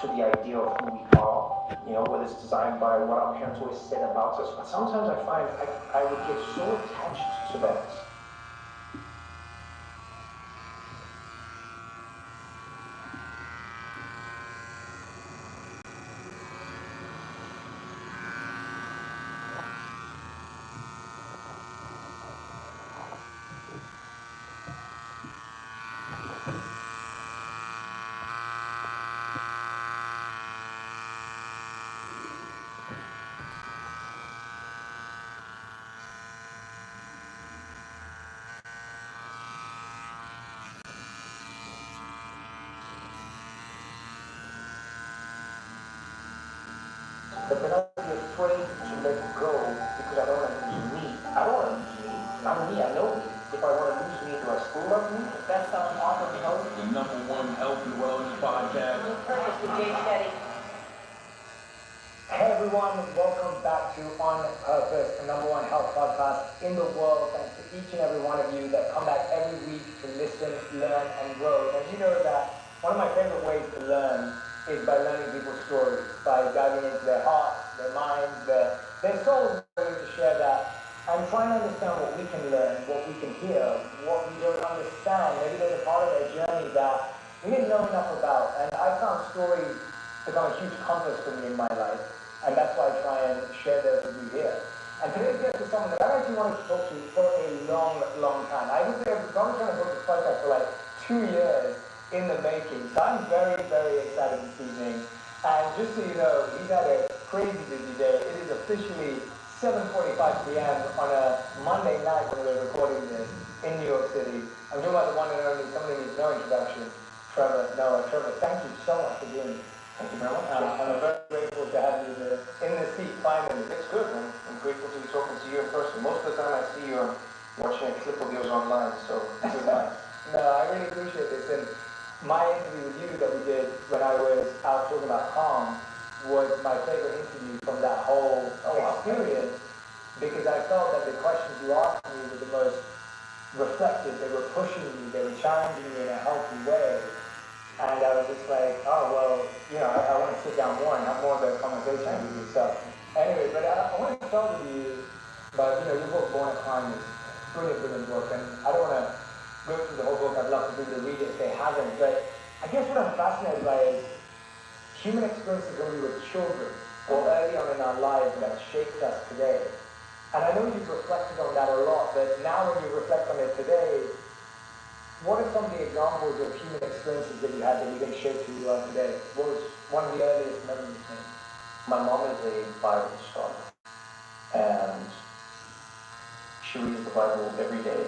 to the idea of who we are, whether it's designed by what our parents always said about us. But sometimes I find I would get so attached to that. But then I'll be afraid to let go because I don't want to lose me. I don't want to lose me. I'm me. I know me. If I want to lose me, do I screw up me? Best-selling author and host. The #1 health and wellness podcast. Purpose with Jay Shetty. Hey everyone, welcome back to On Purpose, the #1 health podcast in the world. Thanks to each and every one of you that come back every week to listen, learn, and grow. And you know that one of my favorite ways to learn is by learning people's stories, by diving into their hearts, their minds, their souls, willing to share that, and trying to understand what we can learn, what we can hear, what we don't understand. Maybe there's a part of their journey that we didn't know enough about. And I found stories become a huge compass for me in my life, and that's why I try and share those with you here. And today's guest is someone that I actually wanted to talk to for a long, long time. I would say I've probably trying to book this podcast for like 2 years in the making. So I'm very, very excited this evening. And just so you know, he's had a crazy busy day. It is officially 7:45 p.m. on a Monday night when we're recording this in New York City. I'm talking about the one and only, somebody needs no introduction, Trevor. Trevor, thank you so much for being here. Thank you very much. I'm very grateful to have you in the seat finally. It's good, man. I'm grateful to be talking to you in person. Most of the time I see you watching a clip of yours online, so this is nice. No, I really appreciate this. And my interview with you that we did when I was out talking about calm was my favorite interview from that whole experience, because I felt that the questions you asked me were the most reflective. They were pushing me, they were challenging me in a healthy way. And I was just like, oh, well, I want to sit down more and have more of a conversation with you. So anyway, but I want to start with you, but your book, Born a Crime, is a brilliant, brilliant book. And I don't want to go through the whole book. I'd love for people to read it if they haven't. But I guess what I'm fascinated by is human experiences when we were children or early on in our lives that shaped us today. And I know you've reflected on that a lot, but now when you reflect on it today, what are some of the examples of human experiences that you had that even shaped who you are today? What was one of the earliest memories you made? My mom is a Bible scholar, and she reads the Bible every day.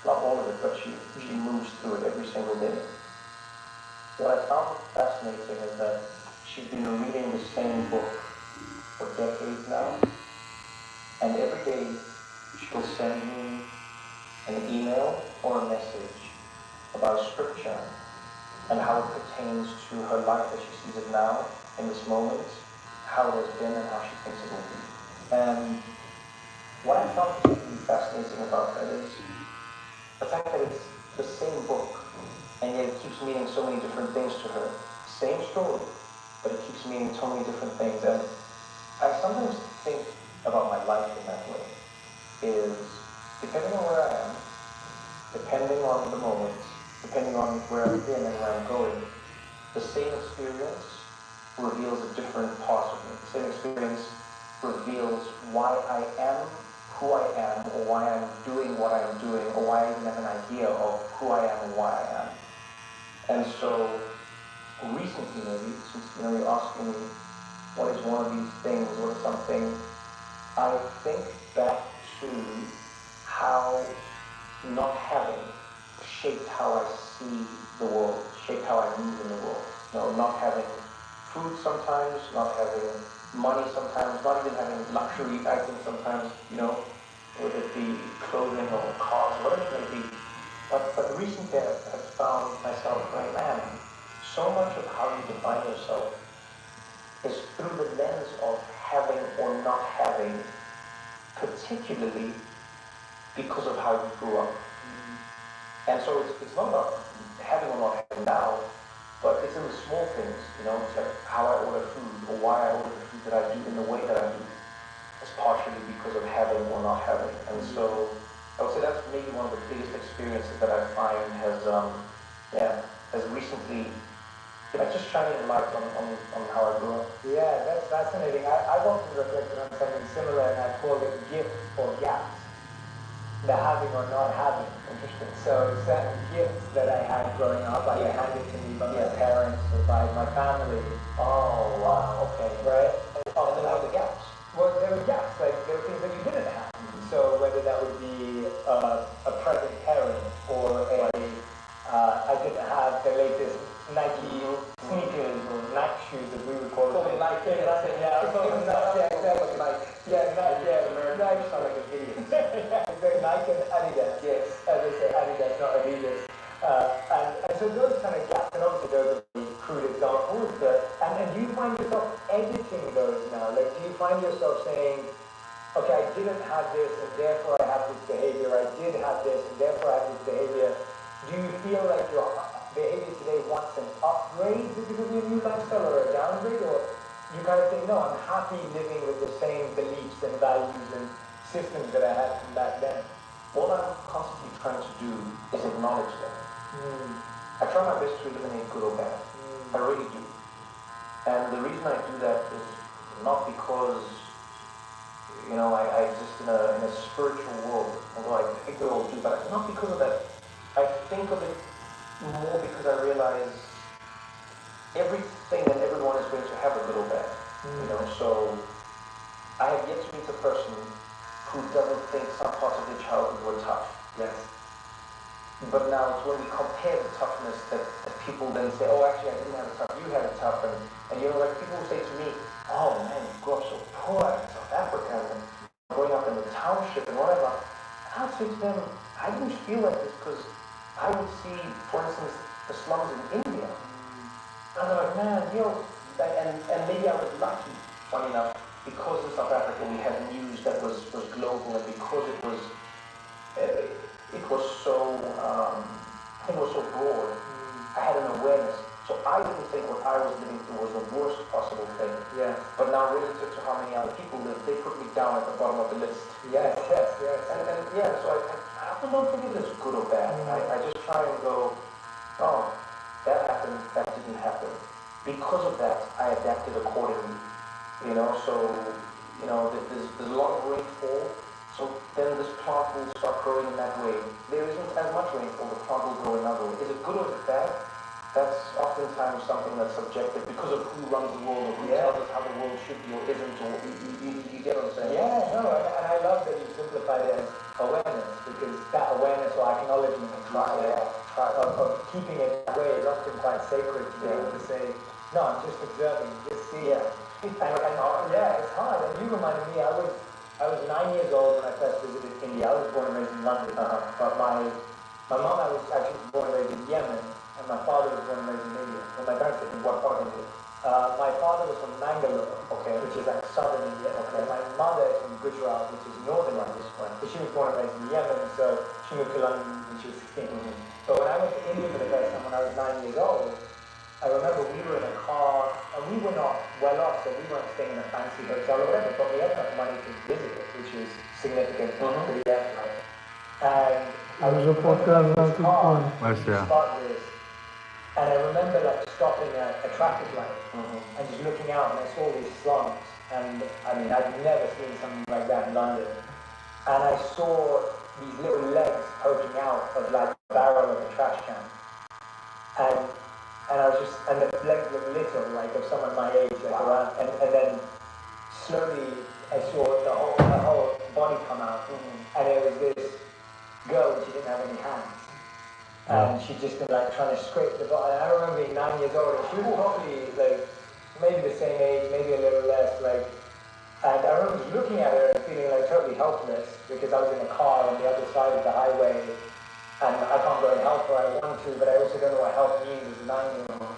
Not all of it, but she moves through it every single day. What I found fascinating is that she's been reading the same book for decades now, and every day she'll send me an email or a message about scripture and how it pertains to her life as she sees it now, in this moment, how it has been and how she thinks it will be. And what I found particularly fascinating about that is the fact that it's the same book, and yet it keeps meaning so many different things to her. Same story, but it keeps meaning so many different things. And I sometimes think about my life in that way, is depending on where I am, depending on the moment, depending on where I've been and where I'm going, the same experience reveals a different part of me. The same experience reveals why I am who I am, or why I'm doing what I'm doing, or why I even have an idea of who I am and why I am. And so, recently maybe, since you're asking me what is one of these things, or something, I think back to how not having shaped how I see the world, shaped how I move in the world. Not having food sometimes, not having money sometimes, not even having luxury items sometimes, whether it be clothing or cars, whatever it may be. But recently I've found myself going, man, so much of how you define yourself is through the lens of having or not having, particularly because of how you grew up. And so it's not about having or not having now, But it's in the small things, it's like how I order food or why I order the food that I do in the way that I do. It's partially because of having or not having. And so I would say that's maybe one of the biggest experiences that I find has recently just shining light on how I grew up. Yeah, that's fascinating. I've often reflected on something similar, and I call it gifts or gaps. The having or not having. Interesting. So certain gifts that I had growing up, either handed to me by my parents or by my family. Oh, wow, okay. Right? And then there were the gaps. Well, there were gaps, like there were things that you didn't have. So whether that would be a present parent or I didn't have the latest Nike sneakers or Nike shoes, as we would call them. Nike, exactly. Nike sound like an idiot. Nike and Adidas. Yes. As they say, Adidas, not Adidas. And so those kind of gaps, and obviously those are the crude examples, and do you find yourself editing those now? Like, do you find yourself saying, okay, I didn't have this, and therefore I have this behavior. I did have this, and therefore I have this behavior. Do you feel like your behavior today wants an upgrade because of your new lifestyle or a downgrade? Or you kind of think, no, I'm happy living with the same beliefs and values and systems that I had from back then? All I'm constantly trying to do is acknowledge them. I try my best to eliminate good or bad. I really do. And the reason I do that is not because I exist in a spiritual world, although I think we all do, but not because of that. I think of it more because I realize everything and everyone is going to have a good or bad. So I have yet to meet a person who doesn't think some parts of their childhood were tough. Yes. But now it's when we compare the toughness that people then say, oh, actually, I didn't have it tough, you had it tough. And like people will say to me, oh man, you grew up so poor in South Africa and growing up in the township and whatever. And I'll say to them, I didn't feel like this because I would see, for instance, the slums in India. And I'm like, man, and maybe I was lucky, funny enough, because in South Africa we had news that was global, and because it was so, I think it was so broad, I had an awareness. So I didn't think what I was living through was the worst possible thing. Yeah. But now relative to how many other people live, they put me down at the bottom of the list. Yes. And so I often don't think it is good or bad. I just try and go, oh, that happened, that didn't happen. Because of that, I adapted accordingly. So there's a lot of rainfall. So then this plant will start growing in that way. There isn't as much rainfall, the plant will grow another way. Is it good or is it bad? That's oftentimes something that's subjective because of who runs the world or who tells us how the world should be or isn't, or you get what I'm saying? Yeah, no, and I love that you simplified it as awareness, because that awareness or acknowledgement of keeping it that way is often quite sacred to be able to say, no, I'm just observing, just see it. And it's hard. And you reminded me, I was 9 years old when I first visited India. I was born and raised in London, but my mom, I was actually born and raised in Yemen, and my father was born and raised in India. Well, my parents didn't. What part of India? My father was from Mangalore, which is like southern India. My mother is from Gujarat, which is northern India. But she was born and raised in Yemen, so she moved to London when she was 16. But when I went to India for the first time when I was 9 years old, I remember we were in a car, and we were not well off, so we weren't staying in a fancy hotel or whatever, but we had enough money to visit it, which is significant for the airline. And I was in this car to start this, and I remember like stopping at a traffic light and just looking out, and I saw these slums, and I mean, I'd never seen something like that in London. And I saw these little legs poking out of like the barrel of a trash can. And I was just, and the legs looked little, like of someone my age, like around, and then slowly I saw the whole body come out, and it was this girl, and she didn't have any hands, and she'd just been like trying to scrape the body. And I remember being 9 years old, and she was probably like maybe the same age, maybe a little less, like. And I remember just looking at her and feeling like totally helpless because I was in a car on the other side of the highway. And I can't go and help her, I want to, but I also don't know what help means as a 9-year-old.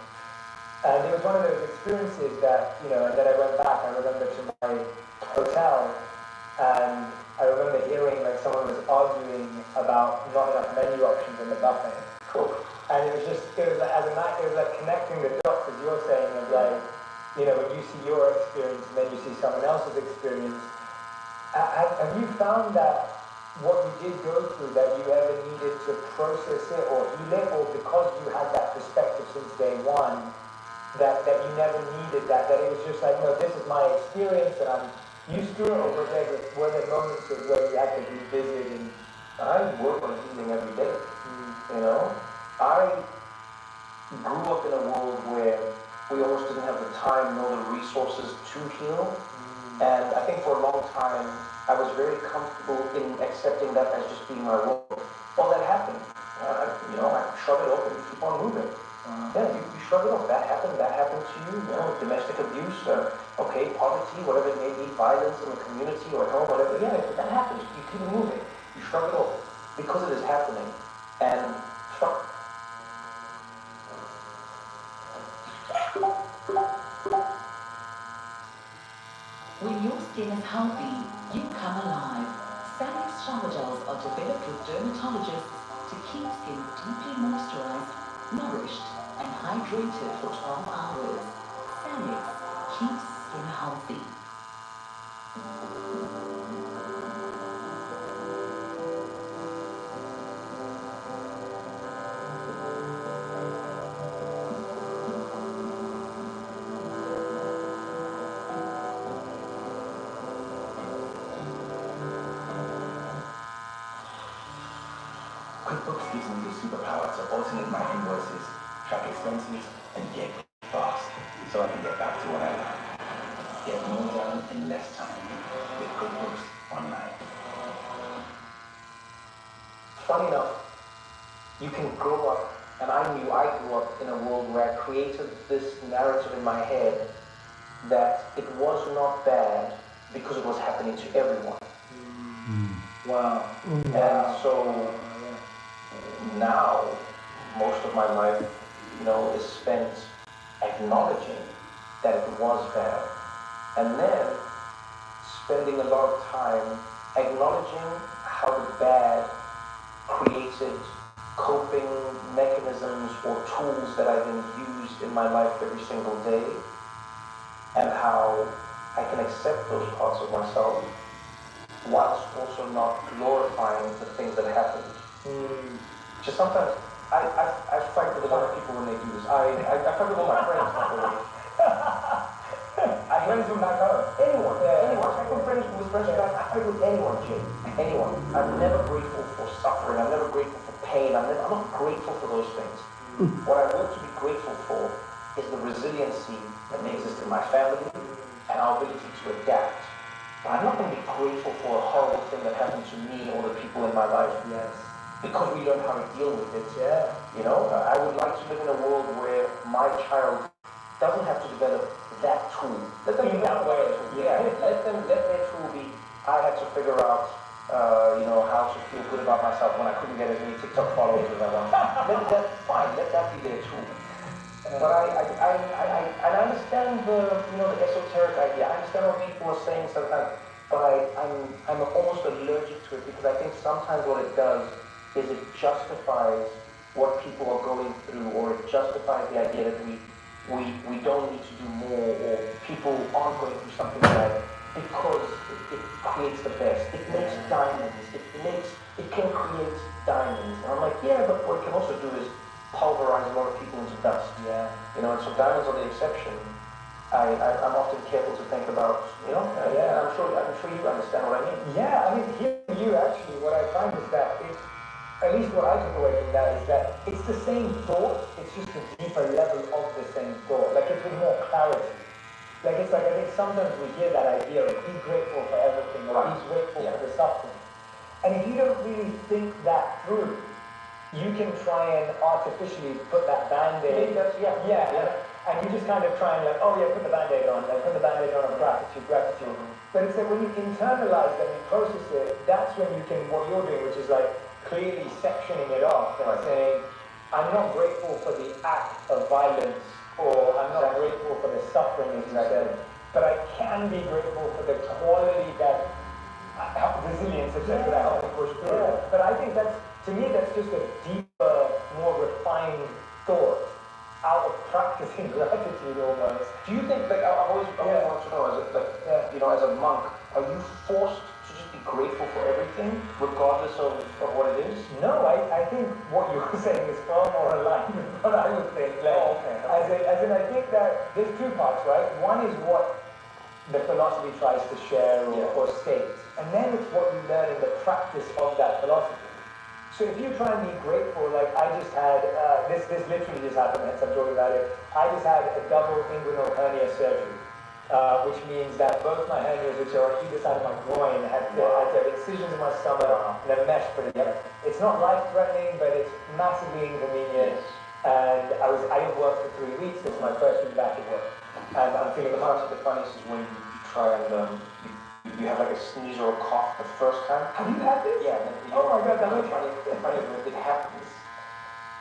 And it was one of those experiences that, and then I went back, I remember to my hotel, and I remember hearing like someone was arguing about not enough menu options in the buffet. Cool. And it was just, it was like, as a night, it was like connecting the dots, as you're saying, of like, you know, when you see your experience and then you see someone else's experience. Have you found that what you did go through, that you ever needed to process it or heal it, or because you had that perspective since day one, that you never needed that it was just like, no, this is my experience and I'm used to it, or were there moments of where you had to revisit and... I work on healing every day, you know? I grew up in a world where we almost didn't have the time nor the resources to heal. And I think for a long time, I was very comfortable in accepting that as just being my role. Well, that happened. You know, I shrug it off and you keep on moving. Yeah, you shrug it off. That happened to you, you know, domestic abuse, okay, poverty, whatever it may be, violence in the community or at home, whatever. Yeah, that happens. You keep moving. You shrug it off because it is happening. And when your skin is healthy, you come alive. Sanix shower gels are developed with dermatologists to keep skin deeply moisturized, nourished, and hydrated for 12 hours. Sanix keeps skin healthy. QuickBooks gives me the superpower to alternate my invoices, track expenses, and get fast, so I can get back to what I love. Get more done in less time with QuickBooks Online. funny enough, you can grow up, and I knew I grew up in a world where I created this narrative in my head that it was not bad because it was happening to everyone. Wow. And so now, most of my life, you know, is spent acknowledging that it was bad, and then spending a lot of time acknowledging how the bad created coping mechanisms or tools that I then use in my life every single day, and how I can accept those parts of myself whilst also not glorifying the things that happened. Just sometimes I fight with a lot of people when they do this. I fight with all my friends, by the way. Friends who not home. Anyone. I fight with friends I fight with anyone, Jay. Anyone. I'm never grateful for suffering. I'm never grateful for pain. I'm not grateful for those things. What I want to be grateful for is the resiliency that may exist in my family and our ability to adapt. But I'm not going to be grateful for a horrible thing that happened to me or the people in my life. Yes. Because we learn how to deal with it. Yeah. You know, I would like to live in a world where my child doesn't have to develop that tool. Let them develop that tool. Yeah. Let their tool be, I had to figure out, you know, how to feel good about myself when I couldn't get as many TikTok followers as I wanted. Let that be their tool. But I understand the, you know, the esoteric idea. I understand what people are saying sometimes, but I'm almost allergic to it because I think sometimes what it does is it justifies what people are going through, or it justifies the idea that we don't need to do more, or people aren't going through something like, because it creates the best. It makes diamonds. It can create diamonds. And I'm like, yeah, but what it can also do is pulverize a lot of people into dust. Yeah. You know, and so diamonds are the exception. I'm often careful to think about, you know, yeah, I'm sure you understand what I mean. Yeah, I mean, hearing you actually, what I find is that at least what I took away from that is that it's the same thought, it's just a deeper level of the same thought. Like, it's with more clarity. Like, it's like, I think sometimes we hear that idea of be grateful for everything, or be grateful for the suffering. And if you don't really think that through, you can try and artificially put that band-aid. And you just kind of try and like, oh yeah, put the band-aid on, like put the band-aid on of gratitude. But it's like when you internalize that and you process it, that's when you can, what you're doing, which is like clearly sectioning it off and saying, I'm not grateful for the act of violence, or I'm not grateful for the suffering, as you said, but I can be grateful for the quality that resilience, etc., that helps me push through. But I think that's, to me, that's just a deeper more refined thought out of practicing gratitude almost. Do you think, like, I've always wanted to know, as a, like, you know, as a monk, are you forced to just be grateful for everything, regardless of what it is? No, I think what you're saying is far more aligned with what I would think. Like, as in, I think that there's two parts, right? One is what the philosophy tries to share or state, and then it's what you learn in the practice of that philosophy. So if you try and be grateful, like I just had, this literally just happened, hence I'm talking about it. I just had a double inguinal hernia surgery, which means that both my hernias, which are on either side of my groin, had to have incisions in my stomach and a mesh put together. It's not life-threatening, but it's massively inconvenient. And I didn't work for 3 weeks. This is my first week back at work. And I'm feeling the funniest is when you try and you have like a sneeze or a cough the first time. Have you had this? Yeah. Oh my God, that looks funny. It happens.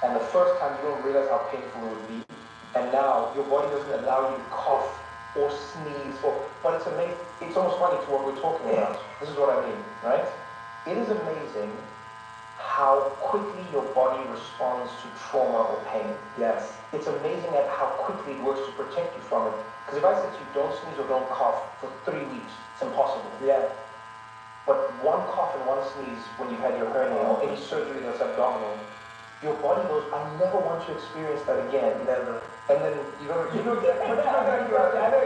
And the first time you don't realize how painful it would be. And now your body doesn't allow you to cough or sneeze but it's amazing. It's almost funny to what we're talking about. This is what I mean, right? It is amazing how quickly your body responds to trauma or pain. Yes. It's amazing at how quickly it works to protect you from it. Because if I said to you, don't sneeze or don't cough for 3 weeks, it's impossible. Yeah. But one cough and one sneeze when you had your hernia or any surgery that's abdominal, your body goes, I never want to experience that again. Never. And then I know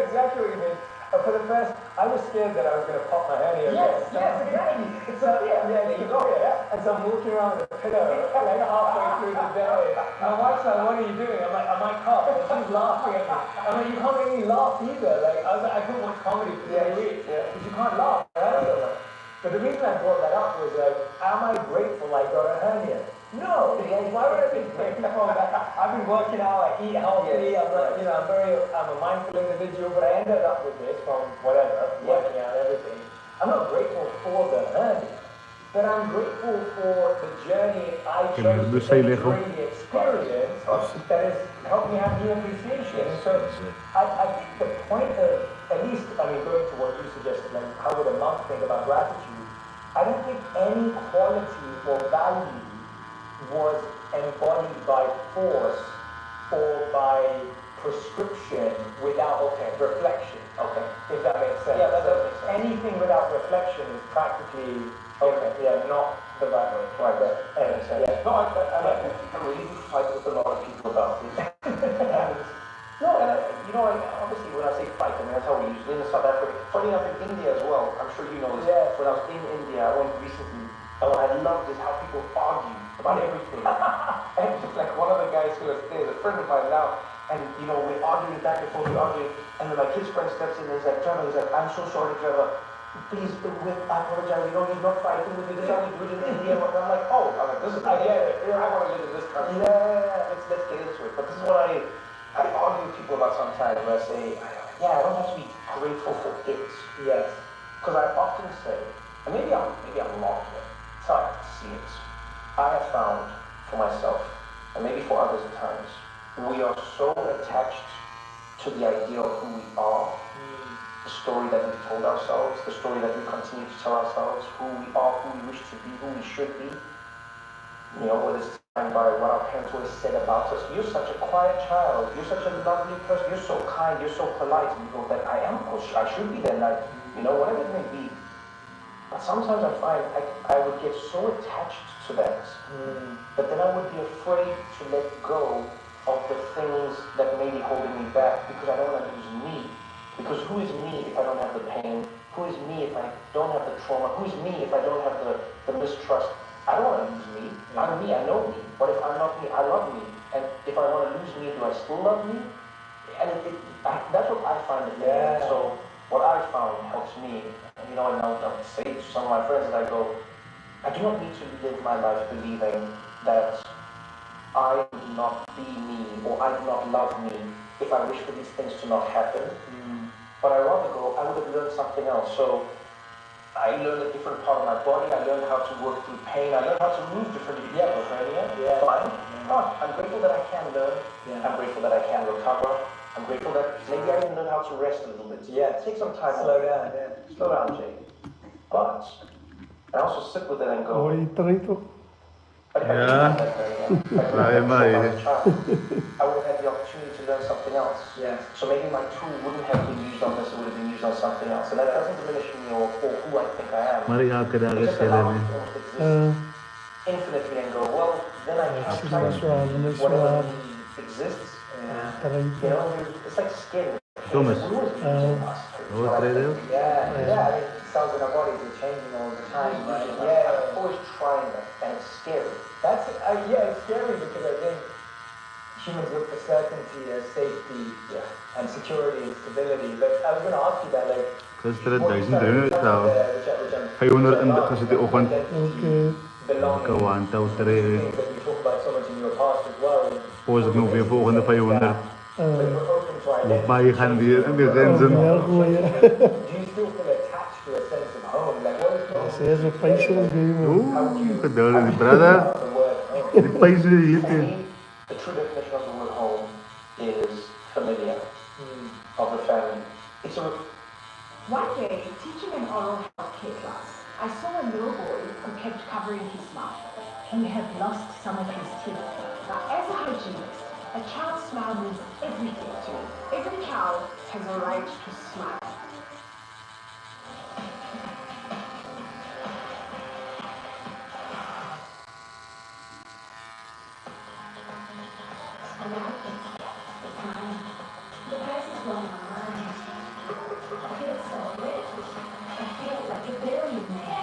exactly what you mean. For the first, I was scared that I was going to pop my hernia. Yes, exactly. It's a fear. Yeah, you go. And so I'm walking around with a pillow, like halfway through the day. My wife's like, what are you doing? I'm like, I might cough. And she's laughing at me. I'm like, you can't make me laugh either. Like, I was like, I couldn't watch comedy for 3 weeks. Because you can't laugh, right? But the reason I brought that up was like, am I grateful I got a hernia? No, why would I be grateful that I've been working out, I eat healthy, I'm a mindful individual, but I ended up with this from whatever, working out everything. I'm not grateful for the hernia, but I'm grateful for the journey I chose to take during the experience that has helped me have new appreciation. And so I think the point of, at least, going to what you suggested, like how would a monk think about gratitude, I don't think any quality or value was embodied by force or by prescription without reflection. Okay. If that makes sense. Yeah, that does make sense. Anything without reflection is practically not the right way. Right. Yeah. No, I really do fight with a lot of people about this. Obviously when I say fight, that's how we usually in South Africa. Funny enough, in India as well, I'm sure you know this. Yeah. When I was in India, I went recently, and what I loved is how people argue about everything. And like one of the guys who was there is a friend of mine now, and we're arguing back and forth, and then like his friend steps in and he's like, Trevor, I'm so sorry, Trevor. Please, I apologize, he's not fighting with me, this is how we do it in India. And I'm like, I get it. I want to live in this country. Yeah. Let's get into it. But this is what I argue with people about sometimes, where I say, I don't have to be grateful for it. Yes. Because I often say, and maybe I'm wrong here, it's how I see it. I have found for myself, and maybe for others at times, we are so attached to the idea of who we are, the story that we've told ourselves, the story that we continue to tell ourselves, who we are, who we wish to be, who we should be. Whether it's defined by what our parents always said about us. You're such a quiet child. You're such a lovely person. You're so kind. You're so polite. And you go, that I am. I should be then. Whatever it may be. But sometimes I find I would get so attached to that that then I would be afraid to let go of the things that may be holding me back because I don't want to lose me. Because who is me if I don't have the pain? Who is me if I don't have the trauma? Who is me if I don't have the mistrust? I don't want to lose me. I'm me, I know me. But if I'm not me, I love me. And if I want to lose me, do I still love me? And that's what I find it. Yeah. So what I found helps me, and I'll say to some of my friends that I go, I do not need to live my life believing that I do not be me or I do not love me if I wish for these things to not happen. But I rather go, I would have learned something else. So I learned a different part of my body. I learned how to work through pain. I learned how to move differently. Fine. I'm grateful that I can learn. I'm grateful that I can recover. I'm grateful that maybe I didn't learn how to rest a little bit. Take some time. Slow down. Slow down, Jay. But I also sit with it and go, But if I didn't have that learning, if I didn't have that as a child, I would have had the opportunity to learn something else. Yeah. So maybe my tool wouldn't have been used on this, it would have been used on something else. And that doesn't diminish me or who I think I am. It just allows me to almost exist infinitely and go, well, then I can't try to whatever exists. You know, it's like skin. Thomas. We always use it in us. Oh, trader. Yeah, I mean, cells in our bodies are changing all the time, right? Yeah, I'm always trying that, and it's scary. That's, it's scary because I think humans look for certainty as safety and security and stability. But I was going to ask you that, like, Kawan tahu tere. things that you talk about so much in your past as well. Pause ik nog weer volgende 500. But we're open to identity. Maar je gaat weer in de grenzen. Do you still feel attached to a sense of home? Like, what is home? Esse é o país Oeh, geduldig, brother. Die país hier. For me, the true definition of the word home is familiar of the family. It's a One day, teaching an oral health care class, I saw a little boy who kept covering his mouth. He had lost some of his teeth. Now, as a hygienist, a child's smile means everything to me. Every child has a right to smile. The price is blowing my mind. I feel so rich. I feel like a billionaire.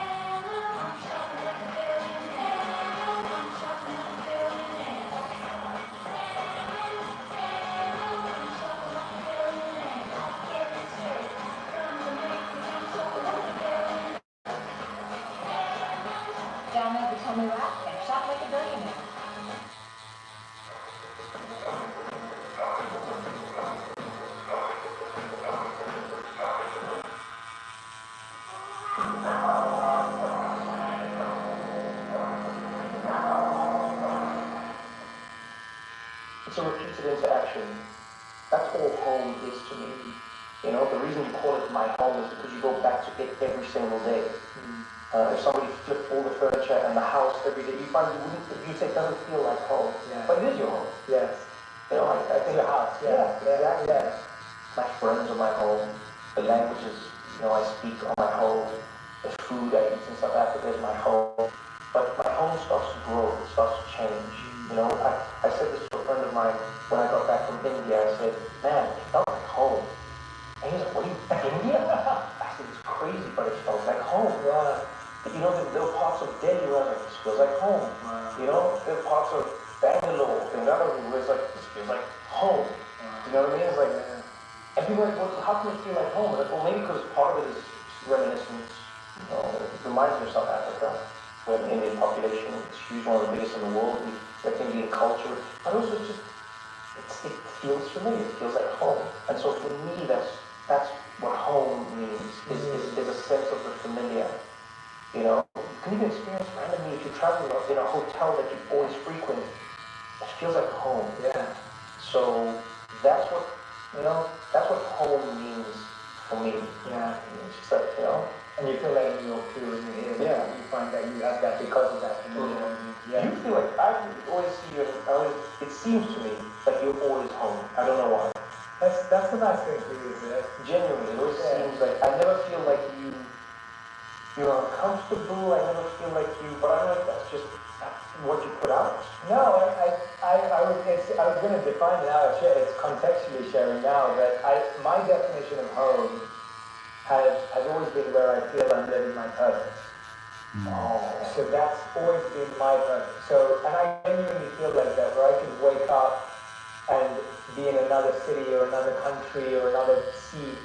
Download the Tommy app and shop like a billionaire. It's a repeated interaction. That's all home is to me. You know, the reason you call it my home is because you go back to it every single day. If somebody flipped all the furniture and the house every day, you find you say it doesn't feel like home. Yeah. But it is your home. Yes. You know, I think Your house. exactly. Yeah. My friends are my home. The languages, I speak are my home. The food I eat in South Africa is my home. But my home starts to grow. It starts to change. You know, I said this to a friend of mine when I got back from India. I said, man, it felt like home. And he's like, what are you, India? I said, it's crazy, but it felt like home. Yeah. But, there were parts of Delhi where I was like, this feels like home. Wow. There were parts of Bangalore and other where it's like, this feels like home. You know what I mean? It's like, and people are like, well, how can it feel like home? Like, well, maybe because part of it is reminiscence. It reminds me of South Africa, where the Indian population is huge, one of the biggest in the world. Like Indian culture, but also it feels familiar. It feels like home. And so for me, that's what home means. Is a sense of the familiar. You can even experience randomly if you travel in a hotel that you always frequent. It feels like home. Yeah. So that's what home means for me. Yeah. It's just that, And you feel that in your too, when you're here. Yeah. You find that you have that because of that. Yeah. You feel like I always see you. It seems to me like you're always home. I don't know why. That's the nice thing for you, isn't it? Genuinely, it always seems like I never feel like you're uncomfortable. I never feel like you. But I don't know if that's just what you put out. No, I was going to define it now. It's contextually sharing now, but my definition of home has always been where I feel I'm living my purpose. So that's always been my purpose. And I genuinely feel like that, where I can wake up and be in another city or another country or another seat.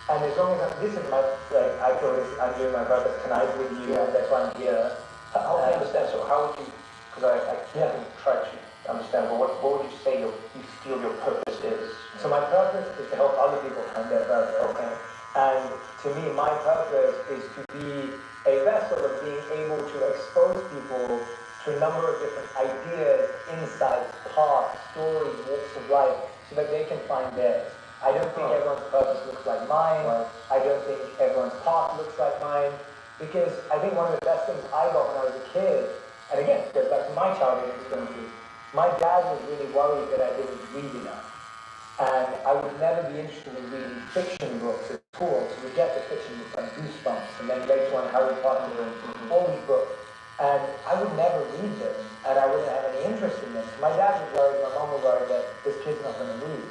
And as long as this is I feel I'm doing my purpose tonight with you, and that's why I'm here. How can I understand? So how would you, because I haven't tried to understand, but what would you say you feel your purpose is? So my purpose is to help other people find their purpose. Okay. And to me, my purpose is to be a vessel of being able to expose people to a number of different ideas, insights, paths, stories, walks of life, so that they can find theirs. I don't think everyone's purpose looks like mine. Right. I don't think everyone's path looks like mine. Because I think one of the best things I got when I was a kid, and again, it goes back to from my childhood experiences, my dad was really worried that I didn't read enough. And I would never be interested in reading fiction books at school. So we get the fiction books like Goosebumps, and then later on Harry Potter and all these books. And I would never read them, and I wouldn't have any interest in them. So my dad was worried, my mom was worried that this kid's not going to read.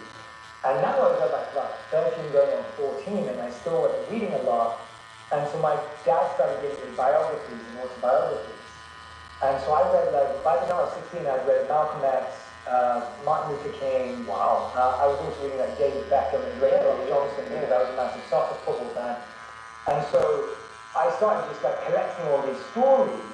And now I was about 13 going on 14, and I still wasn't reading a lot. And so my dad started giving me biographies and autobiographies. And so I read, like, by the time I was 16, I read Malcolm X, Martin Luther King. Wow. I was also reading like David Beckham and Ray Johnson because I was a massive soccer football fan. And so I started just like collecting all these stories.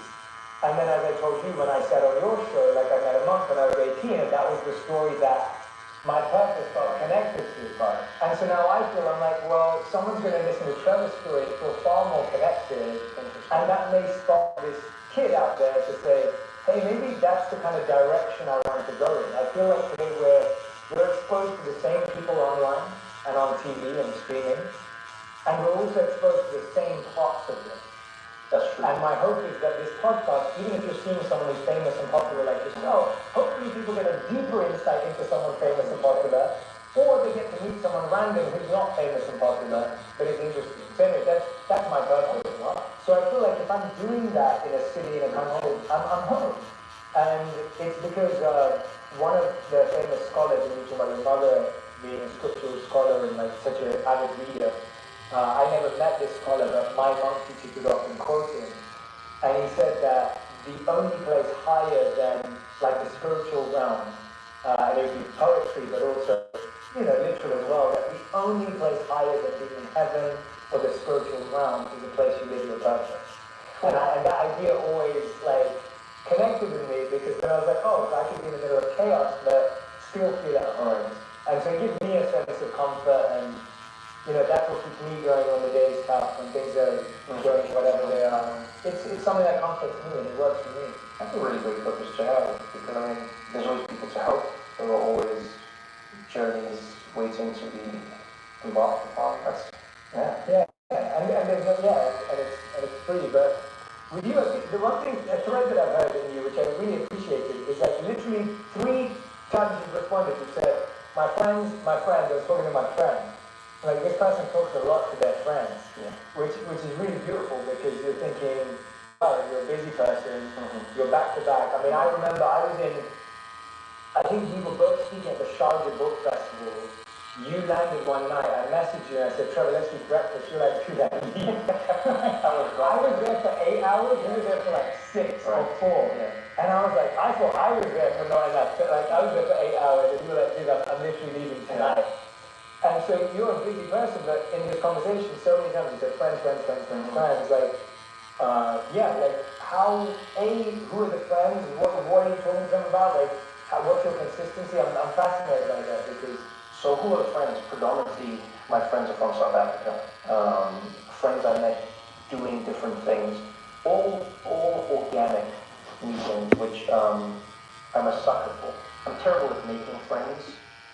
And then as I told you when I said on your show, like I met a monk when I was 18, and that was the story that my purpose felt connected to. Right. And so now I feel, I'm like, well, someone's going to listen to Trevor's story, feel far more connected, and that may spark this kid out there to say, hey, maybe that's the kind of direction I want to go in. I feel like today we're exposed to the same people online and on TV and streaming, and we're also exposed to the same parts of this. That's true. And my hope is that this podcast, even if you're seeing someone who's famous and popular like yourself, hopefully people get a deeper insight into someone famous and popular, or they get to meet someone random who's not famous and popular, but is interesting. So anyway, that's my purpose. So I feel like if I'm doing that in a city, in a country, I'm home. And it's because one of the famous scholars, you mentioned about your mother being a scriptural scholar and like such an avid reader, I never met this scholar, but my monk teacher could often quote him. And he said that the only place higher than like the spiritual realm, and it would be poetry, but also, literal as well, that the only place higher than being in heaven or the spiritual realm is the place you live your purpose. And that idea always like connected with me because then I was like, oh, I could be in the middle of chaos, but still feel at home. And so it gives me a sense of comfort, and that's what keeps me going on the days tough when things are going whatever they are. It's something that comforts me and it works for me. That's a really great purpose to have, because I mean, there's always people to help. There are always journeys waiting to be embarked upon. That's and it's free. But with you, the one thing, a thread that I've heard in you, which I really appreciated, is that literally 3 times you've responded. You said, my friends, I was talking to my friends. Like this person talks a lot to their friends, which is really beautiful because you're thinking, oh, you're a busy person, you're back to back. I mean, I remember I think we were both speaking at the Sharjah Book Festival. You landed one night, I messaged you and I said, Trevor, let's eat breakfast. You're like, dude, I need I was there for 8 hours, you were there for like 6 or 4. Yeah. And I was like, I thought I was there for 9 hours, like I was there for 8 hours and you were like, dude, I'm literally leaving tonight. And so you're a busy person, but in this conversation, so many times you said friends, like, like how, who are the friends, what are you talking to them about, like, what's your consistency? I'm fascinated by that because... So who are the friends? Predominantly, my friends are from South Africa. Friends I met doing different things, all organic meetings, which I'm a sucker for. I'm terrible at making friends.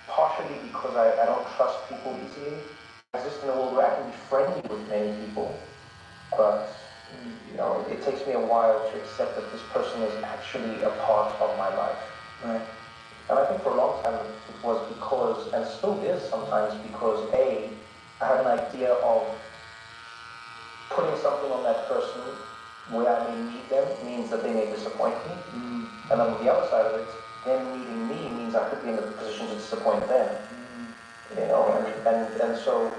Partially because I don't trust people easily. I exist in a world where I can be friendly with many people, but it takes me a while to accept that this person is actually a part of my life. Right. And I think for a long time it was because, and still is sometimes, because I have an idea of putting something on that person where I may meet them means that they may disappoint me. And then on the other side of it, them meeting me means I could be in the position to disappoint them. And so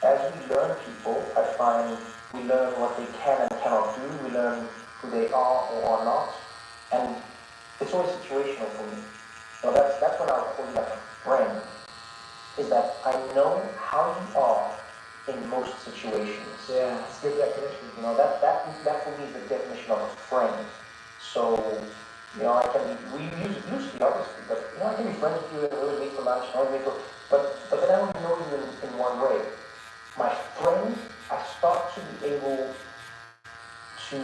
as we learn people, I find we learn what they can and cannot do, we learn who they are or are not, and it's always situational for me. That's when I'll call you like a friend, is that I know how you are in most situations. Yeah, it's a good definition. That for me is the definition of a friend. So, I can be, we use it loosely, obviously, but, I can be friends with you and always meet for lunch, but then I only know you in one way. My friend, I start to be able to,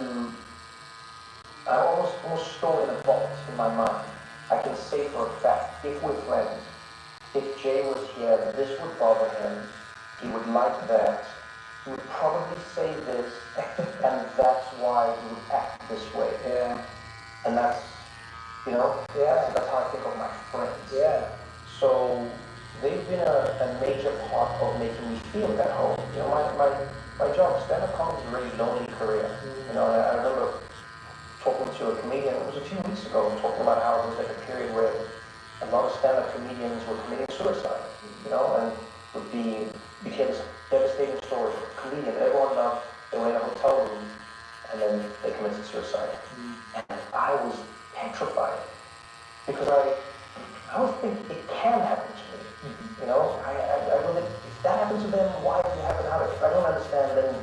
I almost store in a box in my mind. I can say for a fact, if we're friends, if Jay was here, this would bother him, he would like that, he would probably say this, and that's why he would act this way. Yeah. And that's You know? Yeah. That's how I think of my friends. Yeah. So they've been a major part of making me feel at home. You know, my job, stand-up comedy is a really lonely career. You know, I remember talking to a comedian, it was a few weeks ago, talking about how there was like a period where a lot of stand-up comedians were committing suicide, you know, and became this devastating story. Comedian, everyone loved, they were in a hotel room, and then they committed suicide. And I was petrified, because I always think it can happen to me, you know, I really, if that happened to them, why did it happen to others? If I don't understand, then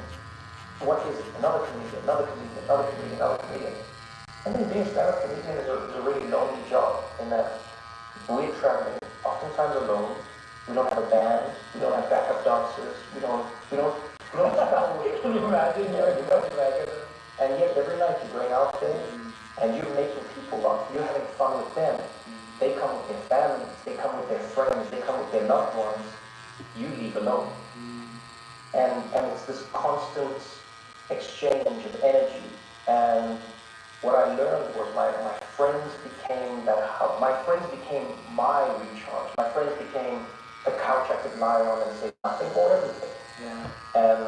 what is it? Another comedian, another comedian, another comedian, another comedian. I think being a stand-up comedian is a really lonely job, in that we're traveling, oftentimes alone. We don't have a band. We don't have backup dancers. We don't travel with. Can you imagine? And yet every night you're going out there, and you're making people laugh. You're having fun with them. They come with their families. They come with their friends. They come with their loved ones. You leave alone. And it's this constant exchange of energy. And what I learned was my friends became that hub. My friends became my recharge. My friends became the couch I could lie on and say nothing or everything. Yeah. And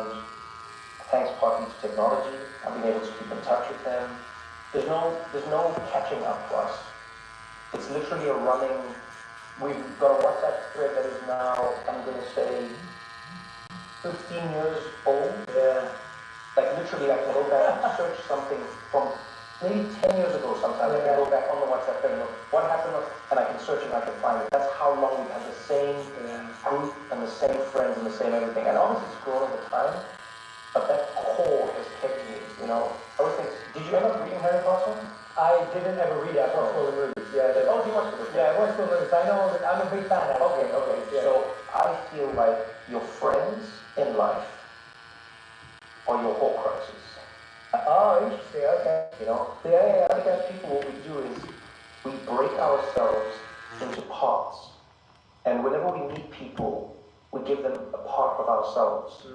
thanks partly to technology, I've been able to keep in touch with them. There's no catching up to us. It's literally a running. We've got a WhatsApp thread that is now, I'm going to say, 15 years old. Yeah. Like literally, I can go back and search something from maybe 10 years ago sometimes. I can go back on the WhatsApp and look what happened, and I can search it and I can find it. That's how long we've had the same group and the same friends and the same everything. And obviously it's grown over time, but that core has kept me, you know. I always think, did you end up reading Harry Potter? I didn't ever read it. I watched all the movies. Yeah. Oh, you watched the movies? Yeah, I watched all the movies. I know. I'm a big fan. Okay. Yeah. So I feel like your friends in life are your Horcruxes. Oh, interesting. Okay. You know, I think as people, what we do is we break ourselves into parts, and whenever we meet people, we give them a part of ourselves.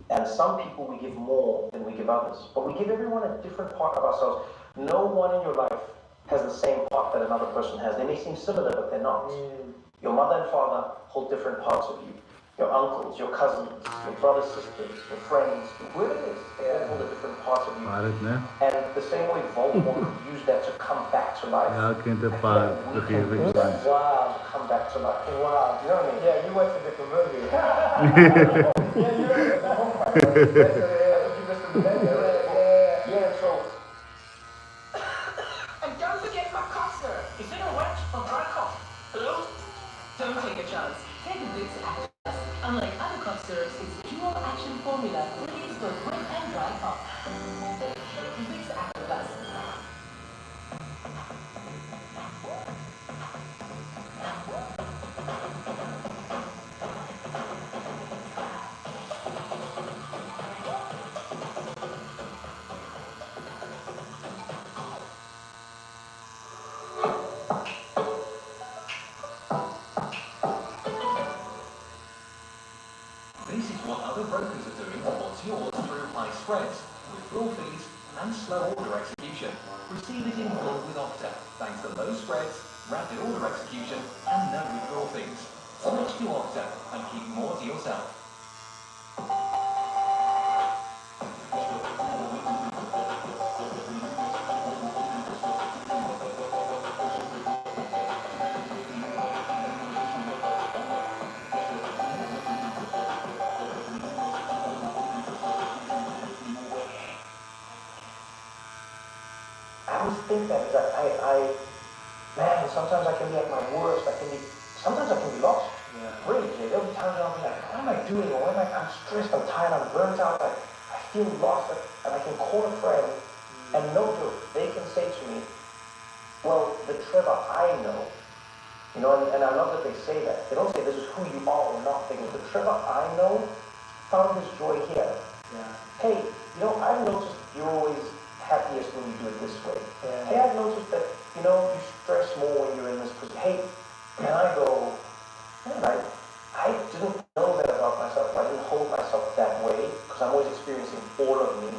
And some people we give more than we give others, but we give everyone a different part of ourselves. No one in your life has the same part that another person has. They may seem similar, but they're not. Your mother and father hold different parts of you. Your uncles, your cousins, your brothers, sisters, your friends, whoever it is, they all hold a different part of you. And the same way Voldemort could use that to come back to life. Ja, kind of we can use that Wow. to come back to life. Wow. You know what I mean? Yeah, you watched a different movie. Yeah, you read the whole part. Yeah, so. And don't forget my cough syrup. Is it a wet or dry cough? Hello? Don't take a chance. Take a Vicks Active. Unlike other cough syrups, its dual action formula relieves both wet and dry cough. Vicks Active Plus. This is what other brokers are doing for what's yours through high spreads, withdrawal fees, and slow order execution. Receive it in full with Opta, thanks to low spreads, rapid order execution, and no withdrawal fees. Switch to Opta and keep more to yourself. I always think that man, sometimes I can be at my worst. Sometimes I can be lost. Really, there'll be times when I'll be like, what am I doing? Or I'm stressed, I'm tired, I'm burnt out, I feel lost, and I can call a friend, and no joke, they can say to me, well, the Trevor I know, you know, and I love that they say that. They don't say this is who you are or not. They go, the Trevor I know found his joy here. Hey, you know, I've noticed you're always happiest when you do it this way. Hey, I've noticed that, you know, you stress more when you're in this position. Hey, and I go, man, I didn't know that about myself. I didn't hold myself that way because I'm always experiencing all of me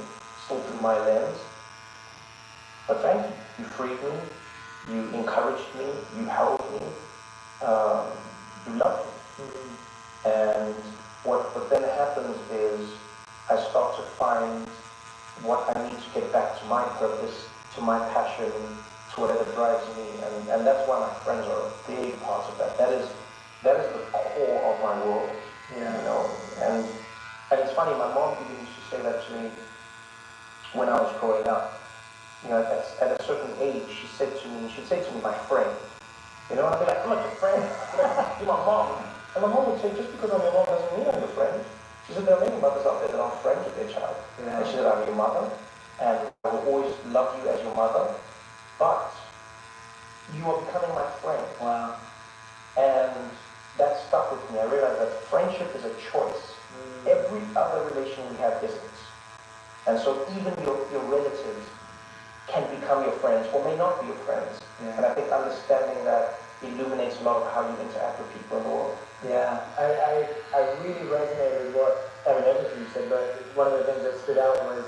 still through my lens. But thank you. You freed me. you encouraged me, you held me, you loved me. And what then happens is I start to find what I need to get back to my purpose, to my passion, to whatever drives me. And that's why my friends are a big part of that. That is the core of my world, you know. And it's funny, my mom even used to say that to me when I was growing up. You know, at a certain age, she'd say to me, my friend. You know, and I'd be like, I'm not your friend. You're my mom. And my mom would say, just because I'm your mom doesn't mean I'm your friend. She said, there are many mothers out there that aren't friends with their child. Yeah. And she said, I'm your mother, and I will always love you as your mother, but you are becoming my friend. Wow. And that stuck with me. I realized that friendship is a choice. Every other relation we have isn't. And so even your relatives can become your friends or may not be your friends. Yeah. And I think understanding that illuminates a lot of how you interact with people in the world. Yeah, I really resonated with everything you said, but one of the things that stood out was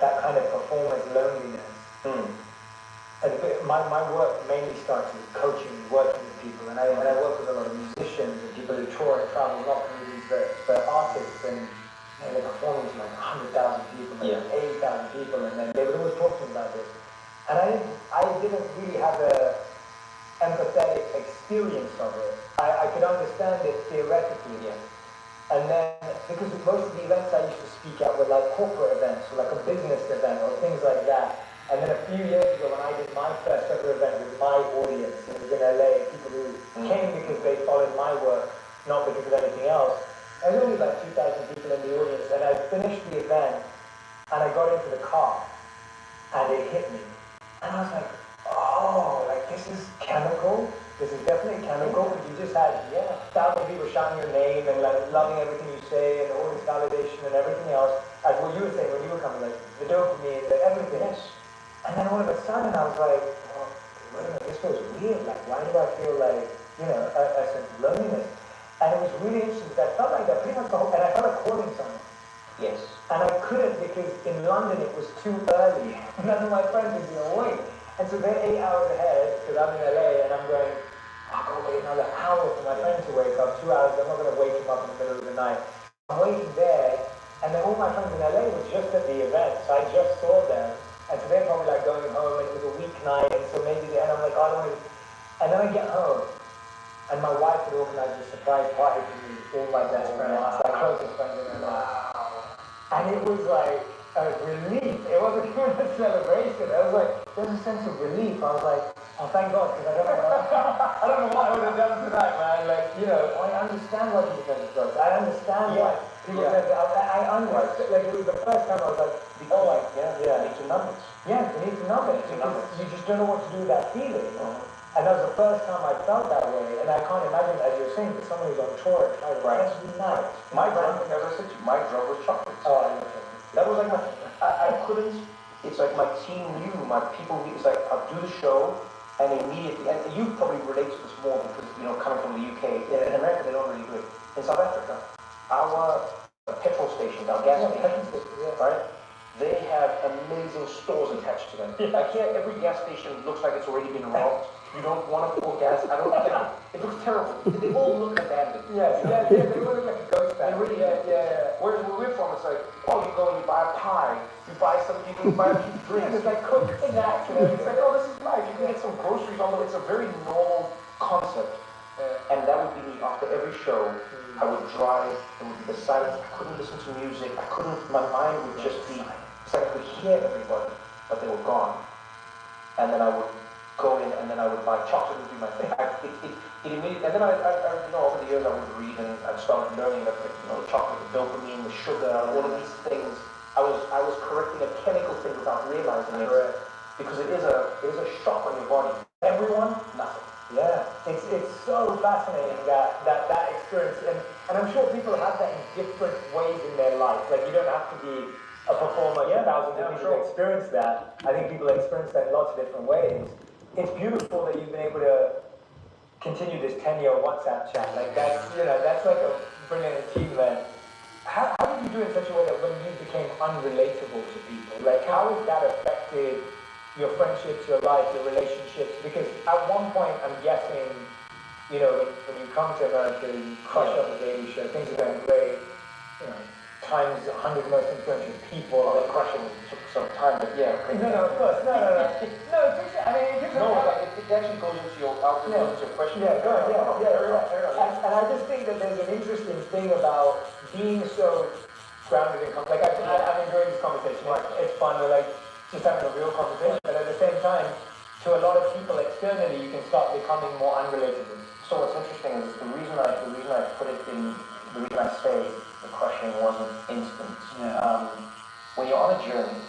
that kind of performance loneliness. And my work mainly starts with coaching, working with people, and I work with a lot of musicians and people who tour and travel, not comedians, but artists, and they're performing to like 100,000 people, like 80,000 people, and then they would always talk to me about this. And I didn't really have a empathetic experience of it. I could understand it theoretically, and then because most of the events I used to speak at were like corporate events, or like a business event, or things like that. And then a few years ago, when I did my first ever event with my audience, it was in LA, people who came because they followed my work, not because of anything else. There was only about 2,000 people in the audience, and I finished the event, and I got into the car, and it hit me. And I was like, oh, like this is chemical. This is definitely chemical, because you just had 1,000 people shouting your name and like loving everything you say and all this validation and everything else, as what you were saying when you were coming, like the dopamine, the everything. And then all of a sudden I was like, oh, wait a minute, this feels weird. Like, why do I feel like, a sense of loneliness? And it was really interesting because I felt like that pretty much the whole, and I felt like calling someone. Yes. And I couldn't because in London it was too early. None of my friends would be awake. And so they're 8 hours ahead because I'm in LA and I'm going, I'll go wait another hour for my friend to wake up, 2 hours, I'm not going to wake him up in the middle of the night. I'm waiting there, and then all my friends in LA were just at the event, so I just saw them. And so they're probably like going home, and it was a weeknight, and so maybe and I'm like, I don't want to. And then I get home, and my wife had organized a surprise party for me, all my best friends, my closest friends in LA. And it was like a relief. It wasn't even a celebration. I was like, there's a sense of relief. I was like, oh, thank God, because I don't know what I would have done tonight, man. Like, I understand why people take drugs. I understand why people take drugs. I understand. Like, it was the first time I was like, I need to numb it. Yeah, you need to numb it. Because you just don't know what to do with that feeling. And that was the first time I felt that way. And I can't imagine, as you're saying, for someone who's on tour, every night. My drug, as I said to you, my drug was chocolate. Oh, I know. That was like I couldn't, it's like my team knew, my people knew, it's like I'll do the show, and immediately, and you probably relate to this more because, coming from the UK, in America they don't really do it. In South Africa, our petrol stations, our gas stations, right? They have amazing stores attached to them. Like here, every gas station looks like it's already been robbed. You don't want to pour gas. I don't think it looks terrible. They all look abandoned. Yes, they look like a ghost town. Really, Whereas where we're from, it's like, oh, you go and you buy a pie, you buy something, you buy a few drinks. It's like cooked snacks. It's like, oh, this is life. You can get some groceries on the way. It's a very normal concept. And that would be me after every show. I would drive, it would be the silence. I couldn't listen to music. My mind would just be, it's like I could hear everybody, but they were gone. And then I would go in, and then I would buy chocolate and do my thing. It immediately, and then I over the years I would read, and I started learning that, the chocolate, the dopamine, the sugar, all of these things. I was correcting a chemical thing without realizing it, because it is a shock on your body. Everyone, nothing. Yeah, it's so fascinating that experience, and I'm sure people have that in different ways in their life. Like, you don't have to be a performer, thousands of people experience that. I think people experience that in lots of different ways. It's beautiful that you've been able to continue this 10-year WhatsApp chat. Like, that's like a brilliant achievement. How did you do it in such a way that when you became unrelatable to people, like, how has that affected your friendships, your life, your relationships? Because at one point, I'm guessing, you know, when you come to America, you crush up the Daily Show, things are going great, you know, times 100 most influential people. Well, the crushing took some time, but yeah. No, of course, no. No, I mean, it gives it actually goes into your question. Yeah, go ahead, yeah. And I just think that there's an interesting thing about being so grounded in, like, I'm enjoying this conversation. It's fun, we're like, just having a real conversation, but at the same time, to a lot of people externally, you can start becoming more unrelatable. So what's interesting is the reason I put it in, the reason I say the crushing wasn't instant. Yeah. When you're on a journey,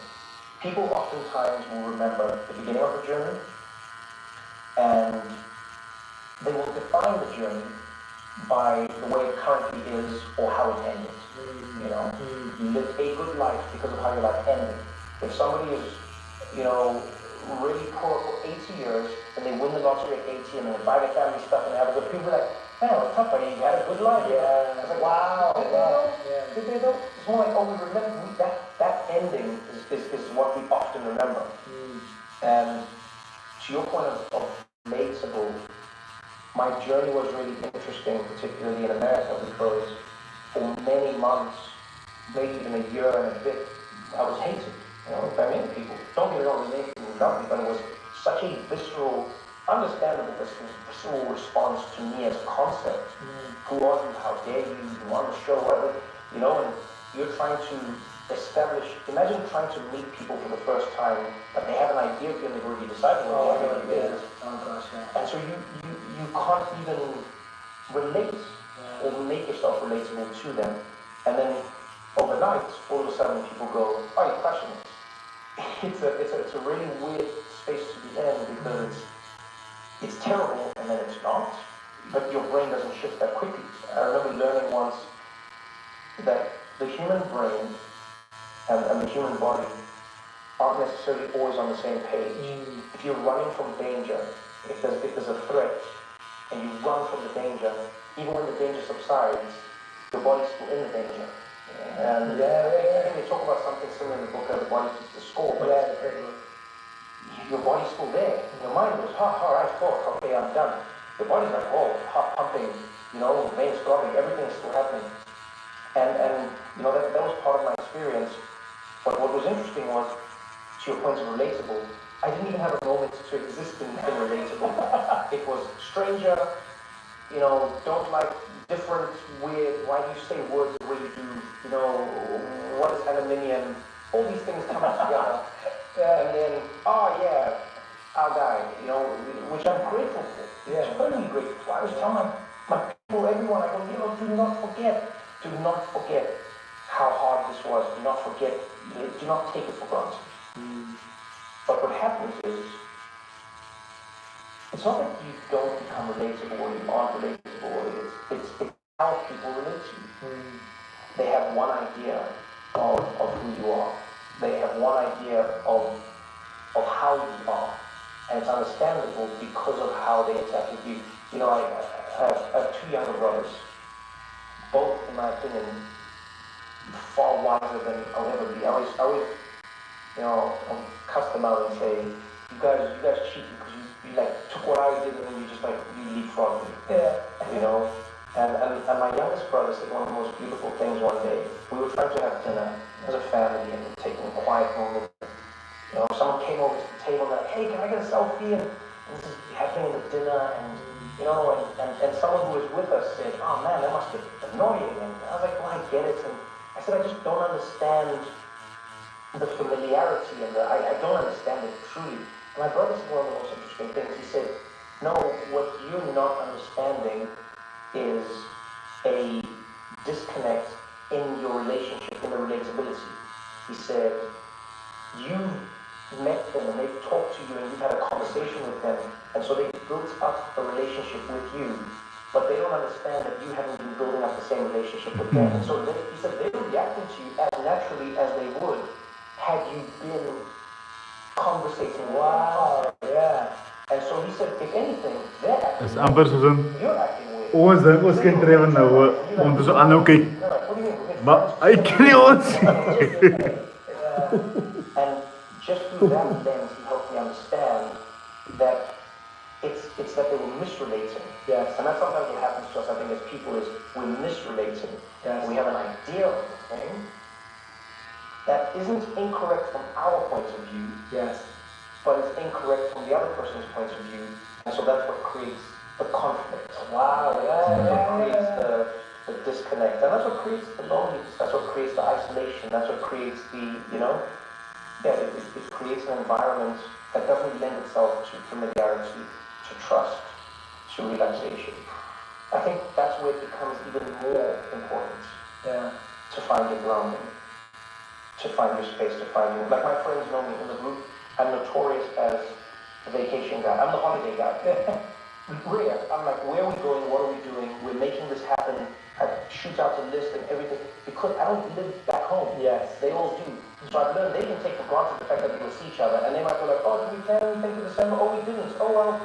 people oftentimes will remember the beginning of the journey, and they will define the journey by the way it currently is or how it ended. You know, you lived a good life because of how your life ended. If somebody is, you know, really poor for 80 years, and they win the lottery at 80 and they buy their family stuff and they have a good, people are like, man, what's up, buddy? You had a good life. Yeah. It's like, wow. Did they though? It's more like, oh, we remember that ending is what we often remember. And to your point of relatable, my journey was really interesting, particularly in America, because for many months, maybe even a year and a bit, I was hated, you know, by many people. Don't get me wrong, many people loved me, but it was such a visceral, understandable visceral response to me as a concept. Who are you? How dare you? You want to show whatever, you know, and you're trying to establish, imagine trying to meet people for the first time, but they have an idea of you and they've already decided what the idea is. And so you can't even relate or make yourself relatable to them. And then overnight, all of a sudden people go, oh, you're crushing it. It's a really weird space to be in because it's terrible and then it's not, but your brain doesn't shift that quickly. I remember learning once that the human brain and the human body aren't necessarily always on the same page. If you're running from danger, if there's a threat, and you run from the danger, even when the danger subsides, your body's still in the danger. And I think they talk about something similar in the book, the body keeps the score, but your body's still there. Your mind goes, I thought, okay, I'm done. Your body's like, oh, heart pumping, you know, veins throbbing, everything's still happening. And you know, that was part of my experience. But what was interesting was, to your point of relatable, I didn't even have a moment to exist in relatable. It was stranger, you know, don't like different, weird, why do you say words the way you do, you know, what is aluminium, all these things coming together. And then, oh yeah, I'll die, you know, which I'm grateful for. Yeah. Totally grateful for. I was telling my people, everyone, I go, you know, do not forget how hard this was. Do not forget, do not take it for granted. But what happens is, it's not that you don't become relatable or you aren't relatable, it's how people relate to you. They have one idea of who you are. They have one idea of how you are. And it's understandable because of how they interact with you. You know, I have two younger brothers, both, in my opinion, far wiser than I'll ever be. I always you know, cuss them out and say, you guys cheated because you like took what I did and then you just like you leapfrogged me. Yeah. You know? And my youngest brother said one of the most beautiful things one day. We were trying to have dinner as a family and taking a quiet moment. You know, someone came over to the table and like, hey, can I get a selfie? And this is happening at the dinner and you know, and someone who was with us said, oh man, that must be annoying. And I was like, well, I get it. And I said, I just don't understand the familiarity and I don't understand it truly. And my brother said one of the most interesting things. He said, no, what you're not understanding is a disconnect in your relationship, in the relatability. He said, you've met them and they've talked to you and you've had a conversation with them, and so they've built up a relationship with you, but they don't understand that you haven't been building up the same relationship with them. And so he said they're reacting to you as naturally as they would had you been conversating. Wow, yeah. And so he said, if anything, they're acting Is amper soos 'n you're acting weird. ons kan tref nou onderso aanhou kyk. Maar hy ken nie ons. And just through that lens, he helped me misrelating. Yes. And that's sometimes what happens to us, I think, as people is we're misrelating. Yes. We have an idea of the thing that isn't incorrect from our point of view, Yes. but it's incorrect from the other person's point of view. And so that's what creates the conflict. Wow, That's what creates the disconnect. And that's what creates the loneliness. That's what creates the isolation. That's what creates the, it creates an environment that doesn't lend itself to familiarity, to trust, to relaxation. I think that's where it becomes even more important to find your grounding, to find your space, to find your... Like my friends know me in the group, I'm notorious as the vacation guy. I'm the holiday guy. Rare. I'm like, where are we going? What are we doing? We're making this happen. I shoot out the list and everything because I don't live back home. Yes. They all do. So I've learned they can take for granted the fact that we'll see each other, and they might be like, oh, did we plan anything for December? Oh, we didn't. Oh,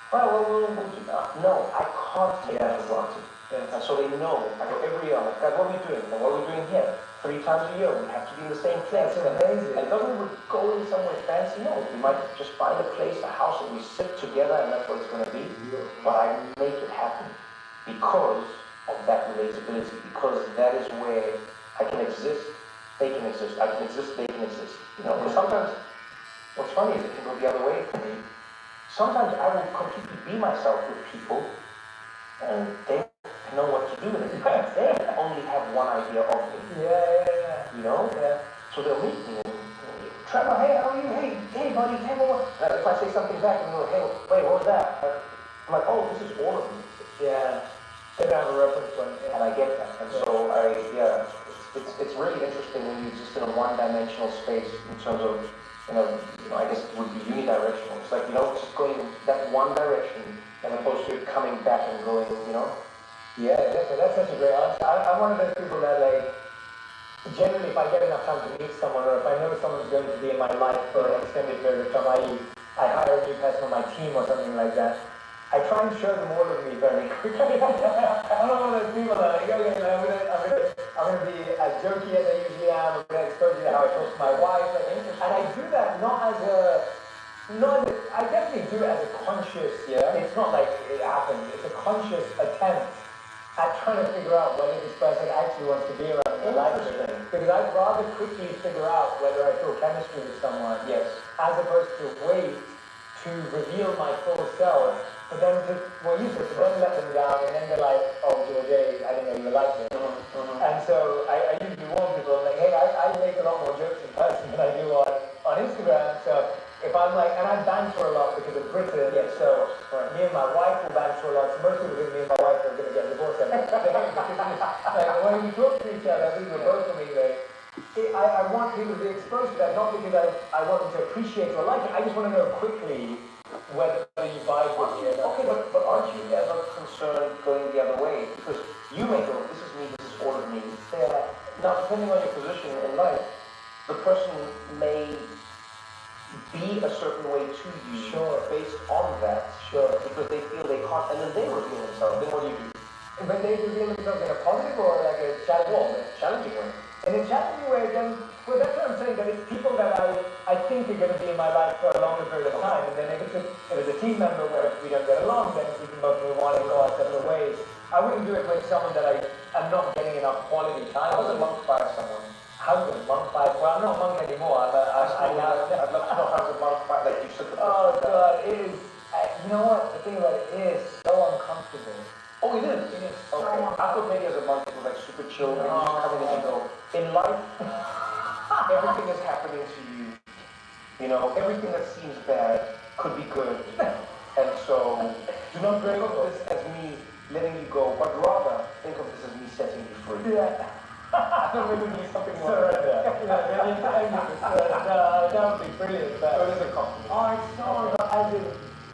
well, we'll do that. No, I can't take that for granted. Yes. And so they know. I go every year, I'm like, God, what are we doing? And what are we doing here? 3 times a year, we have to be in the same place. That's amazing. And it doesn't mean we're going somewhere fancy. No, we might just find a place, a house, and we sit together, and that's what it's going to be. But I make it happen because of that relatability, because that is where I can exist, they can exist. I can exist, they can exist. Because sometimes, what's funny is it can go the other way for me. Sometimes I will completely be myself with people, and they don't know what to do with it. They only have one idea of me. So they'll meet me and Trevor, hey, how are you? Hey, buddy, hey, what? If I say something back and they're like, hey, wait, what was that? I'm like, oh, this is all of me. Yeah. They don't have a reference point. And I get that. And so it's really interesting when you exist in a one-dimensional space in terms of, I guess it would be unidirectional. It's like, just going that one direction as opposed to coming back and going, Yeah, that's such a great answer. I'm one of those people that, like, generally if I get enough time to meet someone, or if I know someone's going to be in my life for an extended period of time, i.e. I hire a new person on my team or something like that, I try and show them all of me very quickly. I'm not one of those people that are like, okay, I'm gonna be as jokey as I usually am, I'm gonna expose you to how I talk to my wife, and I do that I definitely do it as a conscious, it's not like it happens, it's a conscious attempt at trying to figure out whether this person actually wants to be around in my life. Because I'd rather quickly figure out whether I feel chemistry with someone, as opposed to wait to reveal my full self, but then to then let them down, and then they're like, oh, George, I didn't know you were like this. And so I usually warn people, like, hey, I make a lot more jokes in person than I do on Instagram, so if I'm like, and I banter a lot because of Britain, so me and my wife will banter a lot, so most people think me and my wife are going to get divorced every day, because like, when we talk to each other, we were both from England, I want people to be exposed to that, not because I want them to appreciate or like it, I just want to know quickly whether you vibe with me. Okay, but aren't you ever concerned going the other way? Because you may go, this is me, this is all of me. Now, depending on your position in life, the person may be a certain way to you based on that, because they feel they can't, and then they reveal themselves. Then what do you do? But they reveal themselves in a positive or like a Challenging way. In a challenging way, then, well, that's what I'm saying, that it's people that I think are going to be in my life for a longer period of time, and then if it's a team member where if we don't get along, then we can both move on and go our separate ways. I wouldn't do it with someone that I'm not getting enough quality time. How does a monk fire someone? How does a monk fire? Well, I'm not a monk anymore. I'd love to know how does a monk fire, like you said. Oh, God, it is, you know what, the thing about it is so uncomfortable. Oh, it is? It is so okay. I thought maybe as a monk it was like super chill, and you just come in and go. In life, everything is happening to you. Everything that seems bad could be good. And so, do not think of this as me letting you go, but rather think of this as me setting you free. Yeah. I don't really need something more. That would be brilliant. But it is a compliment. Oh, it's so, as in,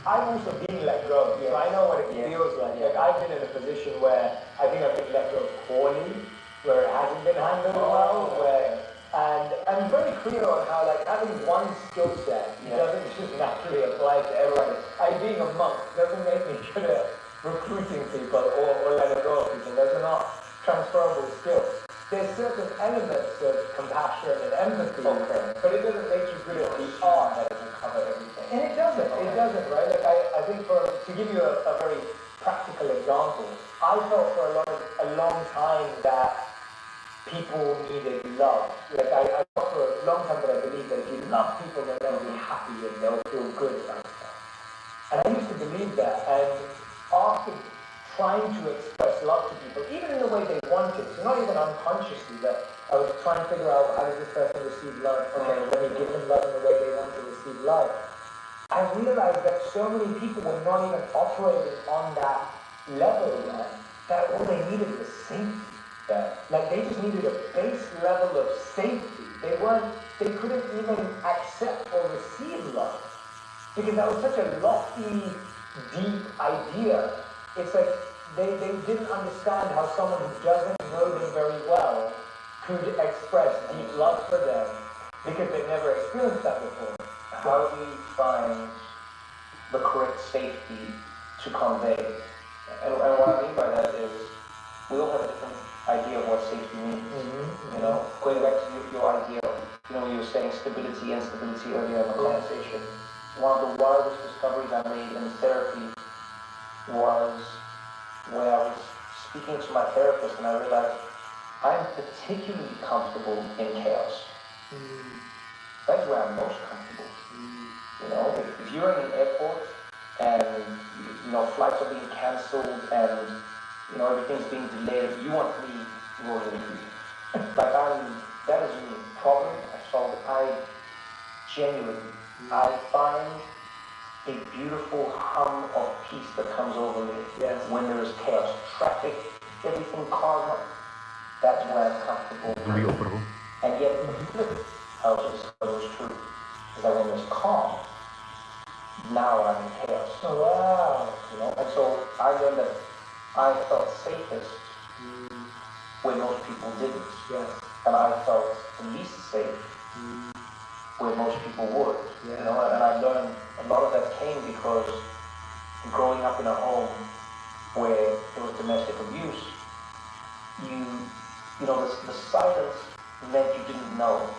I've also been let go, so I know what it feels like. Like, I've been in a position where I think I've been let go poorly, where it hasn't been handled well, and I'm very clear on how, like, having one skill set doesn't just naturally apply to everyone. Being a monk doesn't make me good at recruiting people or letting go of people. Those are not transferable skills. There's certain elements of compassion and empathy, but it doesn't make you good at the art that doesn't cover everything. And it doesn't, right? Like I think to give you a very practical example, I felt for a long time that people needed love. Like I thought for a long time that I believed that if you love people, then they'll be happy and they'll feel good about stuff. And I used to believe that, and after trying to express love to people, even in the way they wanted, so not even unconsciously, that I was trying to figure out how does this person receive love, okay, let me give them love in the way they want to receive love. I realized that so many people were not even operating on that level yet, that all they needed was safety. Yeah. Like they just needed a base level of safety. They couldn't even accept or receive love. Because that was such a lofty, deep idea. It's like they didn't understand how someone who doesn't know them very well could express deep love for them because they've never experienced that before. How do you find the correct safety to convey? And what I mean by that is we all have a different idea of what safety means. Mm-hmm. You know, going back to your idea, you know, you were saying stability and instability earlier in the conversation. One of the wildest discoveries I made in therapy was when I was speaking to my therapist and I realized I'm particularly comfortable in chaos. That's where I'm most comfortable. You know, if you're in an airport and, you know, flights are being cancelled and, you know, everything's being delayed, you want me rolling through. Like that is a problem I solve. I find a beautiful hum of peace that comes over me when there is chaos. Traffic, everything, cars, that's where I'm comfortable. And yet the flip houses is true. Is that when there's calm, now I'm in chaos. Oh, wow. You know, and so I learned that I felt safest where most people didn't. Yes. And I felt the least safe where most people would. Yeah. You know, and I learned a lot of that came because growing up in a home where there was domestic abuse, you know, the silence meant you didn't know.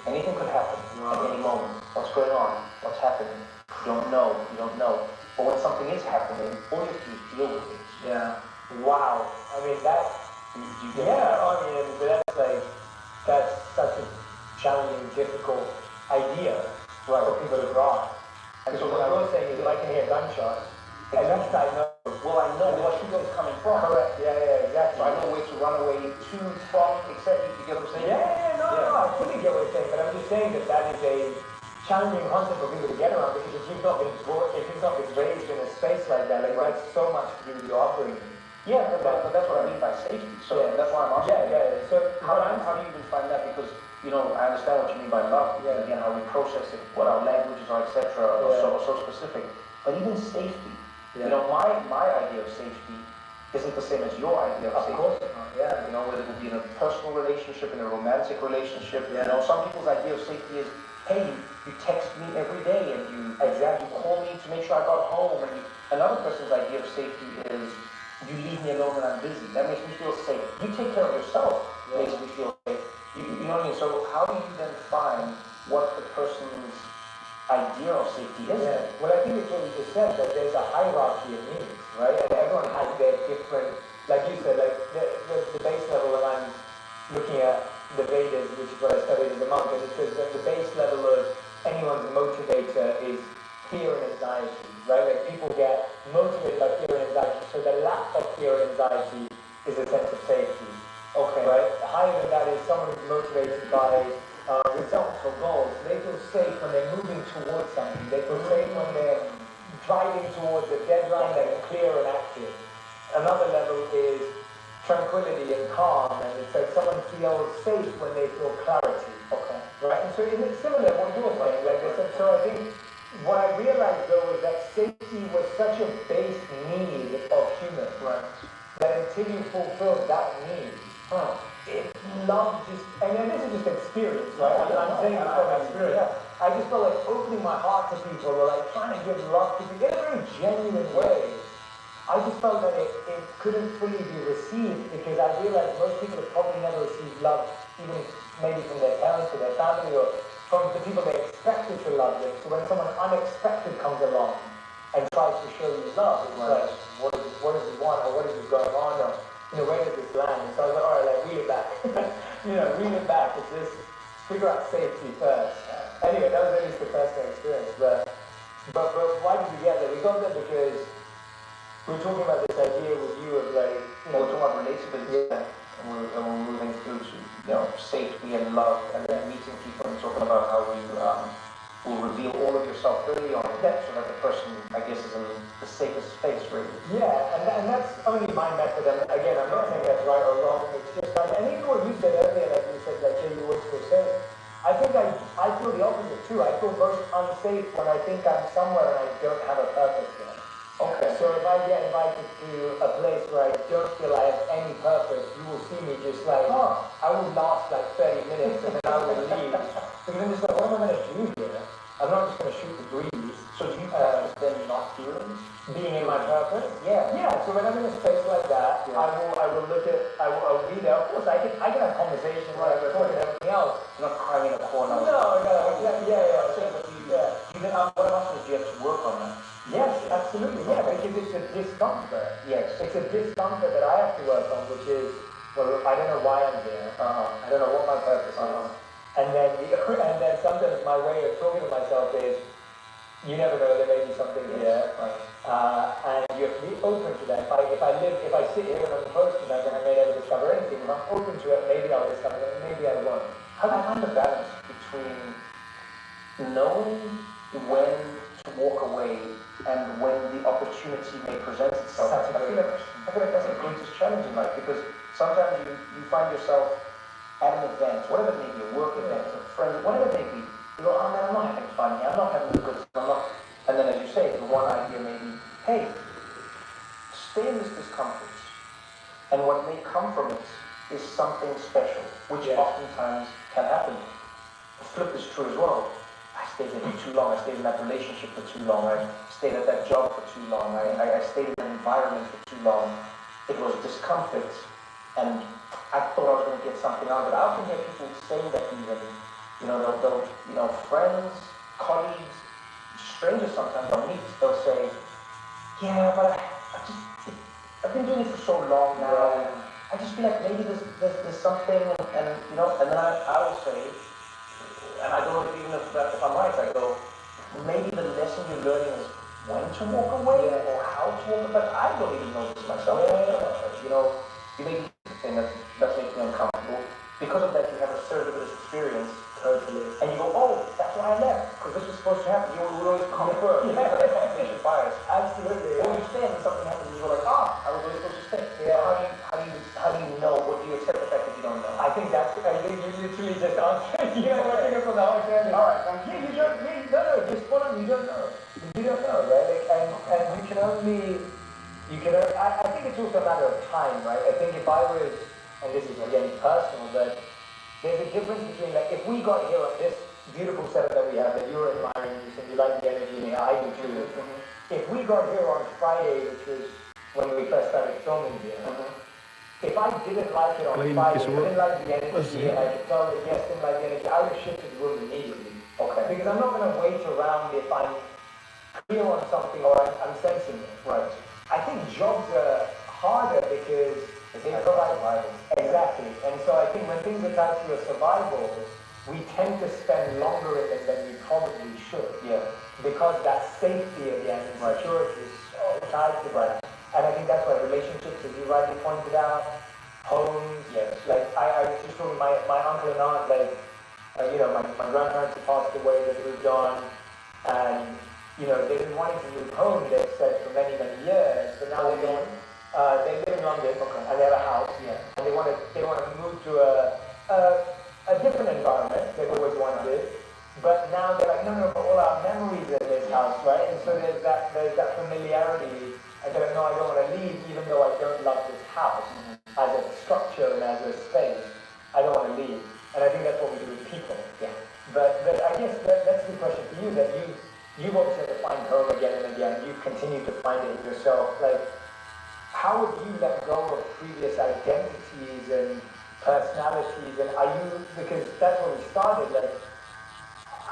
Anything could happen at any moment. What's going on? What's happening? You don't know. But when something is happening, all you have to do is deal with it. Yeah. Wow. I mean, that. That's such a challenging, difficult idea for people to grasp. And so what you're saying is, if I can hear gunshots, at least I know. Well, I know where she's coming from. Correct. Yeah, exactly. So I know where to run away to, from, etc. You get what I'm saying? No, I fully get what you're saying, but I'm just saying that is a challenging concept for people to get around because if you've not been raised in a space like that, like that's so much to do with your upbringing. Yeah, but that's what I mean by safety. So that's why I'm asking. Yeah. So how do you even find that? Because you know, I understand what you mean by love. Yeah. Again, how we process it, what our languages are, etc. are so specific. But even safety. You know, my idea of safety isn't the same as your idea of safety. Of course not. Yeah. You know, whether it be in a personal relationship, in a romantic relationship. Yeah. You know, some people's idea of safety is, hey, you text me every day and you call me to make sure I got home. And another person's idea of safety is, you leave me alone when I'm busy. That makes me feel safe. You take care of yourself. Makes me feel safe. You know what I mean? So how do you then find what the person's idea of safety is? Yeah. Well, I think it's what you just said, that there's a hierarchy of needs, right? And everyone has their different, like you said, like the base level when I'm looking at the Vedas, which is what I studied as a monk, and it says that the base level of anyone's motivator is fear and anxiety, right? Like people get motivated by fear and anxiety, so the lack of fear and anxiety is a sense of safety. Okay. Right? Higher than that is someone who's motivated by results or goals. They feel safe when they're moving towards something. They feel safe when they're driving towards a deadline that's clear and active. Another level is tranquility and calm, and it's like someone feels safe when they feel clarity. Okay. Right? And so it's similar to what you're saying. Like I said, so I think what I realized though is that safety was such a base need of humans. Right. That until you fulfill that need, if love just, and this is just experience, right? I'm saying this from experience. Yeah. I just felt like opening my heart to people, or like trying to give love to people in a very genuine way. I just felt that it couldn't fully be received because I realized most people have probably never received love, even maybe from their parents or their family, or from the people they expected to love them. So when someone unexpected comes along and tries to show you love, it's like, what does he want, or what is going on, or where does this land? And so I was like, all right, reel it back. Reel it back. It's just figure out safety first. Anyway, that was at least the personal experience. But why did we get there? We got there because we were talking about this idea with you of like, we're talking about relatability, and we're moving through to safety and love, and then meeting people and talking about how you will reveal all of yourself early on, so that the person, I guess, is in the safest space, really. Yeah, and that's only my method. And again, I'm not saying that's right or wrong. It's just and even what you said earlier, like you said, like you would feel safe. I think I feel the opposite too. I feel most unsafe when I think I'm somewhere and I don't have a purpose there. Okay. So if I get invited to a place where I don't feel I have any purpose, you will see me just like, I will last like 30 minutes and then I will leave. Because I'm just like, what am I going to do here? I'm not just going to shoot the breeze. So do you practice then not feeling? Being in my purpose? Yeah. Yeah, so when I'm in a space like that, I will look at, I'll be there. Of course, I can have conversation, right, but talking everything else. You're not crying in a corner. No, yeah. What else do you have to work on that? Yes, absolutely. Yeah, because it's a discomfort. Yes. It's a discomfort that I have to work on, which is, well, I don't know why I'm here. I don't know what my purpose is. And then sometimes my way of talking to myself is, you never know, there may be something here. And you have to be open to that. If I sit here and I'm close to that, then I may never discover anything. If I'm open to it, maybe I'll discover it, maybe I won't. How do you find the balance between knowing when to walk away and when the opportunity may present itself? I feel like that's the greatest challenge in life, because sometimes you find yourself at an event, whatever it may be, a work event, a friend, whatever it may be, you go, oh man, I'm not having fun here, I'm not having a good time, and then as you say, the one idea may be, hey, stay in this discomfort, and what may come from it is something special, which oftentimes can happen. The flip is true as well. I stayed there for too long, I stayed in that relationship for too long, I stayed at that job for too long, I stayed in that environment for too long. It was discomfort, and I thought I was going to get something out of it. I often hear people saying that even, they'll friends, colleagues, strangers sometimes I'll meet, they'll say, yeah, but I've been doing it for so long now, and I just feel like maybe there's something, and then I will say, and I don't know even if I'm right, I go, maybe the lesson you're learning is when to walk away or how to walk away, but I don't even know this myself. You may be saying that's making me uncomfortable. Because of that, you have a serendipitous experience, and you go, oh, that's why I left, because this was supposed to happen. You will always come first. You have that confirmation bias. Absolutely. Or you stay and something happens, and you go like, I was really supposed to stay. Yeah. How do you know? What do you accept the fact that you don't know? I think you literally just answered. What thing from the whole journey. All right. You don't know. Just follow. You don't know. You don't know, right? And you can only. I think it's also a matter of time, right? I think if I was, and this is again personal, but there's a difference between like if we got here on this beautiful setup that we have, that you're admiring, and you like the energy, and I do too. If we got here on Friday, which was when we first started filming here. If I didn't like it on Friday, didn't like the energy, and I could tell the guests didn't like the energy, I would have shifted the room immediately. Okay. Because I'm not going to wait around if I'm clear on something or I'm sensing it. Right. I think jobs are harder because they provide survival. Exactly. And so I think when things are tied to your survival, we tend to spend longer in them than we probably should. Yeah. Because that safety again, and security is so tied to that. And I think that's why relationships, as you rightly pointed out, homes, like I was just talking, my uncle and aunt, like, my grandparents had passed away, they moved on, and, they've been wanting to move home, they've said, for many, many years, but now they live in London, and they have a house, and they want to move to a different environment they've always wanted, but now they're like, no, but all our memories are in this house, right? And so there's that familiarity. And they're like, no, I don't want to leave, even though I don't love this house as a structure and as a space. I don't want to leave. And I think that's what we do with people. Yeah. But I guess that's the question for you, that you've obviously had to find home again and again. You've continued to find it in yourself. Like, how have you let go of previous identities and personalities? And are you, because that's where we started, like,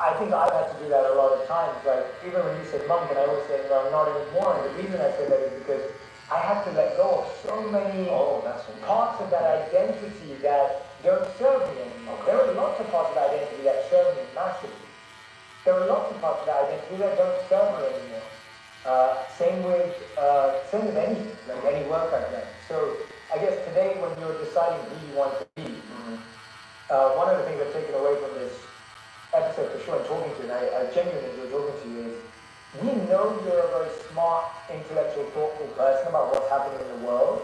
I think I've had to do that a lot of times. Like, even when you said monk, and I always say, no, not anymore. And the reason I say that is because I had to let go of so many parts of that identity that don't serve me anymore. There are lots of parts of that identity that serve me massively. There are lots of parts of that identity that don't serve me anymore. Same with anything, like any work I've done. So I guess today, when you're deciding who you want to be, one of the things I've taken away from this episode for sure and talking to you, and I genuinely enjoy talking to you, is we know you're a very smart, intellectual, thoughtful person about what's happening in the world.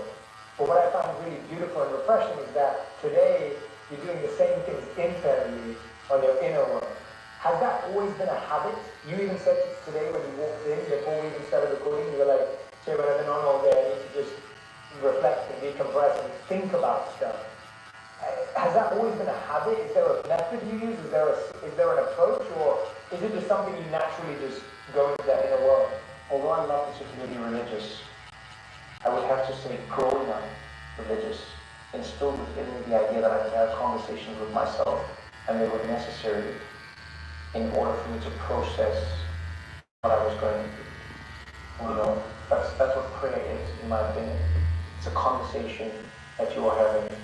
But what I find really beautiful and refreshing is that today you're doing the same things internally on your inner world. Has that always been a habit? You even said it today when you walked in, before we even started recording, you were like, Chairman, I've been on all day, I need to just reflect and decompress and think about stuff. Has that always been a habit? Is there a method you use? Is there an approach? Or is it just something you naturally just go into that inner world? Although I'm not particularly religious, I would have to say growing up religious instilled within me the idea that I could have conversations with myself and they were necessary in order for me to process what I was going to do. You know, that's what prayer is, in my opinion. It's a conversation that you are having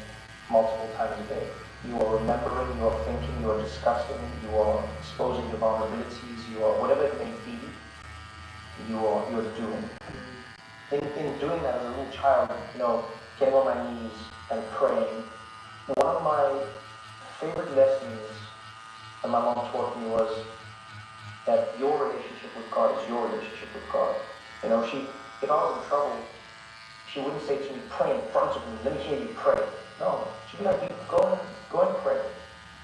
multiple times a day. You are remembering, you are thinking, you are discussing, you are exposing your vulnerabilities, you are whatever it may be, you're doing. In doing that as a little child, you know, getting on my knees and praying, one of my favorite lessons that my mom taught me was that your relationship with God is your relationship with God. You know, if I was in trouble, she wouldn't say to me, pray in front of me, let me hear you pray. No, she'd be like, you go and pray.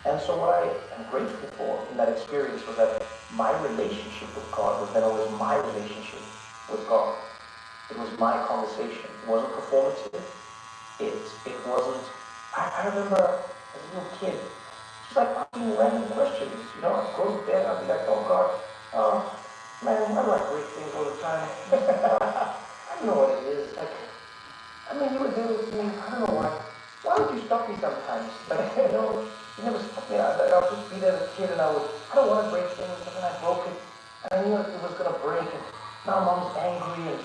And so what I am grateful for in that experience was that my relationship with God was then always my relationship with God. It was my conversation. It wasn't performative. It wasn't, I remember as a little kid, just like asking random questions. You know, I'd go to bed, I'd be like, oh God, man, why do I break things all the time? I don't know what it is. Like, I mean, you would do it to me, I don't know why. Why would you stop me sometimes? Like, you know, you never stopped me. I'll just be there as a kid and I don't want to break things, but then I broke it. And I knew it was going to break. And now mom's angry and,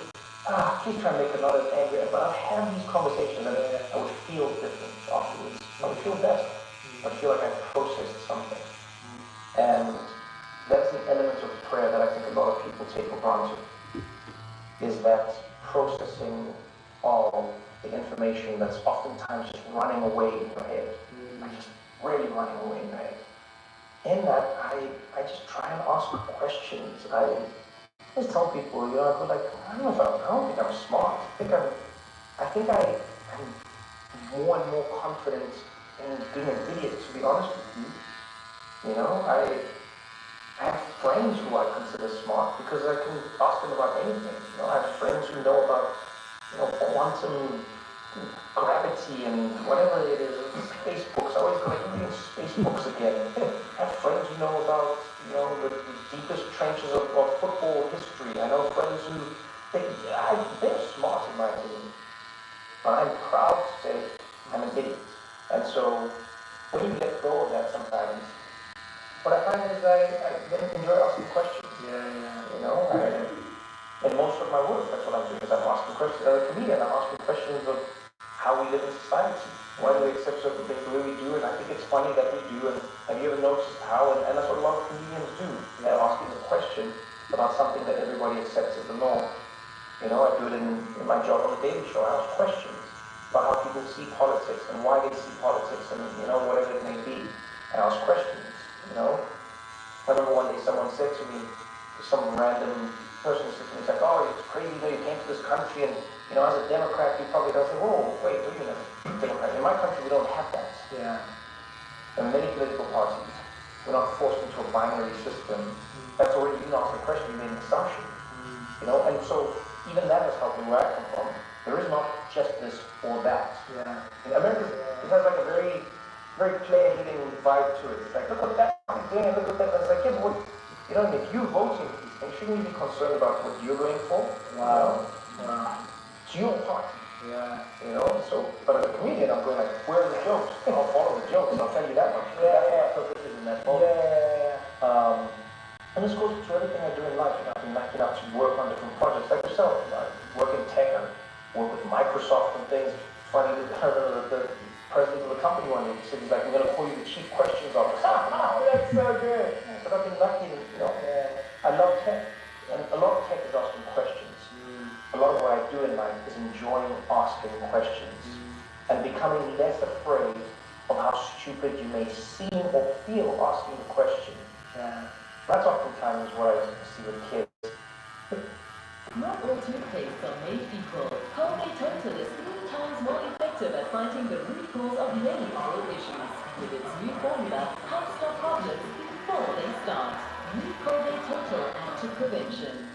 she's trying to make another angry. But I'd have these conversations and I would feel different afterwards. I would feel better. I would feel like I processed something. And that's an element of prayer that I think a lot of people take for granted, is that processing all the information that's oftentimes just running away in your head, like just really running away in your head. In that, I just try and ask questions. I just tell people, you know, I go like, I don't think I'm smart. I think I'm more and more confident in being an idiot, to be honest with you. You know, I have friends who I consider smart because I can ask them about anything. You know, I have friends who know about, you know, quantum gravity and whatever it is, space books. I always go like, reading space books again. I have friends who know about, you know, the deepest trenches of football history. I know friends who, they're smart in my opinion. But I'm proud to say I'm an idiot. And so, when you let go of that sometimes, what I find is I enjoy asking questions. You know, in most of my work, that's what I'm doing, is I'm asking questions. As a comedian, I'm asking questions of how we live in society. Why do we accept certain things the way we do? And I think it's funny that we do. And have you ever noticed how? And that's what a lot of comedians do. They're asking a question about something that everybody accepts as the norm. You know, I do it in my job on the Daily Show. I ask questions about how people see politics and why they see politics and, you know, whatever it may be. I ask questions, you know. I remember one day someone said to me, some random person said to me, it's like, oh, it's crazy, you know, you came to this country and, you know, as a Democrat, you probably don't say, whoa, wait a minute, Democrat. In my country, we don't have that. Yeah. There are many political parties. We're not forced into a binary system. That's already, you didn't ask the question, you made an assumption. You know, and so even that has helped me where I come from. There is not just this or that. Yeah. In America, it has like a very, very clear-hitting vibe to it. It's like, look what that is doing, look at that. And it's like, yeah, but what, you know, if you're voting for these things, shouldn't you be concerned about what you're going for? Wow. It's your party. Yeah. You know, so, but as a comedian, I'm going like, where are the jokes? I'll follow the jokes, I'll tell you that much. Yeah. That's my purpose in that moment. Yeah. And this goes to everything I do in life. I've been lucky enough to work on different projects like yourself. I work in tech, I work with Microsoft and things. Funny, the president of the company one day said, he's like, we're going to call you the chief questions officer. That's so good. But I've been lucky to, I love tech. And a lot of tech is asking questions. A lot of what I do in life is enjoying asking questions and becoming less afraid of how stupid you may seem or feel asking the question. Yeah. That's oftentimes what I see with kids. Not all toothpaste are made equal. Colgate Total is 3 times more effective at fighting the root cause of many oral issues. With its new formula, helps stop problems before they start. New Colgate Total Active Prevention.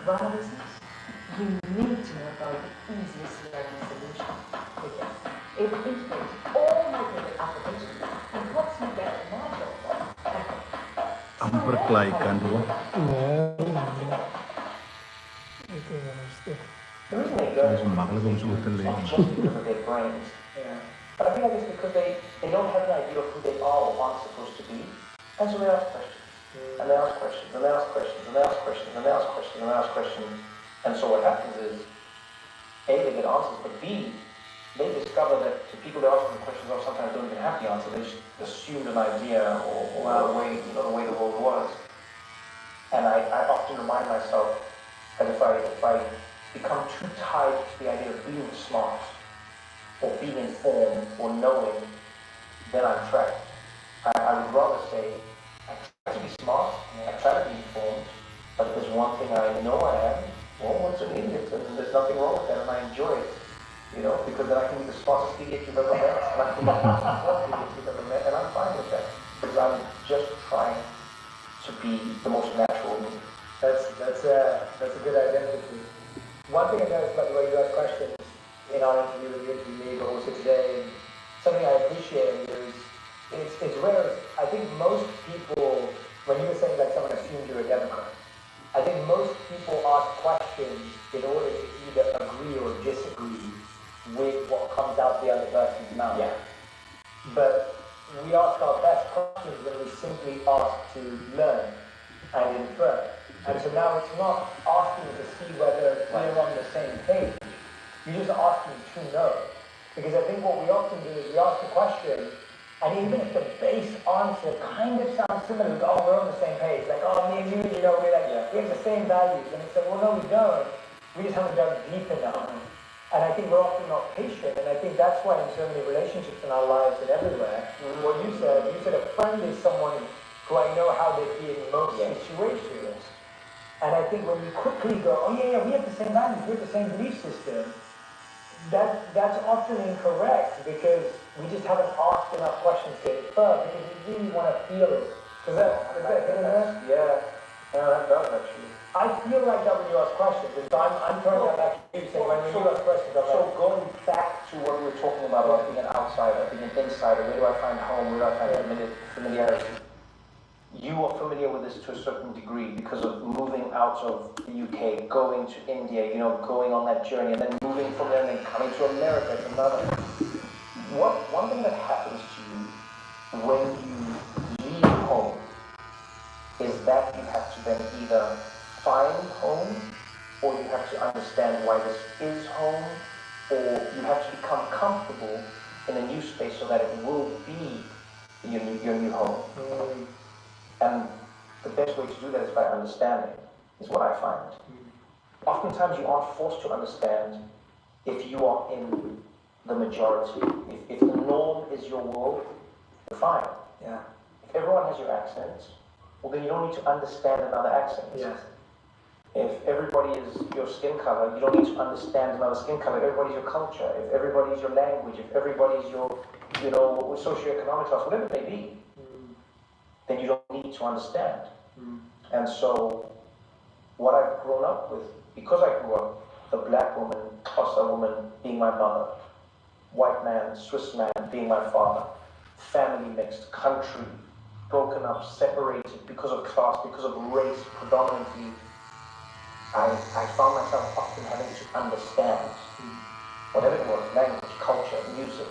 Realism, you need to know about the easiest learning solution. Because it integrates all my favorite applications and helps me get my job done. Memperkelahikan dua. Itu yang mesti. The reason they Soms learn makkelijk om zo te is not leren. just because of their brains. Yeah. But I feel like it's because they don't have an idea of who they are or aren't supposed to be. And so they ask questions. And they ask questions, and they ask questions, and they ask questions, and they ask questions, and they ask questions. And so what happens is, A, they get answers, but B, they discover that the people they ask them questions of sometimes don't even have the answer. They just assumed an idea or the way the world was. And I often remind myself that if I become too tied to the idea of being smart or being informed or knowing, then I'm trapped. I would rather say, I try to be smart, I try to be informed, but if there's one thing I know I am, well, it's an idiot, and there's nothing wrong with that, and I enjoy it, because then I can be the smartest idiot you've ever met, and I can be the smartest idiot you've ever met, and I'm fine with that, because I'm just trying to be the most natural me. That's a good identity. One thing I noticed about the way you ask questions in our interview with you interviewed me, but also today, and something I appreciate is it's rare. I think most people, when you were saying like someone assumed you're a Democrat, I think most people ask questions in order to either agree or disagree with what comes out the other person's mouth. Yeah. But we ask our best questions when we simply ask to learn and infer. And so now it's not asking to see whether we're on the same page. You're just asking to know. Because I think what we often do is we ask a question, and even if the base answer kind of sounds similar, we go, oh, we're on the same page. Like, oh, me and you, we're like, we have the same values. And it's like, well, no, we don't. We just haven't dug deep enough. And I think we're often not patient. And I think that's why in so many relationships in our lives and everywhere, what you said a friend is someone who I know how they be in most situations. And I think when you quickly go, oh yeah, we have the same values, we have the same belief system, that's often incorrect because we just haven't asked enough questions to infer because we really want to feel it. Does that hit in there? Yeah, that does actually. I feel like that when you ask questions, and so I'm throwing that back to you, saying when you ask questions, I'm So like, going back to what we were talking about being an outsider, being an insider, where do I find home, where do I find familiarity? You are familiar with this to a certain degree because of moving out of the UK, going to India, going on that journey, and then moving from there and then coming to America. It's another. One thing that happens to you when you leave home is that you have to then either find home, or you have to understand why this is home, or you have to become comfortable in a new space so that it will be your new home. And the best way to do that is by understanding, is what I find. Oftentimes you aren't forced to understand if you are in the majority. If the norm is your world, you're fine. yeah, If everyone has your accent, well then you don't need to understand another accent. yes, If everybody is your skin color, you don't need to understand another skin color. Everybody's your culture. If everybody's your language, if everybody's your, socioeconomic class, whatever it may be, then you don't need to understand. And so, what I've grown up with, because I grew up with a black woman, Xhosa woman being my mother, white man, Swiss man being my father, family mixed, country, broken up, separated because of class, because of race predominantly, I found myself often having to understand whatever it was, language, culture, music,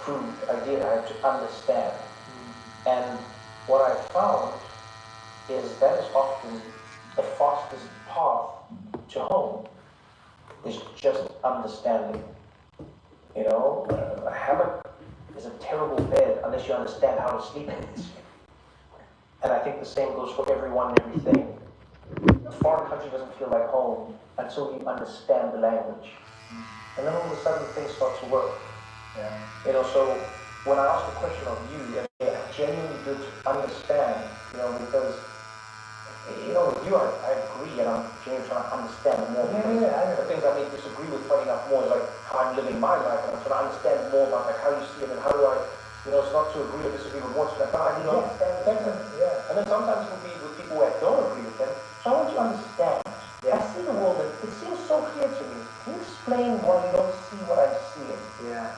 food, idea, I had to understand. And what I found is that is often the fastest path to home, is just understanding. You know, a hammock is a terrible bed unless you understand how to sleep in it. And I think the same goes for everyone and everything. A foreign country doesn't feel like home until you understand the language. And then all of a sudden things start to work. Yeah. You know, so when I ask the question of you, it's genuinely good to understand, you know, because, you know, with you, I agree, and I'm genuinely trying to understand more. The things I may disagree with, funny enough, more is like how I'm living my life, and I'm trying to understand more about like how you see it, and how do I, you know, it's not to agree or disagree with what's like, no, I need to understand this. Yeah. And then sometimes it will be with people who I don't agree with them, so I want you to understand. I see the world, and it seems so clear to me. Can you explain why you don't see what I'm seeing? Yeah.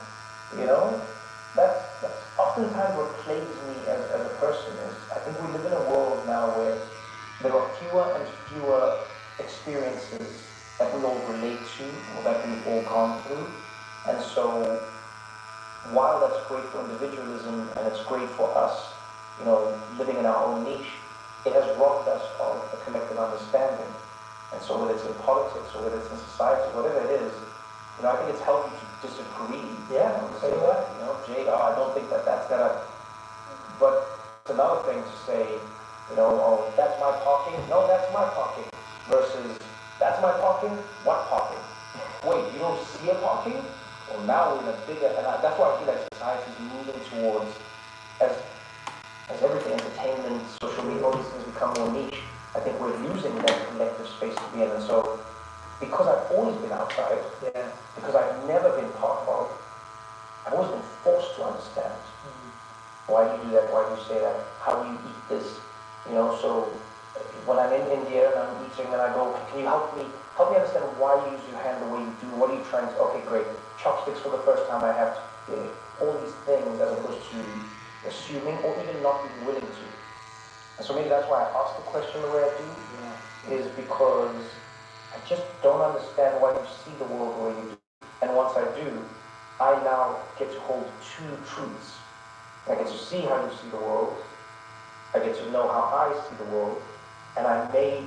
You know, that's oftentimes what plagues me as a person is, I think we live in a world now where there are fewer and fewer experiences that we all relate to, or that we've all gone through. And so, while that's great for individualism, and it's great for us, you know, living in our own niche, it has robbed us of a collective understanding. And so whether it's in politics, or whether it's in society, whatever it is, you know, I think it's healthy to disagree. Yeah, say that, you know, Jay, I don't think that's gonna, but it's another thing to say, you know, oh, that's my parking, no, that's my parking, versus, that's my parking, what parking? Wait, you don't see a parking? Well, now we're in a bigger, and that's why I feel like society is moving towards, as everything, entertainment, social media, all these things become more niche, I think we're losing that collective space to be in. And so, because I've always been outside, because I've never been part of, I've always been forced to understand. Why do you do that? Why do you say that? How do you eat this? You know, so when I'm in India and I'm eating and I go, can you help me understand why you use your hand the way you do? What are you trying to, okay, great. Chopsticks for the first time I have to, all these things as opposed to assuming or even not being willing to. And so maybe that's why I ask the question the way I do, is because I just don't understand why you see the world the way you do. And once I do, I now get to hold two truths. I get to see how you see the world, I get to know how I see the world, and I may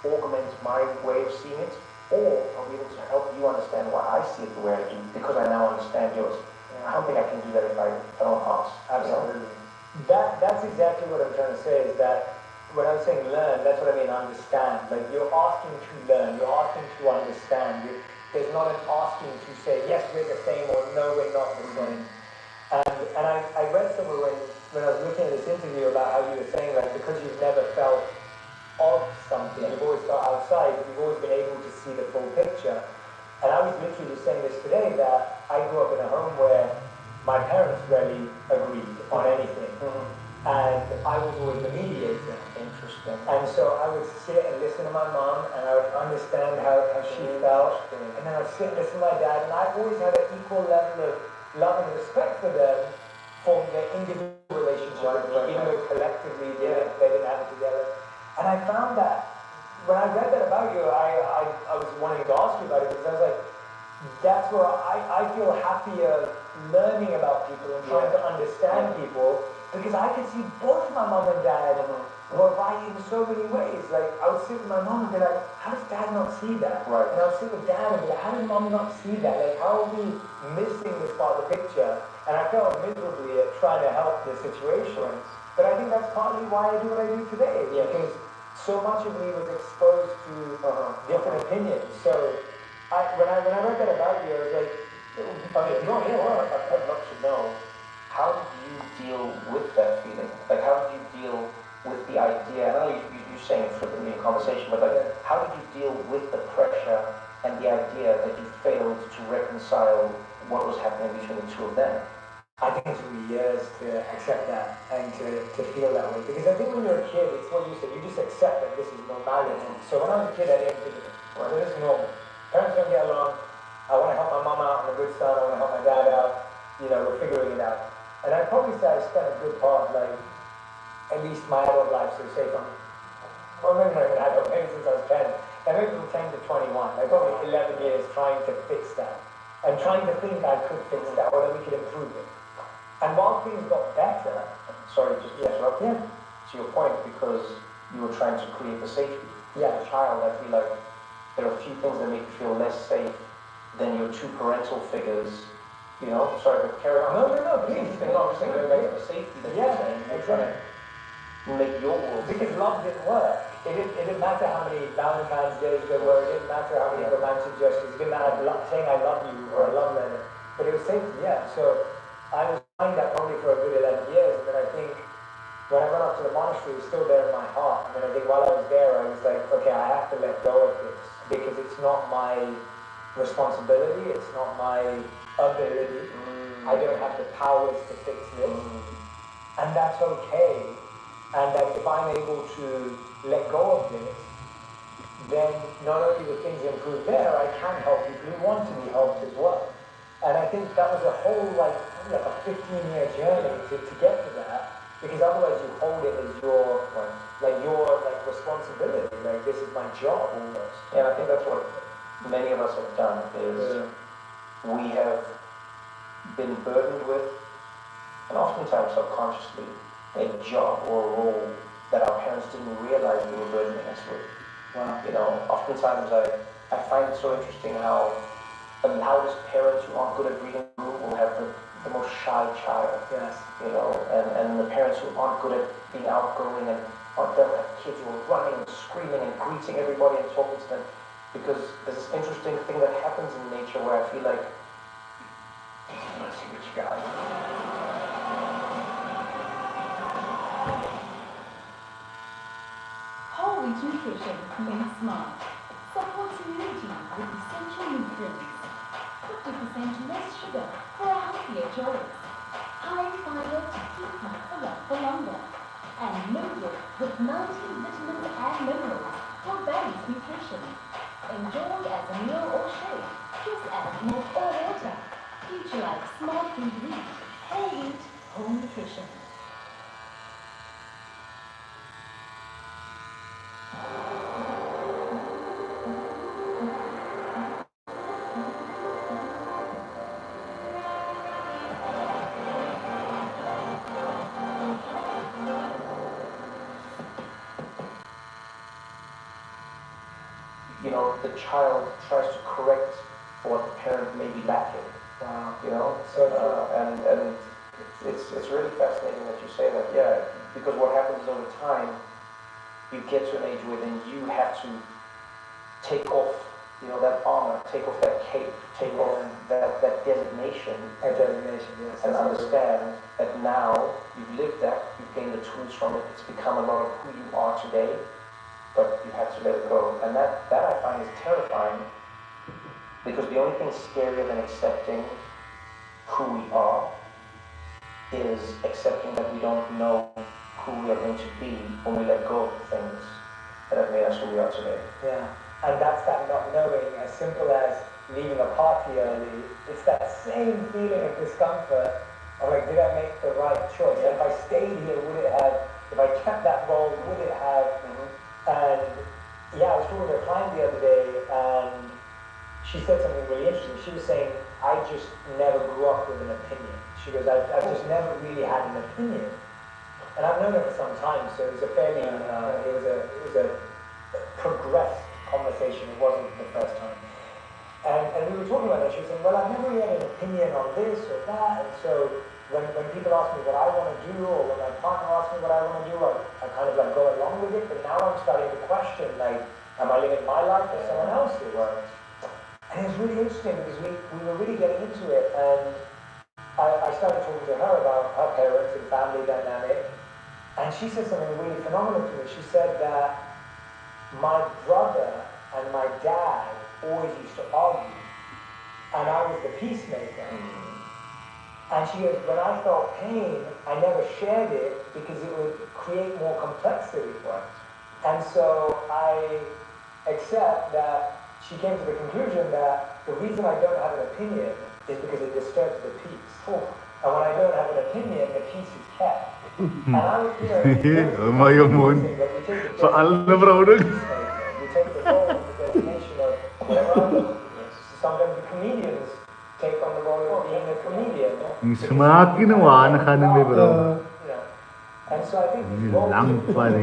augment my way of seeing it, or I'll be able to help you understand why I see it the way I do, because I now understand yours. I don't think I can do that if I don't ask. Absolutely. You know? That's exactly what I'm trying to say, is that when I'm saying learn, that's what I mean understand. Like, you're asking to learn, you're asking to understand. There's not an asking to say, yes, we're the same, or no, we're not the same. And I read somewhere when I was looking at this interview about how you were saying, like, because you've never felt of something, you've always felt outside, you've always been able to see the full picture. And I was literally just saying this today, that I grew up in a home where my parents rarely agreed on anything. And I was always the mediator. Interesting. And so I would sit and listen to my mom, and I would understand how she felt. And then I would sit and listen to my dad, and I always had an equal level of love and respect for them, for their individual relationship, even though collectively they didn't have it together. And I found that when I read that about you, I was wanting to ask you about it, because I was like, that's where I feel happier learning about people and trying to understand people, because I could see both my mom and dad were right in so many ways. Like, I would sit with my mom and be like, how does dad not see that? Right. And I would sit with dad and be like, how did mom not see that? Like, how are we missing this part of the picture? And I felt miserably at trying to help the situation. But I think that's partly why I do what I do today, because so much of me was exposed to different opinions. So when I read that about you, I was like, I'd love to know, how did you deal with that feeling? Like, how did you deal with the idea? I know you're saying it flippantly in conversation, but like, how did you deal with the pressure and the idea that you failed to reconcile what was happening between the two of them? I think it took me years to accept that and to feel that way. Because I think when you're a kid, it's what you said, you just accept that this is normality. So when I was a kid, I didn't think, well, this is normal. Parents don't get along, I want to help my mom out, I'm a good son, I want to help my dad out, we're figuring it out. And I'd probably say I spent a good part, at least my adult life, so say maybe not even adult, maybe since I was 10, and maybe from 10 to 21, probably 11 years trying to fix that, and trying to think I could fix that, or that we could improve it. And while things got better, sorry, just to interrupt you, to your point, because you were trying to create the safety. As a child, I feel like there are a few things that make you feel less safe than your two parental figures. Sorry, but carry on. No, please. I'm just saying, going back to the safety that you're saying, you're trying to make your world. Because love didn't work. It didn't matter how many Valentine's Days there were, it didn't matter how many romantic gestures, it didn't matter saying I love you or a love letter, but it was safety, So I was trying that probably for a good 11 years, and then I think when I went up to the monastery, it was still there in my heart. And then I think while I was there, I was like, okay, I have to let go of this because it's not my responsibility, it's not my ability. I don't have the powers to fix this. And that's okay. And that if I'm able to let go of this, then not only will things improve there, I can help people who want to be helped as well. And I think that was a whole, like a 15-year journey to get to that. Because otherwise you hold it as your responsibility, this is my job almost. Yeah, I think that's what many of us have done, is we have been burdened with, and oftentimes subconsciously, a job or a role that our parents didn't realize they were burdening us with. Wow. Oftentimes I find it so interesting how the loudest parents who aren't good at reading the room will have the most shy child. Yes. And the parents who aren't good at being outgoing and they'll have kids who are running and screaming and greeting everybody and talking to them. Because there's this interesting thing that happens in nature where I feel like, let's see what you got. Whole wheat nutrition made smart supports immunity with essential nutrients. 50% less sugar for a healthier choice. High fiber to keep you fuller for longer. And loaded with 90 vitamins and minerals for balanced nutrition. Enjoy as a meal or shake. Just add milk or water. Future like smart food wheat. Whole wheat, home nutrition. The child tries to correct what the parent may be lacking. So true. And it's really fascinating that you say that, because what happens is over time, you get to an age where then you have to take off, that armor, take off that cape, take off that designation. Yes. And understand that now you've lived that, you've gained the tools from it, it's become a lot of who you are today. But you have to let it go. And that I find is terrifying, because the only thing scarier than accepting who we are is accepting that we don't know who we are going to be when we let go of the things that have made us who we are today. Yeah, and that's that not knowing, as simple as leaving a party early. It's that same feeling of discomfort of did I make the right choice? If I stayed here, would it have, if I kept that role, would it have, And I was talking to a client the other day, and she said something really interesting. She was saying, I just never grew up with an opinion. She goes, I've just never really had an opinion. And I've known her for some time, so it was a fairly, it was a progressed conversation. It wasn't the first time. And we were talking about that. She was saying, well, I've never really had an opinion on this or that. And so when people ask me what I want to do, or when my partner asks me what I want to do, I kind of go along with it. But now I'm starting to question, am I living my life or someone else's? And it was really interesting because we were really getting into it. And I started talking to her about her parents and family dynamic. And she said something really phenomenal to me. She said that my brother and my dad always used to argue. And I was the peacemaker. And she goes, when I felt pain, I never shared it because it would create more complexity. And so I accept that she came to the conclusion that the reason I don't have an opinion is because it disturbs the peace. And when I don't have an opinion, the peace is kept. And I was, Soalnya bro udah. we take the role of the designation of whatever. Sometimes the comedians take on the role of being a comedian. Semakin wanakan ini bro. And so I think these roles really,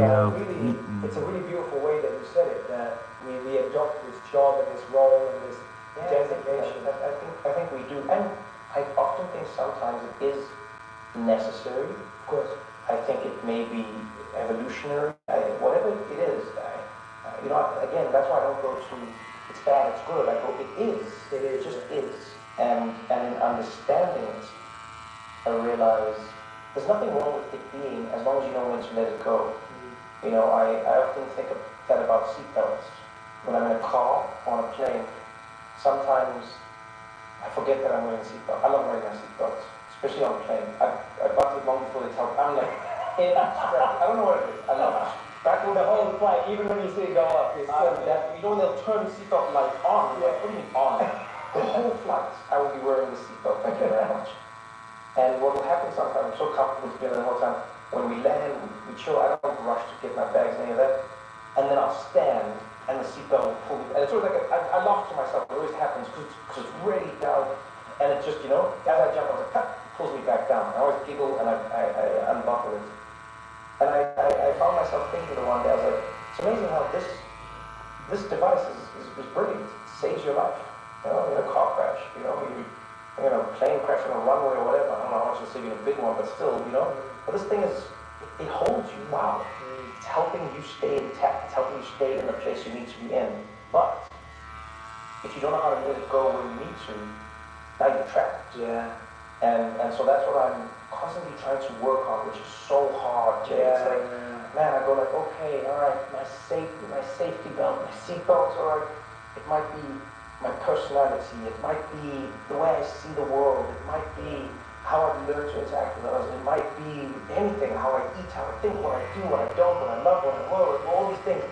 it's a really beautiful way that you said it, that we adopt this job and this role and this designation. I think we do. And I often think sometimes it is necessary. Of course. I think it may be evolutionary. Whatever it is, again, that's why I don't go to, it's bad, it's good. I go, it is. It just is. And in understanding it, I realize there's nothing wrong with it being, as long as you know when to let it go. You know, I often think of that about seatbelts. When I'm in a car or on a plane, sometimes I forget that I'm wearing a seatbelt. I love wearing my seatbelts, especially on a plane. I button it long before they tell me. I'm like, I don't know what it is. I love it. Back in the whole flight, even when you see it go up, it's still that. You know, they'll turn the seatbelt light on. Like, what do you mean on? The whole flight, I will be wearing the seatbelt. Thank you very much. And what will happen sometimes, I'm so comfortable together the whole time, when we land, we chill, I don't rush to get my bags, any of that. And then I'll stand, and the seatbelt will pull me. And it's always like, I laugh to myself, it always happens, because it's really down. And it's just, you know, as I jump, I was like, pulls me back down. I always giggle, and I unbuckle it. And I found myself thinking the one day, I was like, it's amazing how this device is brilliant. It saves your life. You know, in a car crash, you know, plane crash on a runway or whatever. I don't know how much it'll save you in a big one, but still, you know. But this thing it holds you. Wow. It's helping you stay intact. It's helping you stay in the place you need to be in. But if you don't know how to let it go when you need to, now you're trapped. Yeah. And so that's what I'm constantly trying to work on, which is so hard. Yeah. It's like, man, I go like, okay, all right, my safety belt, my seatbelt's all right. It might be my personality, it might be the way I see the world, it might be how I've learned to interact with others, it might be anything, how I eat, how I think, what I do, what I don't, what I love, what I love, all these things.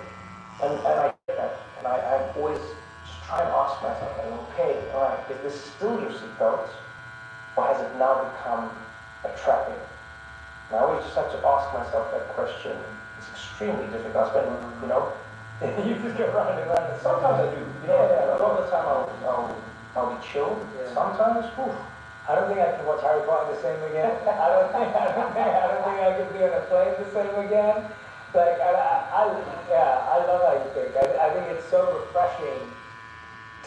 And I get that. And I always just try and ask myself, okay, all right, is this still your seatbelt? Or has it now become a trapping? And I always just have to ask myself that question. It's extremely difficult. I spend, you know, you just get round and round. Sometimes I do. You know, a lot of the time I'll be chill. Yeah. Sometimes, I don't think I can watch Harry Potter the same again. I don't think I can be on a plane the same again. Like, I love how you think. I think it's so refreshing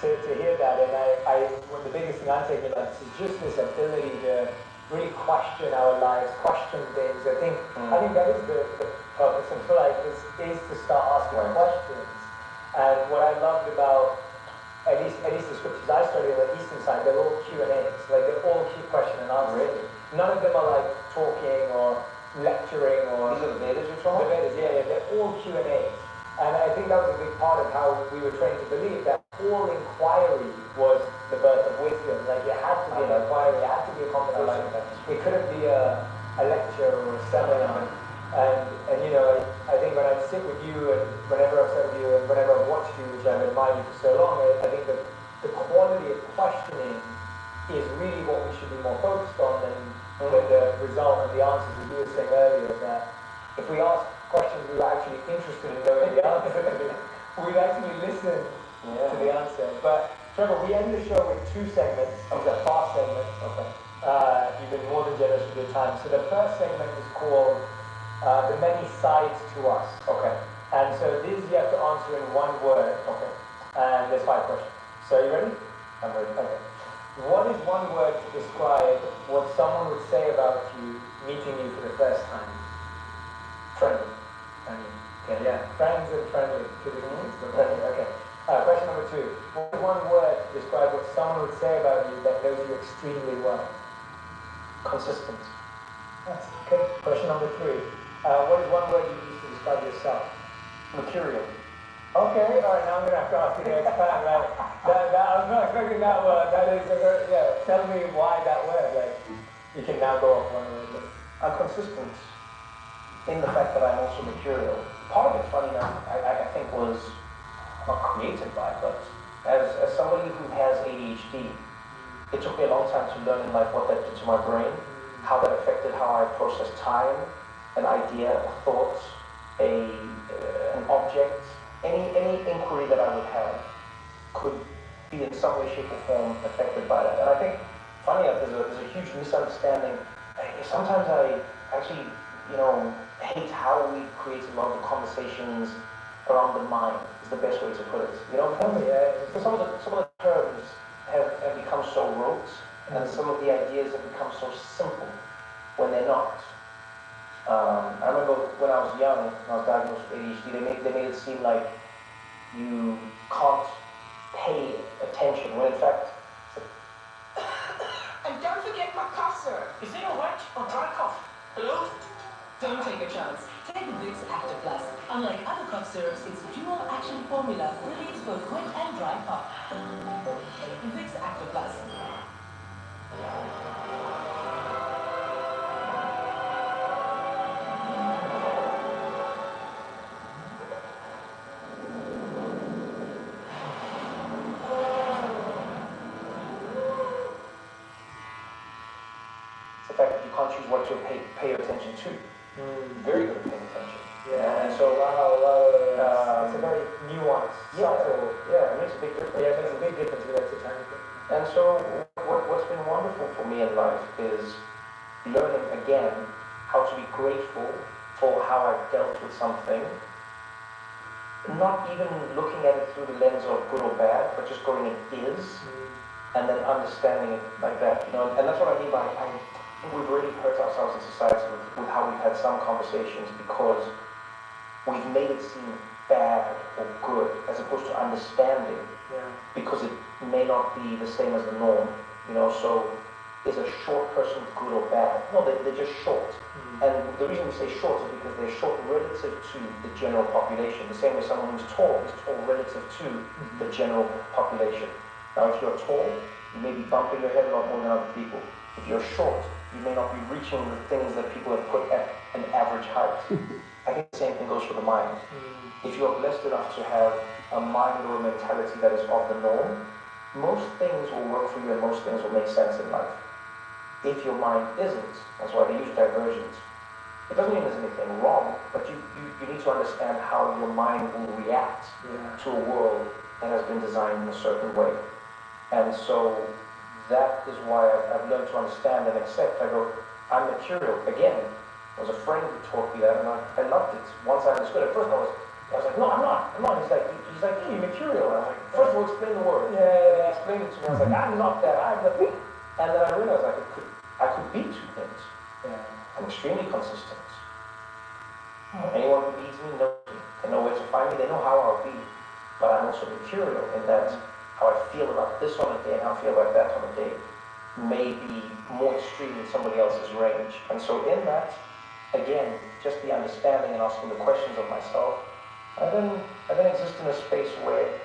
to hear that. And the biggest thing I'm taking is just this ability to really question our lives, question things. I think that is the purpose of life is to start asking questions. And what I loved about at least the scriptures I study on the Eastern side, they're all Q&As. Like they're all question and answer. Really? None of them are like talking or lecturing or. These are the Vedas you're talking? The Vedas, yeah, they're all Q&As. And I think that was a big part of how we were trained to believe that all inquiry was the birth of wisdom. Like it had to be an inquiry, it had to be a conversation. It couldn't be a lecture or a seminar. And you know, I think when I sit with you and whenever I've sat with you and whenever I've watched you, which I've admired you for so long, I think that the quality of questioning is really what we should be more focused on than the result and the answers. As you were saying earlier, that if we ask questions we were actually interested in knowing the answer, we'd actually listen to the answer. But Trevor, we end the show with 2 segments. These are fast segments. Okay. You've been more than generous with your time. So the first segment is called the many sides to us. Okay. And so these you have to answer in 1 word. Okay. And there's 5 questions. So are you ready? I'm ready. Okay. What is 1 word to describe what someone would say about you meeting you for the first time? Friendly. Okay, yeah. Friends and friendly. Friendly. Okay. Question number 2. What is 1 word to describe what someone would say about you that knows you extremely well? Consistent. Yes. Okay. Question number 3. What is 1 word you use to describe yourself? Material. Okay, alright, now I'm going to have to ask you to expand, right? I was not expecting that word. That is, tell me why that word. Like, you can now go off 1 word. I'm consistent in the fact that I'm also mercurial. Part of it, funny enough, I think was not created by, but As somebody who has ADHD, it took me a long time to learn in life what that did to my brain, how that affected how I process time, an idea, a thought, an object, any inquiry that I would have could be in some way, shape, or form affected by that. And I think, funny enough, there's a huge misunderstanding. Sometimes I actually, hate how we create a lot of the conversations around the mind, is the best way to put it. Some of the terms have become so rote, and some of the ideas have become so simple when they're not. I remember when I was young, when I was diagnosed with ADHD, they made it seem like you can't pay attention, when in fact... And don't forget my cough syrup. Is it a wet or dry cough? Hello? Don't take a chance. Take Vicks Active Plus. Unlike other cough syrups, its dual action formula relieves both wet and dry cough. Vicks Active Plus. It's the fact that you can't choose what to pay attention to. Very good at paying attention. Yeah. And so, it's a very nuanced, subtle. Yeah, it makes a big difference. Yeah, it makes a big difference. That's a tiny thing. And so, what's been wonderful for me in life is learning again how to be grateful for how I've dealt with something. Not even looking at it through the lens of good or bad, but just going, it is, and then understanding it like that. And that's what I mean by I think we've really hurt ourselves in society with how we've had some conversations because we've made it seem bad or good as opposed to understanding, because it may not be the same as the norm. So is a short person good or bad? No, they're just short. And the reason we say short is because they're short relative to the general population. The same way someone who's tall is tall relative to the general population. Now, if you're tall, you may be bumping your head a lot more than other people. If you're short, you may not be reaching the things that people have put at an average height. I think the same thing goes for the mind. If you're blessed enough to have a mind or a mentality that is of the norm, most things will work for you and most things will make sense in life. If your mind isn't, that's why they use divergent. It doesn't mean there's anything wrong, but you need to understand how your mind will react to a world that has been designed in a certain way. And so that is why I've learned to understand and accept. I go, I'm material. Again, there was a friend who taught me that, and I loved it. Once I understood it, first I was like, no, I'm not. He's like, yeah, you're material. And I was like, first of all, explain the word. And he explained it to me. I was like, I'm not that. I'm the thing. And then I realized I could be two things. I'm extremely consistent. Anyone who needs me knows me. They know where to find me. They know how I'll be. But I'm also material in that how I feel about this on a day and how I feel about that on a day may be more extreme in somebody else's range. And so in that, again, just the understanding and asking the questions of myself, I then exist in a space where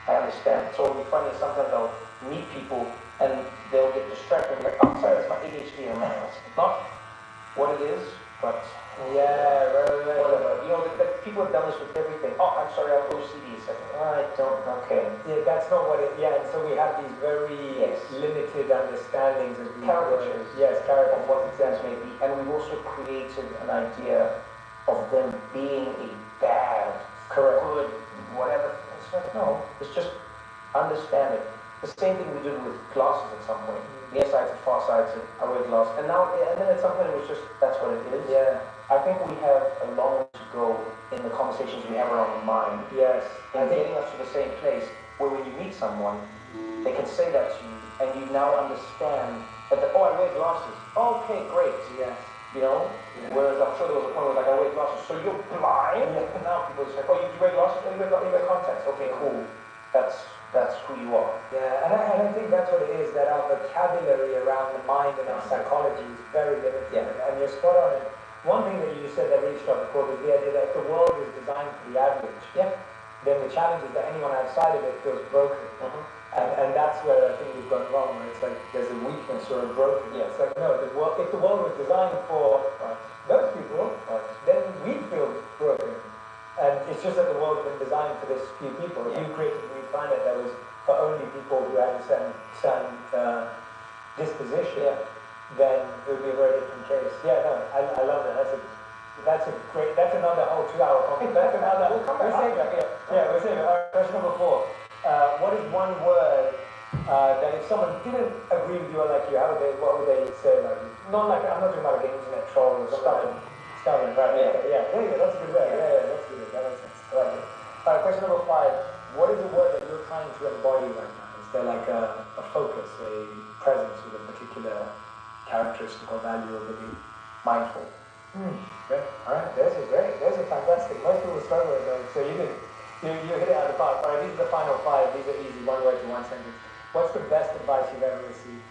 I understand. So it'll be funny, sometimes I'll meet people and they'll get distracted and be like, oh, sorry, that's my ADHD. And I'm like, not what it is, but whatever. That people have done this with everything. Oh, I'm sorry, I have OCD. It's like, I don't, okay. Yeah, that's not what it, and so we have these very limited understandings of Caricatures. Yes, Of caricatures. what exams may be. And we've also created an idea of them being a bad, good, whatever. It's like, no, it's just understand it. The same thing we did with glasses at some point. Nearsighted, farsighted, I wear glasses. And then at some point it was just, that's what it is. Yeah. I think we have a long way to go in the conversations we have around the mind. Yes. And getting us to the same place where when you meet someone, they can say that to you, and you now understand that, I wear glasses. Okay, great. Yes. Whereas I'm sure there was a point where I wear glasses, so you're blind? And now people just like, you wear glasses? Oh, you wear contacts. Okay, cool. That's who you are. Yeah, and I think that's what it is, that our vocabulary around the mind and our psychology is very limited. Yeah. And you're spot on. And one thing that you just said that really struck a chord was the idea that if the world is designed for the average, then the challenge is that anyone outside of it feels broken. And that's where I think we've gone wrong, where it's like there's a weakness or a broken. It's like, no, if the world was designed for those people, then we'd feel broken. And it's just that the world has been designed for this few people. If you created a new planet that was for only people who had a certain disposition, then it would be a very different case. Yeah, no, I love that. That's another whole 2-hour conversation. That's another. We'll come back. We'll save it. All right, question number 4. What is one word that if someone didn't agree with you or like you, what would they say about you? Not like, I'm not talking about like an internet troll or something. Stubborn, right? Yeah. That's a good word. Yeah, that's good. That makes sense. I like it. All right, question number 5. What is a word that you're trying to embody right now? Is there like a focus, a presence with a particular characteristic or value or belief? Mindful. Great. All right, there's a fantastic. Most people struggle with those, so you hit it out of the park. All right, these are the final 5. These are easy, one word to one sentence. What's the best advice you've ever received?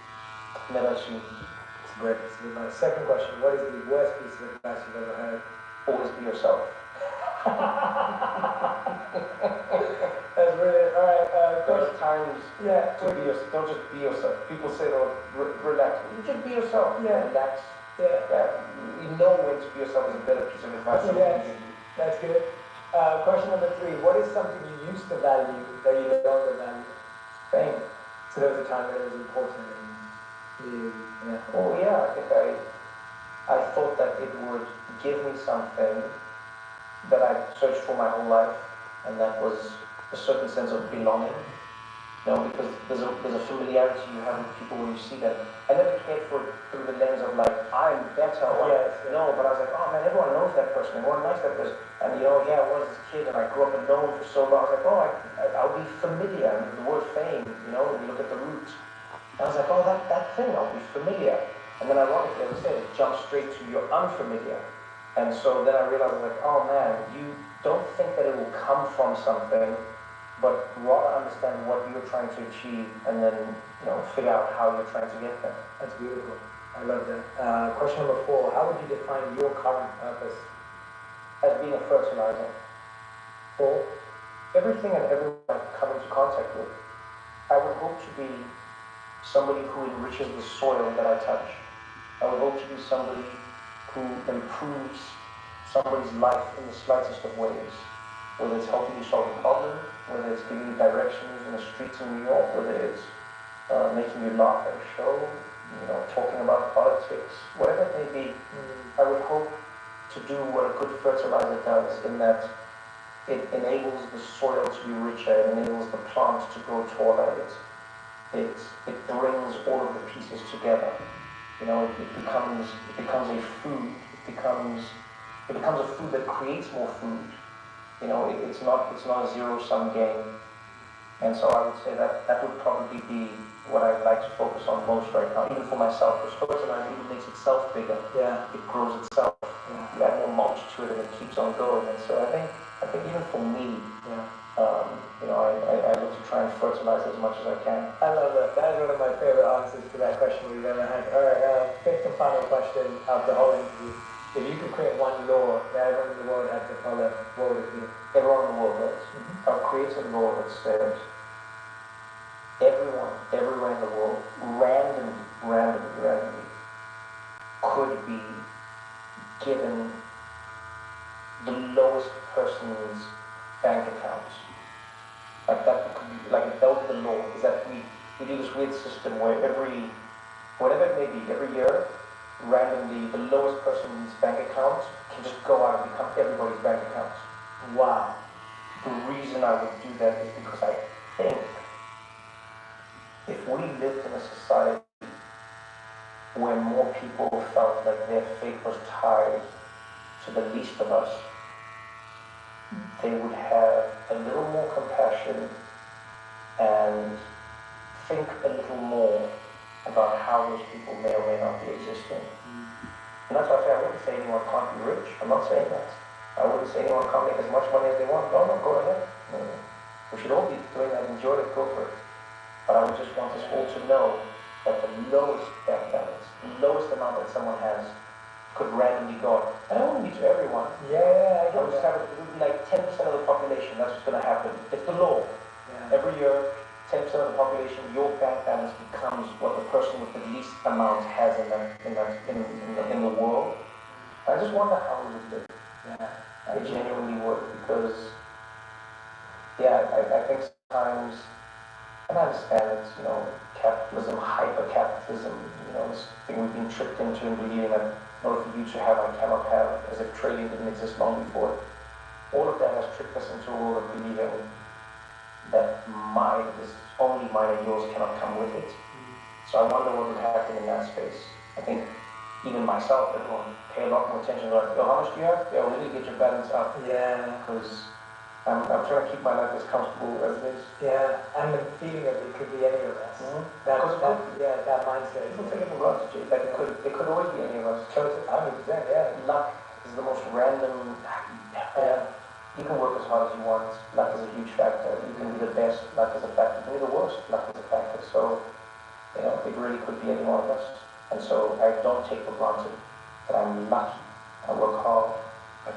Never assume. It's great. It's a good advice. Second question, what is the worst piece of advice you've ever heard? Always be yourself. That's brilliant. All right, There's times to be yourself. Don't just be yourself. People say, "Oh, relax." You just be yourself. Yeah. Relax. Yeah. You know when to be yourself is a better piece of advice. Yes, that's good. Question number 3, what is something you used to value that you no longer value? Fame. So there was a time when it was important and you, Oh yeah, I think I thought that it would give me something that I searched for my whole life, and that was a certain sense of belonging. You know, because there's a familiarity you have with people when you see them. I never cared for it through the lens of like, I'm better, or no, but I was like, oh man, everyone knows that person, everyone likes that person. And I was this kid and I grew up alone for so long. I was like, oh, I'll be familiar. And the word fame, when you look at the roots. And I was like, oh, that thing, I'll be familiar. And then ironically, as I said, it jumps straight to your unfamiliar. And so then I realized, like, oh man, you don't think that it will come from something, but rather understand what you're trying to achieve and then, figure out how you're trying to get there. That's beautiful. I love that. Question number 4, how would you define your current purpose? As being a fertilizer for everything and everyone I come into contact with. I would hope to be somebody who enriches the soil that I touch. I would hope to be somebody who improves somebody's life in the slightest of ways. Whether it's helping you solve a problem, whether it's giving you directions in the streets in New York, whether it's making you laugh at a show, talking about politics, whatever it may be, I would hope to do what a good fertilizer does, in that it enables the soil to be richer, it enables the plants to grow taller, it brings all of the pieces together. It becomes a food, it becomes a food that creates more food. It's not a zero-sum game. And so I would say that would probably be what I'd like to focus on most right now, even for myself. Because fertilizer even makes itself bigger. Yeah. It grows itself. You add more mulch to it and it keeps on going. And so I think even for me, I look to try and fertilize as much as I can. I love that. That is one of my favorite answers to that question we've ever had. All right, 5th and final question of the whole interview. If you could create one law that everyone in the world had to follow, what would it be? Everyone in the world does. I've created a law that says everyone, everywhere in the world, randomly, could be given the lowest person's bank accounts. Like that could be, like that would be the law, is that we do this weird system where whatever it may be, every year, randomly, the lowest person's bank account can just go out and become everybody's bank accounts. Wow. The reason I would do that is because I think if we lived in a society where more people felt like their fate was tied to the least of us, they would have a little more compassion and think a little more about how those people may or may not be existing. And that's why I say I wouldn't say anyone can't be rich. I'm not saying that. I wouldn't say anyone can't make as much money as they want. No, go ahead. We should all be doing that. Enjoy it, go for it. But I would just want us all to know that the lowest bank balance, the lowest amount that someone has, could randomly go on. And it wouldn't be to everyone. Yeah, I would just have it would be like 10% of the population. That's what's going to happen. It's the law. Yeah. Every year, 10% of the population, your bank balance becomes what the person with the least amount has in the world. I just wonder how we would live. Yeah. I genuinely would, because I think times, and I understand it's, capitalism, hyper-capitalism, this thing we've been tricked into and believing that in order for you to have, I cannot have, as if trading didn't exist long before it. All of that has tricked us into a world of believing that mine is only mine and yours cannot come with it. So I wonder what would happen in that space. I think even myself, everyone pay a lot more attention. Like, yo, how much do you have? Yeah, well, really get your balance up. Yeah. Because I'm trying to keep my life as comfortable as it is. Yeah, and the feeling of it could be any of us. That mindset. People take it for granted, Jay. Like, it could always be any of us. Totally, 100%, yeah. Luck is the most random. You can work as hard as you want. Luck is a huge factor. You can be the best. Luck is a factor. You can be the worst. Luck is a factor. So, it really could be any one of us. And so I don't take for granted that I'm lucky. I work hard. I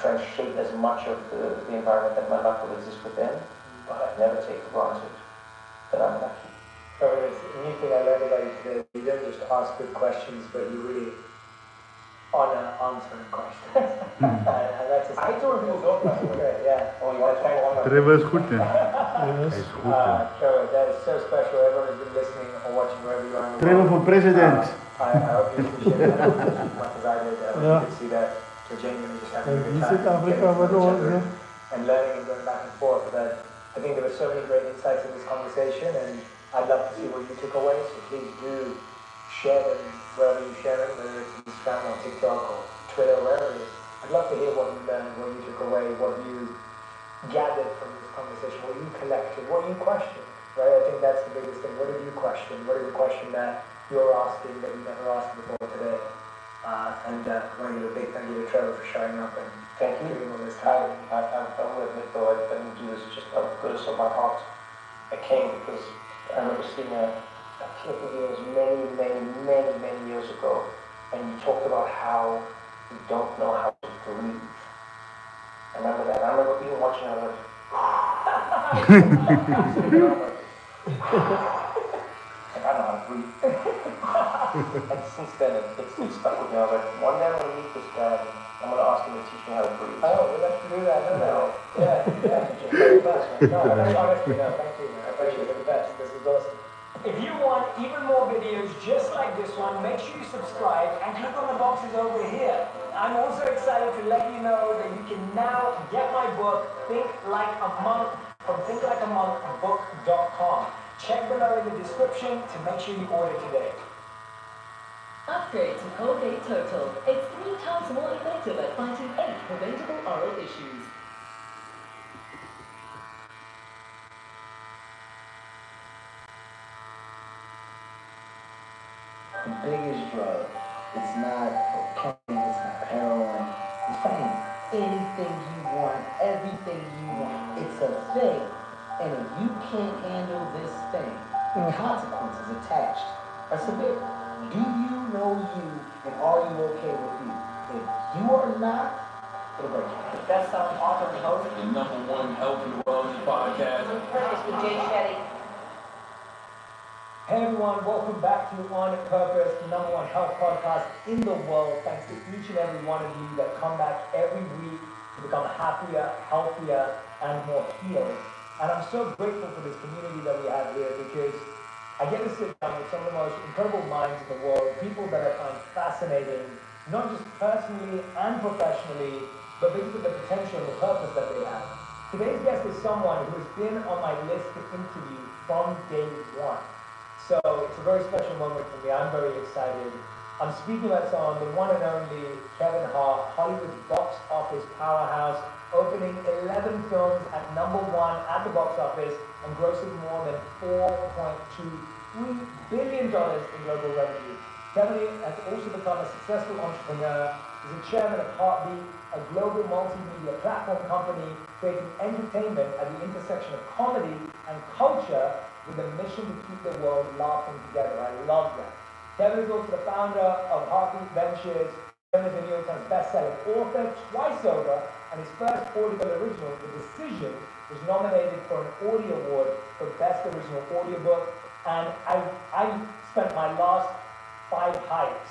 try and shape as much of the environment that my luck will exist within, but I never take for granted that I'm lucky. It's a new thing I learned about you today. You don't just ask good questions, but you really honor answering questions. I don't know what that's great, yeah. Oh, you want to thank one? Trevor is goed, ja. Yes. Hij is goed, ja. Trevor, that is so special. Everyone has been listening or watching wherever you are. Trevor voor president. I hope you appreciate that as much as I did. You could see that we're genuinely just having a good time. And learning and going back and forth. But I think there were so many great insights in this conversation, and I'd love to see what you took away. So please do share them wherever you share them, whether it's Instagram or TikTok or Twitter, wherever it is. I'd love to hear what you learned, what you took away, what you gathered from this conversation, what you collected, what you questioned. Right? I think that's the biggest thing. What did you question? What is the question that you're asking that you never asked before today? And I want to give a big thank you to Trevor for showing up and thank you. Giving all this time. I will admit though, I didn't do this just out of the goodness of my heart. I came because I remember seeing a clip of yours many years ago, and you talked about how you don't know how to breathe. I remember that. I remember even watching it, I was like, I don't know how to breathe. And since then, it's stuck with me. I was like, one day I'm going to meet this guy, and I'm going to ask him to teach me how to breathe. Oh, we'll have to do that, no. Yeah. You're the best, man. No, honestly, no, thank you, man. I appreciate it. You're the best. This is awesome. If you want even more videos just like this one, make sure you subscribe and click on the boxes over here. I'm also excited to let you know that you can now get my book, Think Like a Monk, from thinklikeamonkbook.com. Check below in the description to make sure you order today. Upgrade to Colgate Total. It's 3 times more effective at fighting 8 preventable oral issues. The biggest drug, it's not cocaine, it's not heroin, it's fame. Anything you want, everything you want, it's a thing. And if you can't handle this thing, the consequences attached are severe. Do you know you, and are you okay with you? If you are not, it'll break you. That's our author and host. The #1 health and wellness podcast. Hey everyone, welcome back to On Purpose, the #1 health podcast in the world. Thanks to each and every one of you that come back every week to become happier, healthier, and more healed. And I'm so grateful for this community that we have here because I get to sit down with some of the most incredible minds in the world, people that I find fascinating, not just personally and professionally, but because of the potential and the purpose that they have. Today's guest is someone who has been on my list to interview from day one. So it's a very special moment for me. I'm very excited. I'm speaking about someone, the one and only Kevin Hart, Hollywood's box office powerhouse, opening 11 films at #1 at the box office and grossing more than $4.23 billion in global revenue. Kevin has also become a successful entrepreneur. He's the chairman of Heartbeat, a global multimedia platform company creating entertainment at the intersection of comedy and culture with a mission to keep the world laughing together. I love that. Kevin is also the founder of Heartbeat Ventures. Kevin is a New York Times bestselling author twice over, and his first Audible original, The Decision, was nominated for an Audie Award for Best Original Audiobook. And I spent my last 5 hikes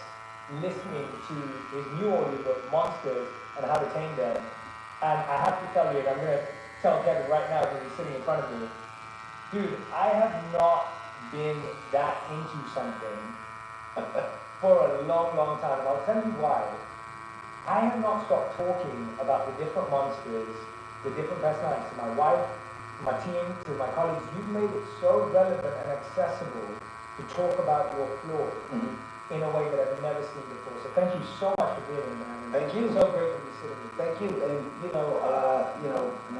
listening to his new audiobook, Monsters and How to Tame Them. And I have to tell you, and I'm going to tell Kevin right now because he's sitting in front of me, dude, I have not been that into something for a long, long time. And I'll tell you why. I have not stopped talking about the different monsters, the different personalities to my wife, to my team, to my colleagues. You've made it so relevant and accessible to talk about your flaws in a way that I've never seen before. So thank you so much for being here, man. Thank you. It's so great to be sitting with you. Thank you. And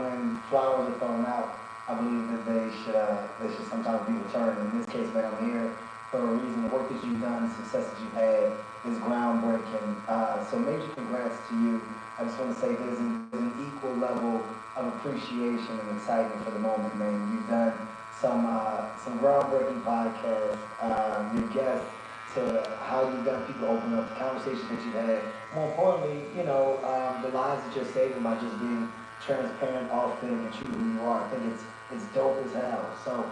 when flowers are thrown out, I believe that they should sometimes be returned. In this case, man, I'm here for a reason. The work that you've done, the success that you've had is groundbreaking. So major congrats to you. I just want to say there's an equal level of appreciation and excitement for the moment, man. You've done some groundbreaking podcasts. Your guests, to how you've got people open up, the conversations that you've had. More importantly, the lives that you're saving by just being transparent, authentic, and true to who you are. I think it's dope as hell. So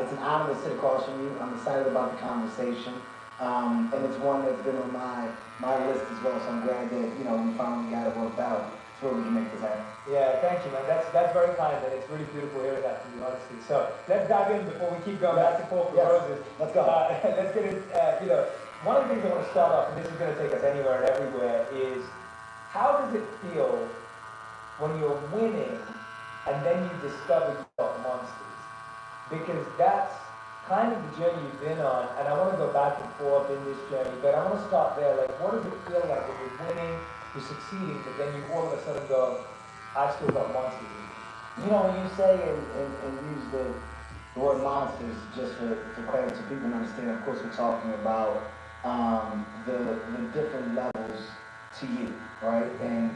it's an honor to sit across from you. I'm excited about the conversation. And it's one that's been on my list as well. So I'm glad that, we finally got it worked out. It's where we can make this happen. Yeah, thank you, man. That's very kind, and it's really beautiful hearing that from you, honestly. So let's dive in before we keep going back and forth with roses. Let's go. Let's get it. One of the things I want to start off, and this is going to take us anywhere and everywhere, is how does it feel when you're winning and then you discover you've got monsters? Because that's kind of the journey you've been on, and I want to go back and forth in this journey, but I want to start there. Like, what does it feel like when you're winning, you're succeeding, but then you all of a sudden go, I've still got monsters in me? When you say and use the word monsters, just for clarity, so people understand, of course, we're talking about the different levels to you, right? And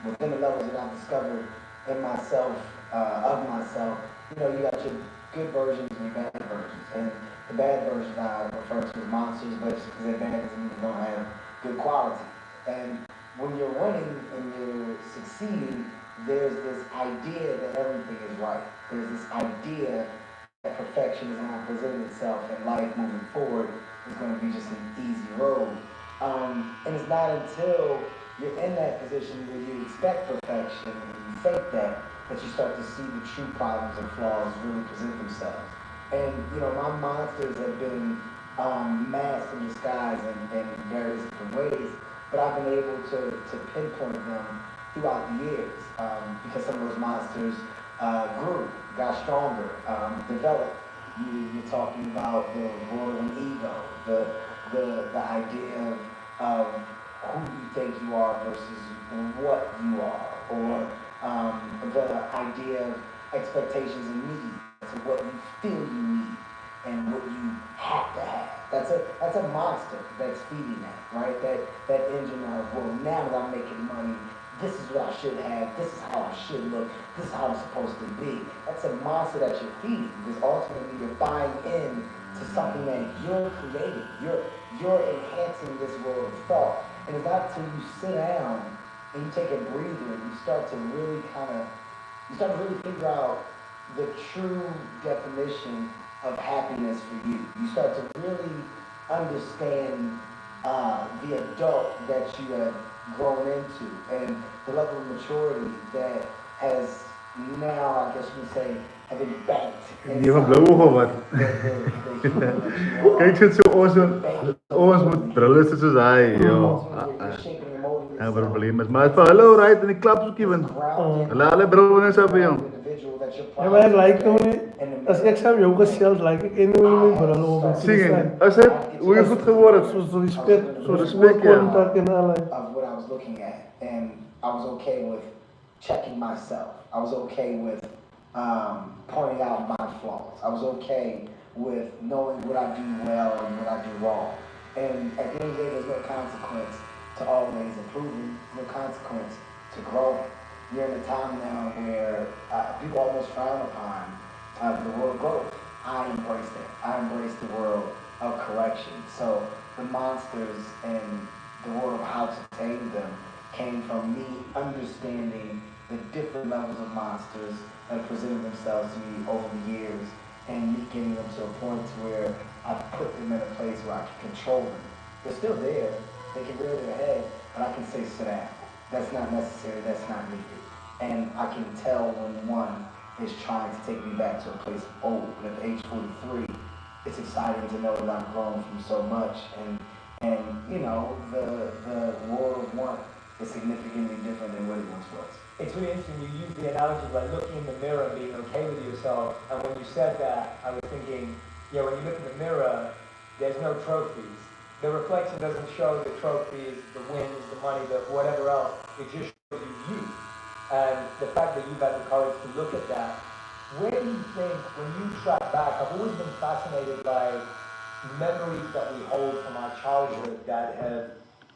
within the levels that I've discovered in myself, of myself, you got your good versions and your bad versions. And the bad version I refer to as monsters, but just because they're bad doesn't mean they don't have good quality. And when you're winning and you're succeeding, there's this idea that everything is right. There's this idea that perfection is not presenting itself and life moving forward is going to be just an easy road. And it's not until you're in that position where you expect perfection and you think that you start to see the true problems and flaws really present themselves. And, my monsters have been masked in disguise in various different ways, but I've been able to pinpoint them throughout the years because some of those monsters grew, got stronger, developed. You're talking about the roiling ego, the idea of who you think you are versus what you are, or the idea of expectations and needs to what you feel you need and what you have to have. That's a monster that's feeding that, right? That engine of, well, now that I'm making money, this is what I should have, this is how I should look, this is how I'm supposed to be. That's a monster that you're feeding, because ultimately you're buying in to something that you're creating. You're enhancing this world of thought. And it's not until you sit down and you take a breather and you start to really figure out the true definition of happiness for you. You start to really understand the adult that you have grown into and the level of maturity that has now, I guess you can say, have been banked. Die van blauwe geworden. Kijk, zit zo ons moet brullen zoals hij, joh. Ja, probleem is. Maar het van hallo, right? En ik klap zoek je van. Alle brullen en zo, joh. Ja, maar like als ik zou yoga zelf like ik in mijn brullen over. Zingen. Als het, hoe je goed geworden. Zo respect, ja. Contact en alle. Of what I was looking at, and I was okay with checking myself. I was okay with pointing out my flaws. I was okay with knowing what I do well and what I do wrong. And at the end of the day, there's no consequence to always improving, no consequence to growing. We're in a time now where people almost frown upon the world of growth. I embrace that. I embrace the world of correction. So the monsters and the world of how to tame them came from me understanding the different levels of monsters that presented themselves to me over the years, and me getting them to a point where I put them in a place where I can control them. They're still there, they can rear their head, but I can say sit down. That's not necessary, that's not needed. And I can tell when one is trying to take me back to a place old. At age 43, it's exciting to know that I've grown from so much, and you know, the world of one is significantly different than what it once was. It's really interesting, you use the analogy of like looking in the mirror and being okay with yourself, and when you said that, I was thinking, yeah, when you look in the mirror, there's no trophies. The reflection doesn't show the trophies, the wins, the money, the whatever else, it just shows you. And the fact that you've had the courage to look at that, where do you think, when you track back, I've always been fascinated by memories that we hold from our childhood that have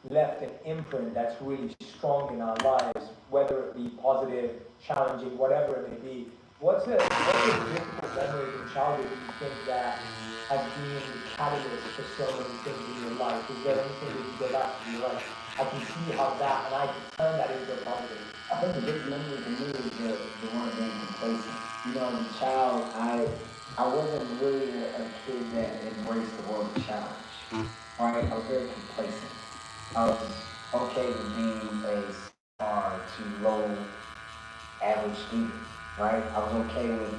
left an imprint that's really strong in our lives, whether it be positive, challenging, whatever it may be. What's a difficult memory from childhood that you think that has been the catalyst for so many things in your life? Is there anything that you go back to your life? I can see how that, and I can turn that into a positive. I think the biggest memory for me is the one of being complacent. You know, as a child, I wasn't really a kid that embraced the world of challenge. Right? I was very complacent. I was okay with being a star to low average student. Right? I was okay with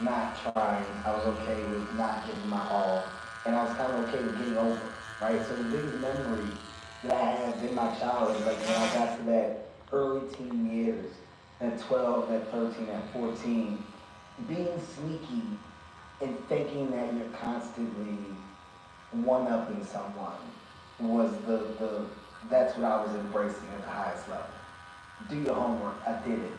not trying. I was okay with not giving my all. And I was kind of okay with getting over. Right? So the biggest memory that I had in my childhood, like when I got to that early teen years, at 12, at 13, at 14, being sneaky and thinking that you're constantly one-upping someone was that's what I was embracing at the highest level. Do your homework, I did it.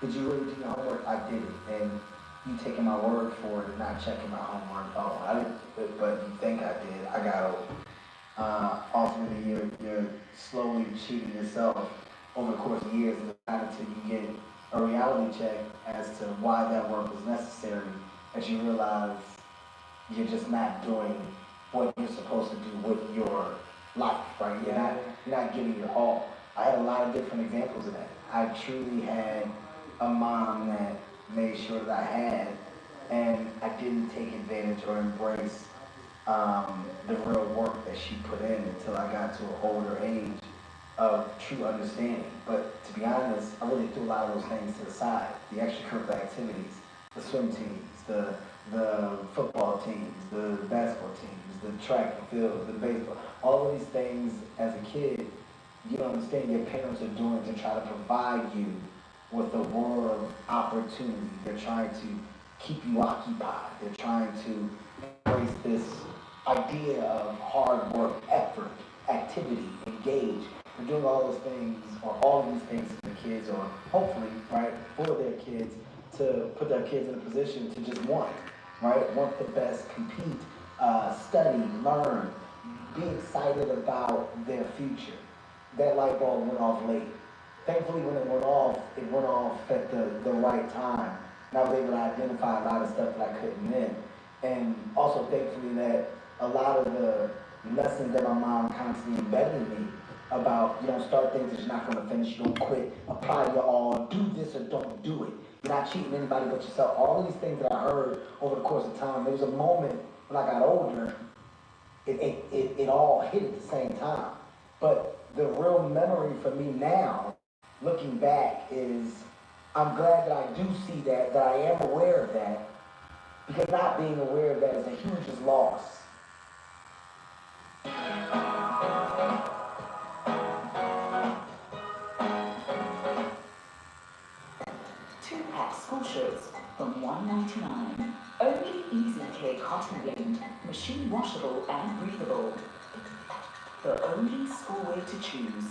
Did you really do your homework? I did it. And you taking my word for it and not checking my homework. Oh, I didn't, but you think I did. I got over. Ultimately, you're slowly cheating yourself over the course of years until you get a reality check as to why that work was necessary, as you realize you're just not doing what you're supposed to do with your life, right? You're not giving your all. I had a lot of different examples of that. I truly had a mom that made sure that I had, and I didn't take advantage or embrace the real work that she put in until I got to an older age of true understanding. But to be honest, I really threw a lot of those things to the side. The extracurricular activities, the swim teams, the football teams, the basketball teams, the track and field, the baseball, all of these things as a kid, you don't understand your parents are doing to try to provide you with a world of opportunity. They're trying to keep you occupied. They're trying to embrace this idea of hard work, effort, activity, engage. They're doing all those things, or all of these things to the kids, or hopefully, right, for their kids, to put their kids in a position to just want the best, compete, study, learn, be excited about their future. That light bulb went off late. Thankfully, when it went off at the right time. And I was able to identify a lot of stuff that I couldn't then. And also, thankfully, that a lot of the lessons that my mom constantly embedded in me about, you don't start things that you're not going to finish, you don't quit, apply your all, do this or don't do it. You're not cheating anybody but yourself. All of these things that I heard over the course of time, there was a moment when I got older, it all hit at the same time. But the real memory for me now, looking back, is I'm glad that I do see that I am aware of that, because not being aware of that is a huge loss. Two-pack school shirts from $1.99. Only Easy Care cotton blend, machine washable and breathable. The only school way to choose.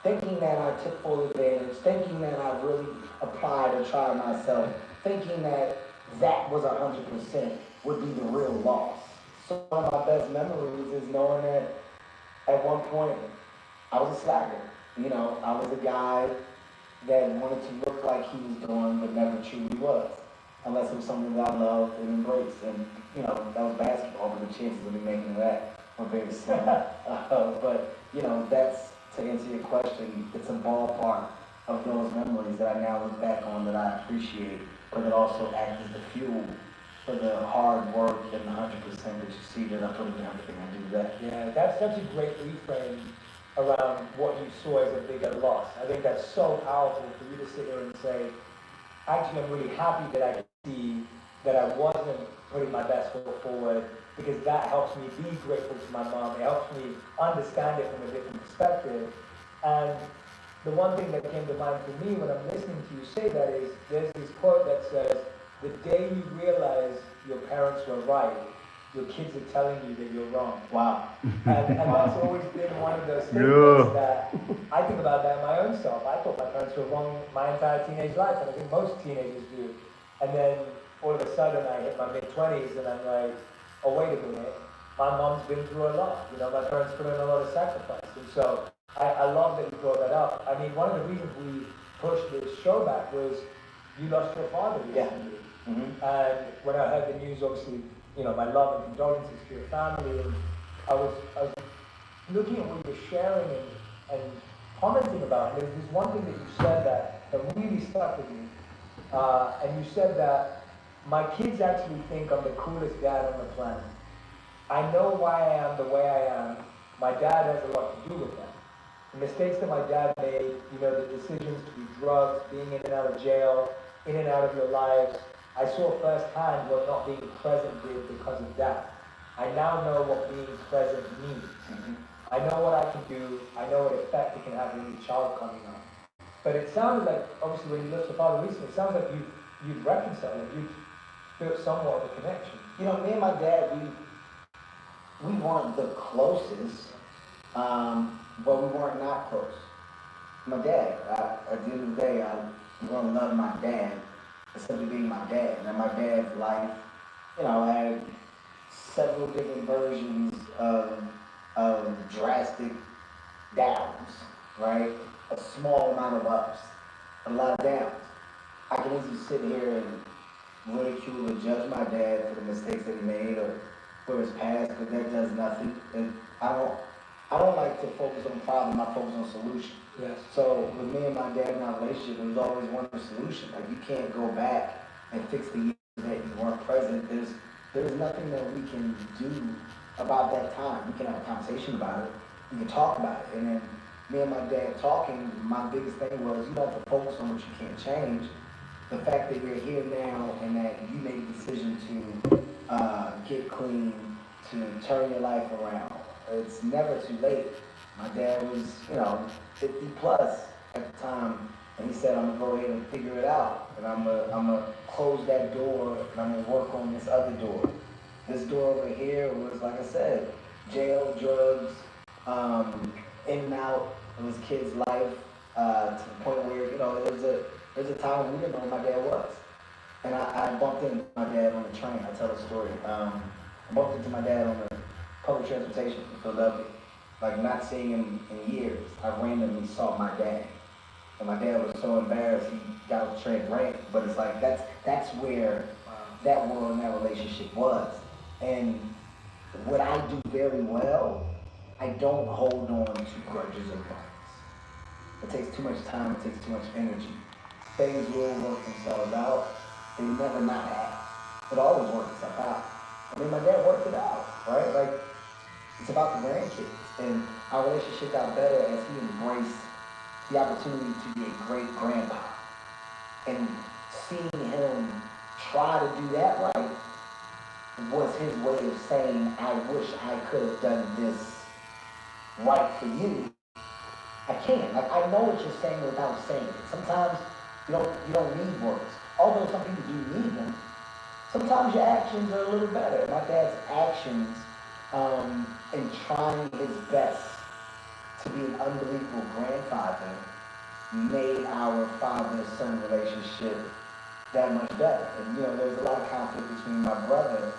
Thinking that I took full advantage, thinking that I really applied or tried myself, thinking that was 100% would be the real loss. So one of my best memories is knowing that at one point I was a slacker. You know, I was a guy that wanted to look like he was doing, but never truly was. Unless it was something that I loved and embraced. And, you know, that was basketball, but the chances of me making that were very slim. But, you know, that's, to answer your question, it's a ballpark of those memories that I now look back on that I appreciate, but that also act as the fuel for the hard work and the 100% that you see that I put into everything I do today. Yeah, that's such a great reframe. around what you saw as a bigger loss. I think that's so powerful for you to sit there and say, actually, I'm really happy that I could see that I wasn't putting my best foot forward, because that helps me be grateful to my mom. It helps me understand it from a different perspective. And the one thing that came to mind for me when I'm listening to you say that is, there's this quote that says, the day you realize your parents were right, your kids are telling you that you're wrong. Wow. And that's always been one of those statements that I think about that in my own self. I thought my parents were wrong my entire teenage life, and I think most teenagers do. And then all of a sudden I hit my mid-20s and I'm like, oh, wait a minute, my mom's been through a lot. You know, my parents put in a lot of sacrifice. And so I love that you brought that up. I mean, one of the reasons we pushed this show back was you lost your father recently. Yeah. Mm-hmm. And when I heard the news, obviously, you know, my love and condolences to your family, and I was looking at what you were sharing and commenting about, and there's this one thing that you said that really stuck with me, and you said that my kids actually think I'm the coolest dad on the planet. I know why I am the way I am. My dad has a lot to do with that. The mistakes that my dad made, you know, the decisions to be drugs, being in and out of jail, in and out of your lives, I saw firsthand what not being present did because of that. I now know what being present means. Mm-hmm. I know what I can do. I know what effect it can have on your child coming up. But it sounded like, obviously, when you lost your father recently, it sounds like you've reconciled, like you've built somewhat of a connection. You know, me and my dad, we weren't the closest, but we weren't not close. My dad, at the end of the day, I'm going to love my dad, essentially being my dad. And my dad's life, you know, had several different versions of drastic downs, right? A small amount of ups, a lot of downs. I can easily sit here and ridicule or judge my dad for the mistakes that he made or for his past, but that does nothing. And I don't like to focus on problem, I focus on solution. Yes. So with me and my dad in our relationship, there was always one solution. Like, you can't go back and fix the years that you weren't present. There's nothing that we can do about that time. We can have a conversation about it. We can talk about it. And then me and my dad talking, my biggest thing was, you don't have to focus on what you can't change. The fact that you're here now and that you made a decision to get clean, to turn your life around. It's never too late. My dad was, 50 plus at the time, and he said, I'm gonna go ahead and figure it out, and I'm gonna close that door, and I'm gonna work on this other door. This door over here was, like I said, jail, drugs, in and out of his kid's life, to the point where, there's a time when we didn't know who my dad was. And I bumped into my dad on the train. I tell a story. I bumped into my dad on the public transportation in Philadelphia. Like, not seeing him in years. I randomly saw my dad. And my dad was so embarrassed, he got off the train and ran. But it's like, that's where that world and that relationship was. And what I do very well, I don't hold on to grudges or grudges. It takes too much time, it takes too much energy. Things will work themselves out. They never not have. It always works itself out. I mean, my dad worked it out, right? Like, it's about the grandkids. And our relationship got better as he embraced the opportunity to be a great grandpa. And seeing him try to do that right was his way of saying, I wish I could have done this right for you. I can't. Like, I know what you're saying without saying it. Sometimes you don't need words. Although some people do need them, sometimes your actions are a little better. My dad's actions in trying his best to be an unbelievable grandfather made our father-son relationship that much better. And there's a lot of conflict between my brother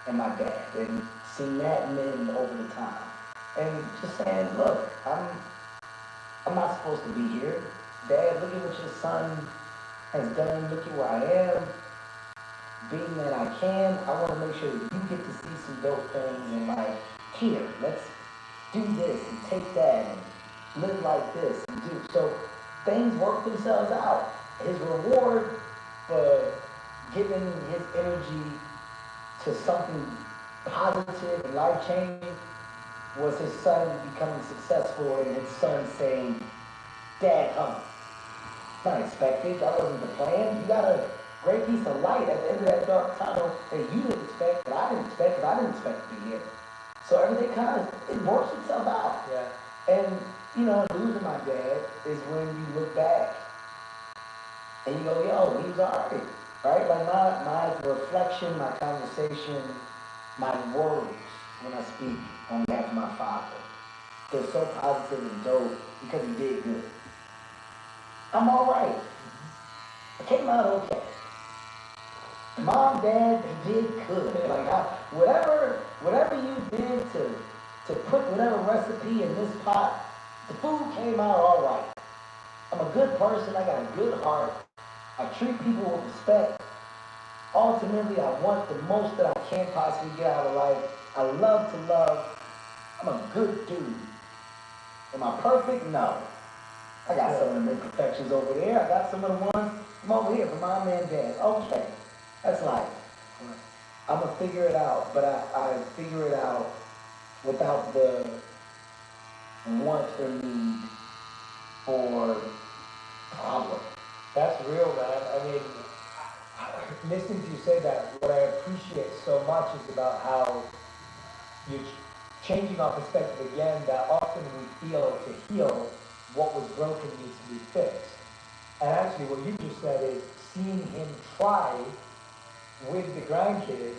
and my dad, and seeing that mend over the time. And just saying, look, I'm not supposed to be here. Dad, look at what your son has done. Look at where I am. Being that I can, I want to make sure that you get to see some dope things and like, here, let's do this and take that and live like this and do. So things work themselves out. His reward for giving his energy to something positive and life-changing was his son becoming successful and his son saying, Dad, come. Not expected. That wasn't the plan. You got a great piece of light at the end of that dark tunnel that you didn't expect, that I didn't expect, that I didn't expect to be here. So everything kind of, it works itself out. Yeah. And, you know, losing my dad is when you look back and you go, yo, he was alright. Right? Like my reflection, my conversation, my words when I speak on behalf of my father, they're so positive and dope because he did good. I'm alright. I came out okay. Mom, Dad, they did good. Like whatever you did to put whatever recipe in this pot, the food came out all right. I'm a good person. I got a good heart. I treat people with respect. Ultimately, I want the most that I can possibly get out of life. I love to love. I'm a good dude. Am I perfect? No. I got some of the imperfections over there. I got some of the ones from over here, from Mom and Dad. Okay. That's life. I'm going to figure it out, but I figure it out without the want or need for problem. That's real, man. I mean, listening to you say that, what I appreciate so much is about how you're changing our perspective again, that often we feel to heal, what was broken needs to be fixed. And actually what you just said is seeing him try with the grandkids,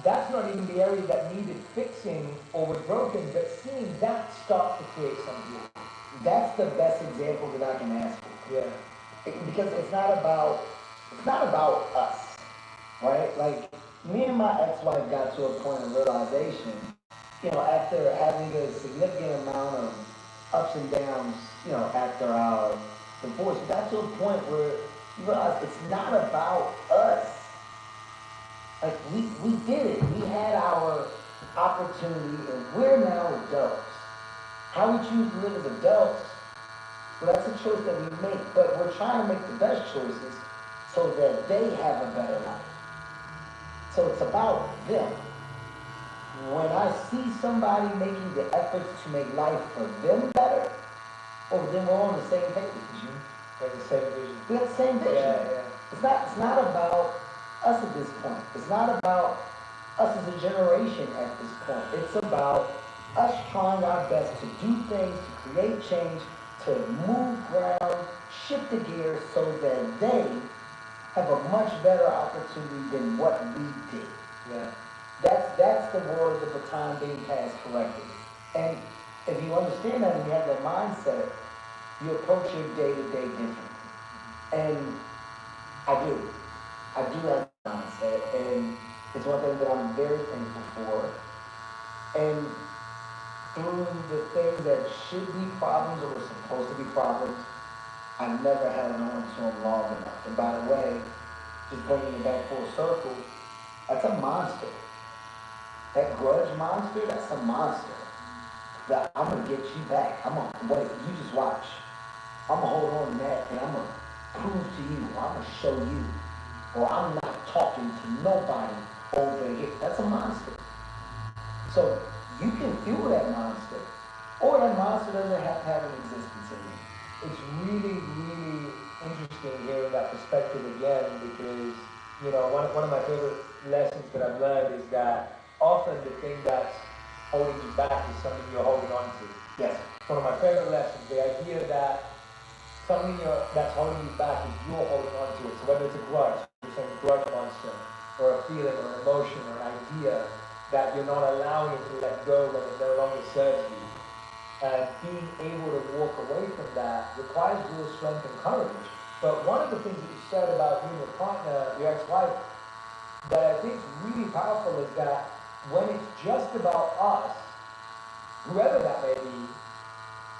that's not even the area that needed fixing or was broken, but seeing that start to create some healing. That's the best example that I can ask for. Yeah. Because it's not about us, right? Like, me and my ex-wife got to a point of realization, you know, after having a significant amount of ups and downs, you know, after our divorce, we got to a point where you realize it's not about us. Like, we did it. We had our opportunity, and we're now adults. How we choose to live as adults, well, that's a choice that we make, but we're trying to make the best choices so that they have a better life. So it's about them. When I see somebody making the efforts to make life for them better, oh, then we're on the same page. We have the same vision. We have the same vision. Yeah. It's not about us at this point. It's not about us as a generation at this point. It's about us trying our best to do things, to create change, to move ground, shift the gears so that they have a much better opportunity than what we did. Yeah. That's the world of the baton being passed correctly. And if you understand that and you have that mindset, you approach your day-to-day differently. And I do have that mindset, and it's one thing that I'm very thankful for. And through the things that should be problems or were supposed to be problems, I never held on to them long enough. And by the way, just bringing it back full circle, that's a monster. That grudge monster, that's a monster. That I'm gonna get you back. Wait, you just watch. I'm gonna hold on to that and I'm gonna prove to you, I'm gonna show you, or I'm not talking to nobody over here. That's a monster. So you can fuel that monster, or that monster doesn't have to have an existence in you. It's really, really interesting hearing that perspective again, because, you know, one of my favorite lessons that I've learned is that often the thing that's holding you back is something you're holding on to. Yes. One of my favorite lessons, the idea that something that's holding you back is you're holding on to it. So whether it's a grudge, you're saying grudge monster, or a feeling or an emotion or an idea that you're not allowing it to let go when it no longer serves you. And being able to walk away from that requires real strength and courage. But one of the things that you said about you and your partner, your ex-wife, that I think is really powerful is that when it's just about us, whoever that may be,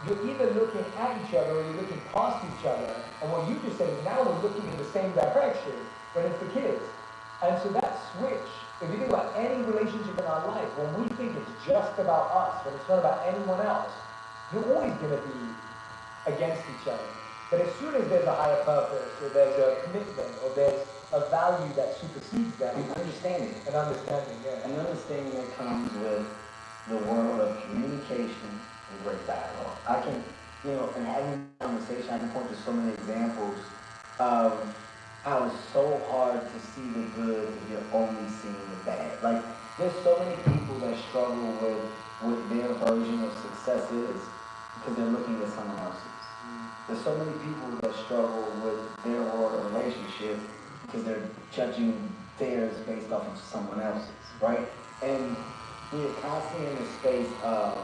you're either looking at each other or you're looking past each other. And what you just said is now we're looking in the same direction when it's the kids. And so that switch, if you think about any relationship in our life, when we think it's just about us, when it's not about anyone else, you're always going to be against each other. But as soon as there's a higher purpose, or there's a commitment, or there's a value that supersedes that, An understanding. An understanding, yeah. An understanding that comes with the world of communication and great dialogue. I can, in having a conversation, I can point to so many examples of how it's so hard to see the good if you're only seeing the bad. Like, there's so many people that struggle with what their version of success is because they're looking at someone else's. There's so many people that struggle with their royal relationship because they're judging theirs based off of someone else's, right? And you're constantly in a space of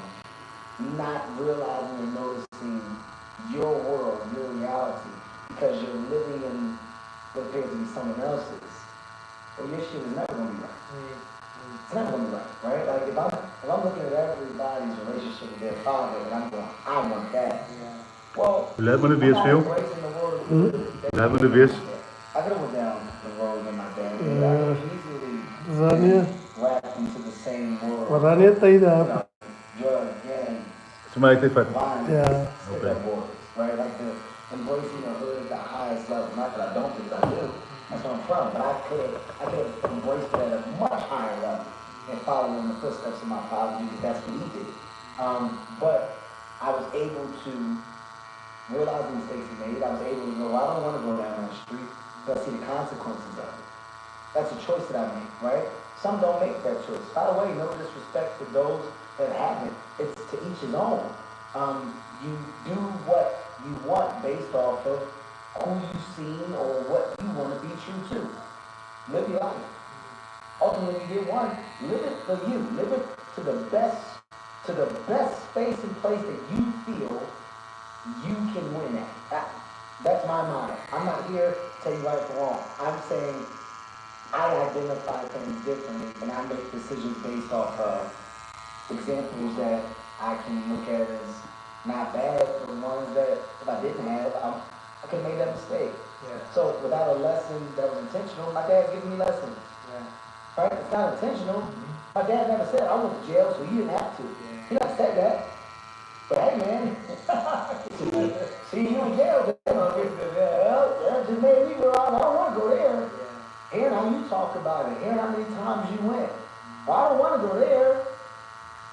not realizing and noticing your world, your reality, because you're living in what appears to be someone else's. Well, your shit is never gonna be right. It's never gonna be right? Like if I'm looking at everybody's relationship with their father and I'm going, I want that. Well, Laat me de wees veel. Laat me de wees. I could have went down the road with my dad. I could easily Rania, wrapped into the same world. Rania tayo na. Drug, gang, Smaak dit vat. violence, Yeah. cigarette wars, right? Like the embracing the hood at the highest level. Not that I don't think I do. That's where I'm from. But I could have embraced that at a much higher level and followed in the footsteps of my father because that's what he did. But I was able to realize the mistakes he made. I was able to go, I don't want to go down that street, but I see the consequences of it. That's a choice that I make, right? Some don't make that choice. By the way, no disrespect to those that haven't. It's to each his own. You do what you want based off of who you've seen or what you want to be true to. Live your life. Ultimately, you get one. Live it for you. Live it to the best space and place that you feel you can win at. That's my motto. I'm not here to tell you right or wrong. I'm saying I identify things differently and I make decisions based off of examples that I can look at as not bad, but ones that if I didn't have, I could have made that mistake. Yeah. So without a lesson that was intentional, my dad giving me lessons. Yeah. Right? It's not intentional. My dad never said I went to jail, so you didn't have to. Yeah. He never said that. But hey, man, see you in jail. Well, that just made me realize I don't want to go there. Yeah. Hearing how you talk about it, hearing how many times you went. Well, I don't want to go there.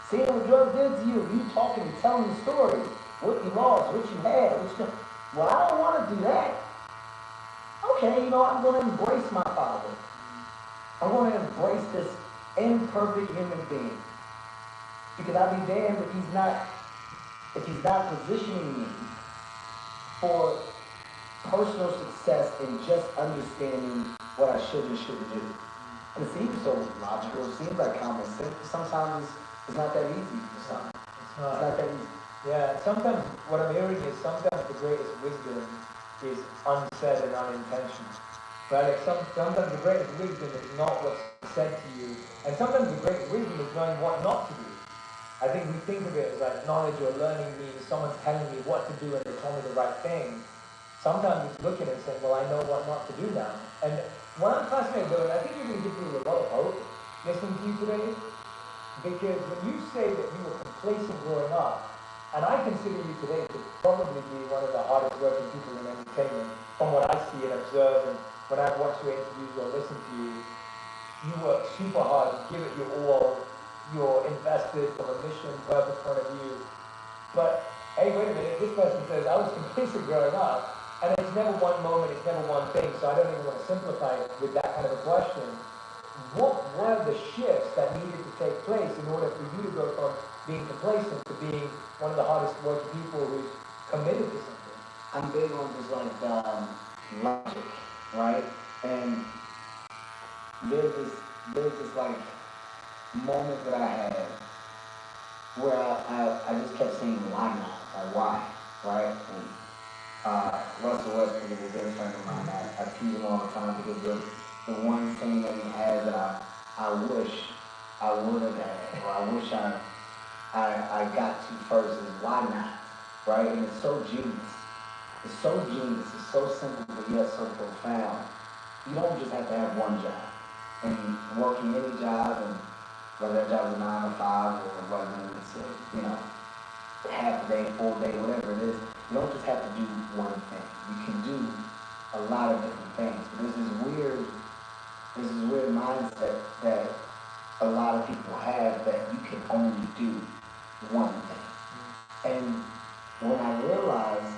Seeing what drugs did to you talking and telling the story, what you lost, what you had, well, I don't want to do that. Okay, I'm going to embrace my father. I'm going to embrace this imperfect human being. Because I'll be damned if he's not positioning me for personal success and just understanding what I should and shouldn't do. And it seems so logical, it seems like common sense, but sometimes it's not that easy for some. It's not. It's not that easy. Yeah, sometimes what I'm hearing is sometimes the greatest wisdom is unsaid and unintentional. Right? Like sometimes the greatest wisdom is not what's said to you, and sometimes the greatest wisdom is knowing what not to do. I think we think of it as like knowledge or learning means someone's telling me what to do and they tell me the right thing. Sometimes it's looking and saying, well, I know what not to do now. And what I'm fascinated with, and I think you're going to give me a lot of hope listening to you today, because when you say that you were complacent growing up, and I consider you today to probably be one of the hardest working people in entertainment, from what I see and observe, and when I've watched your interviews or listened to you, you work super hard, you give it your all, you're invested from a mission, purpose point of view. But, hey, wait a minute, this person says, I was complacent growing up, and it's never one moment, it's never one thing, so I don't even want to simplify it with that kind of a question. What were the shifts that needed to take place in order for you to go from being complacent to being one of the hardest working people who's committed to something? I'm big on just like logic, right? And there's this like moment that I had where I just kept saying why not? Like why? Right? And Russell Westbrook is a good friend of mine. I tease him all the time because the one thing that he has that I wish I would have had, or I wish I got to first is why not? Right? And it's so genius. It's so genius. It's so simple, but yet so profound. You don't just have to have one job. And working any job, and whether that job is a 9 to 5 or whether it's a half a day, full day, whatever it is, you don't just have to do one thing. You can do a lot of different things. But there's this weird mindset that a lot of people have that you can only do one thing. And when I realized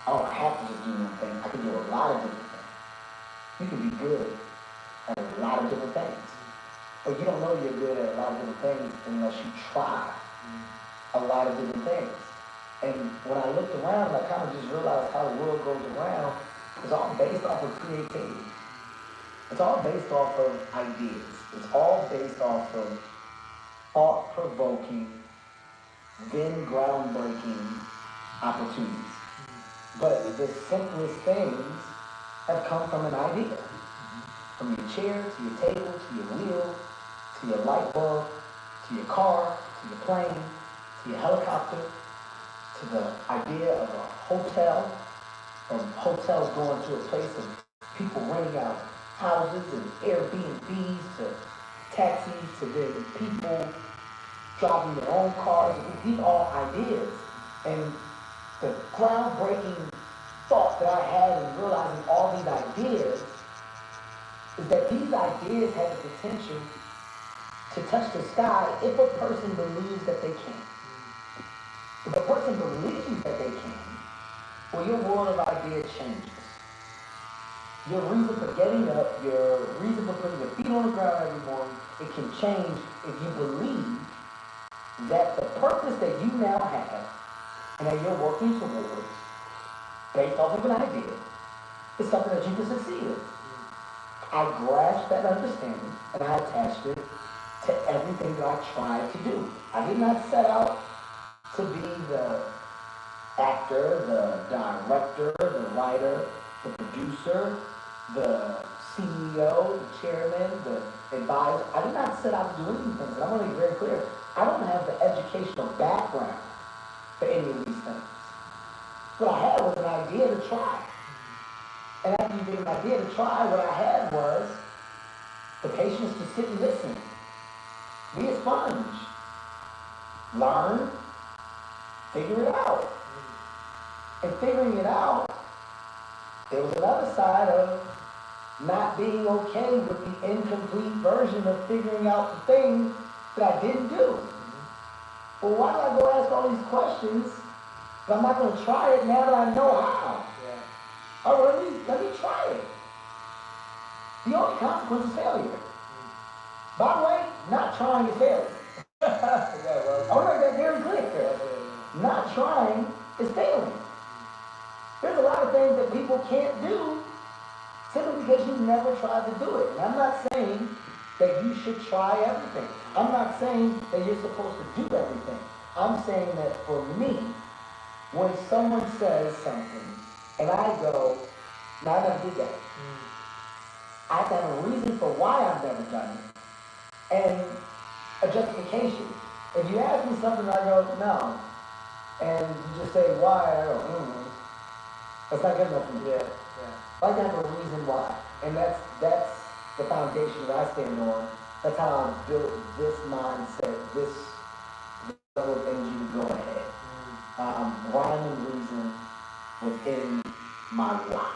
I don't have to just do one thing, I can do a lot of different things. You can be good at a lot of different things. But you don't know you're good at a lot of different things unless you try a lot of different things. And when I looked around, I kind of just realized how the world goes around. It's all based off of creativity. It's all based off of ideas. It's all based off of thought-provoking, then groundbreaking opportunities. But the simplest things have come from an idea. From your chair, to your table, to your wheel, to your light bulb, to your car, to your plane, to your helicopter, to the idea of a hotel, from hotels going to a place of people renting out houses and Airbnbs, to taxis, to then people driving their own cars. These are all ideas. And the groundbreaking thought that I had in realizing all these ideas is that these ideas have the potential to touch the sky if a person believes that they can. If a person believes that they can, well, your world of ideas changes. Your reason for getting up, your reason for putting your feet on the ground every morning, it can change if you believe that the purpose that you now have and that you're working towards, based off of an idea, is something that you can succeed in. I grasped that understanding and I attached it to everything that I tried to do. I did not set out to be the actor, the director, the writer, the producer, the CEO, the chairman, the advisor. I did not set out to do any of these things. And I want to be very clear. I don't have the educational background for any of these things. What I had was an idea to try. And after you get an idea to try, what I had was the patience to sit and listen. Be a sponge. Learn. Figure it out. And figuring it out, there was another side of not being okay with the incomplete version of figuring out the thing that I didn't do. Well, why do I go ask all these questions if I'm not going to try it now that I know how? Oh, let me try it. The only consequence is failure. By the way, not trying is failure. I want to make that very clear. Not trying is failing. There's a lot of things that people can't do simply because you never tried to do it. And I'm not saying that you should try everything. I'm not saying that you're supposed to do everything. I'm saying that for me, when someone says something, and I go, no, I never did that. I have to have a reason for why I've never done it, and a justification. If you ask me something, I go, no, and you just say why, I go, that's not good enough for me. I like to have a reason why, and that's the foundation that I stand on. That's how I built this mindset, this level of energy to go ahead. Rhyme and reason within my why.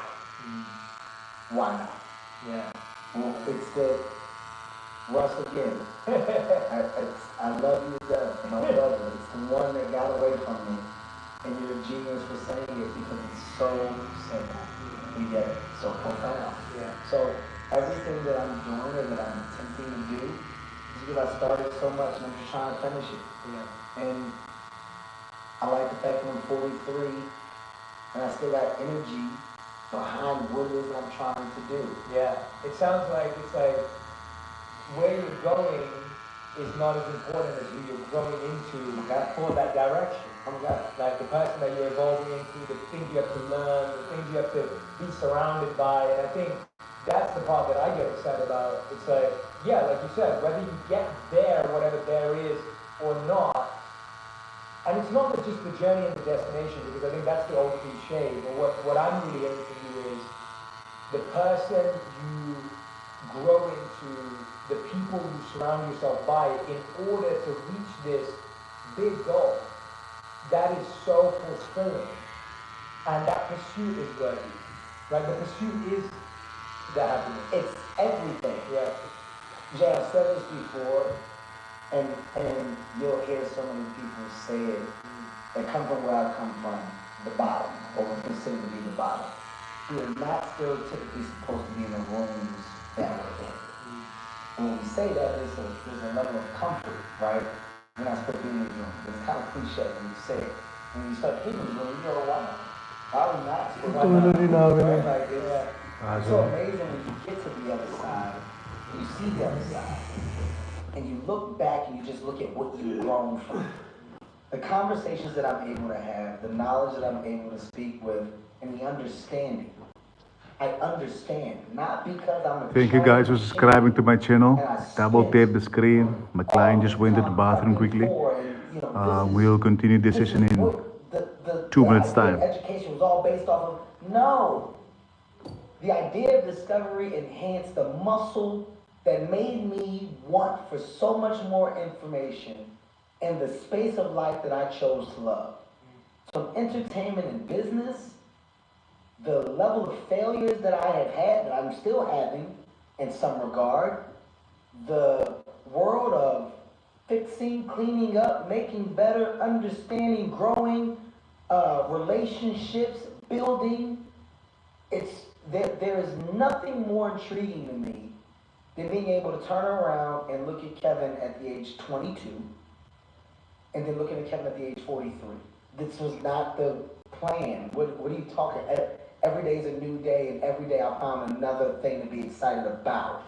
Why not? Well, it's the Russ again. I love you to death, my brother. It's the one that got away from me. And you're a genius for saying it because it's so simple. We get it. So profound. So everything that I'm doing or that I'm attempting to do is because I started so much and I'm just trying to finish it. And I like the fact that I'm 43 and I still got energy behind what it is I'm trying to do. It sounds like it's like where you're going is not as important as who you're growing into for that direction. Like the person that you're evolving into, the things you have to learn, the things you have to be surrounded by. And I think that's the part that I get excited about. It's like, like you said, whether you get there, whatever there is, or not. And it's not just the journey and the destination, because I think that's the old cliche. But what I'm really aiming to do is the person you grow into, the people you surround yourself by in order to reach this big goal. That is so fulfilling. And that pursuit is worthy. Right? The pursuit is the happiness. It's everything. Jay, I've said this before, and you'll hear so many people say it that come from where I come from, the bottom, or we consider to be the bottom. We are not stereotypically supposed to be in the rooms that we're in. When we say that, there's a level of comfort, right? We're not supposed to be in the room. It's kind of cliche when you say it. When you start hitting the room, you go, wow, why are we not supposed to be in the room? Right? Like, it's so amazing when you get to the other side, you see the other side, and you look back and you just look at what you've grown from. The conversations that I'm able to have, the knowledge that I'm able to speak with, and the understanding. I understand, not because I'm a Thank you guys for subscribing to my channel. Double tap the screen. My client just went to the bathroom quickly. We'll continue this session in 2 minutes time. Education was all based off of, no. The idea of discovery enhanced the muscle that made me want for so much more information in the space of life that I chose to love. From entertainment and business, the level of failures that I have had, that I'm still having in some regard, the world of fixing, cleaning up, making better, understanding, growing, relationships, building, there is nothing more intriguing to me than being able to turn around and look at Kevin at the age 22, and then looking at Kevin at the age 43. This was not the plan. What are you talking? Every day is a new day, and every day I found another thing to be excited about.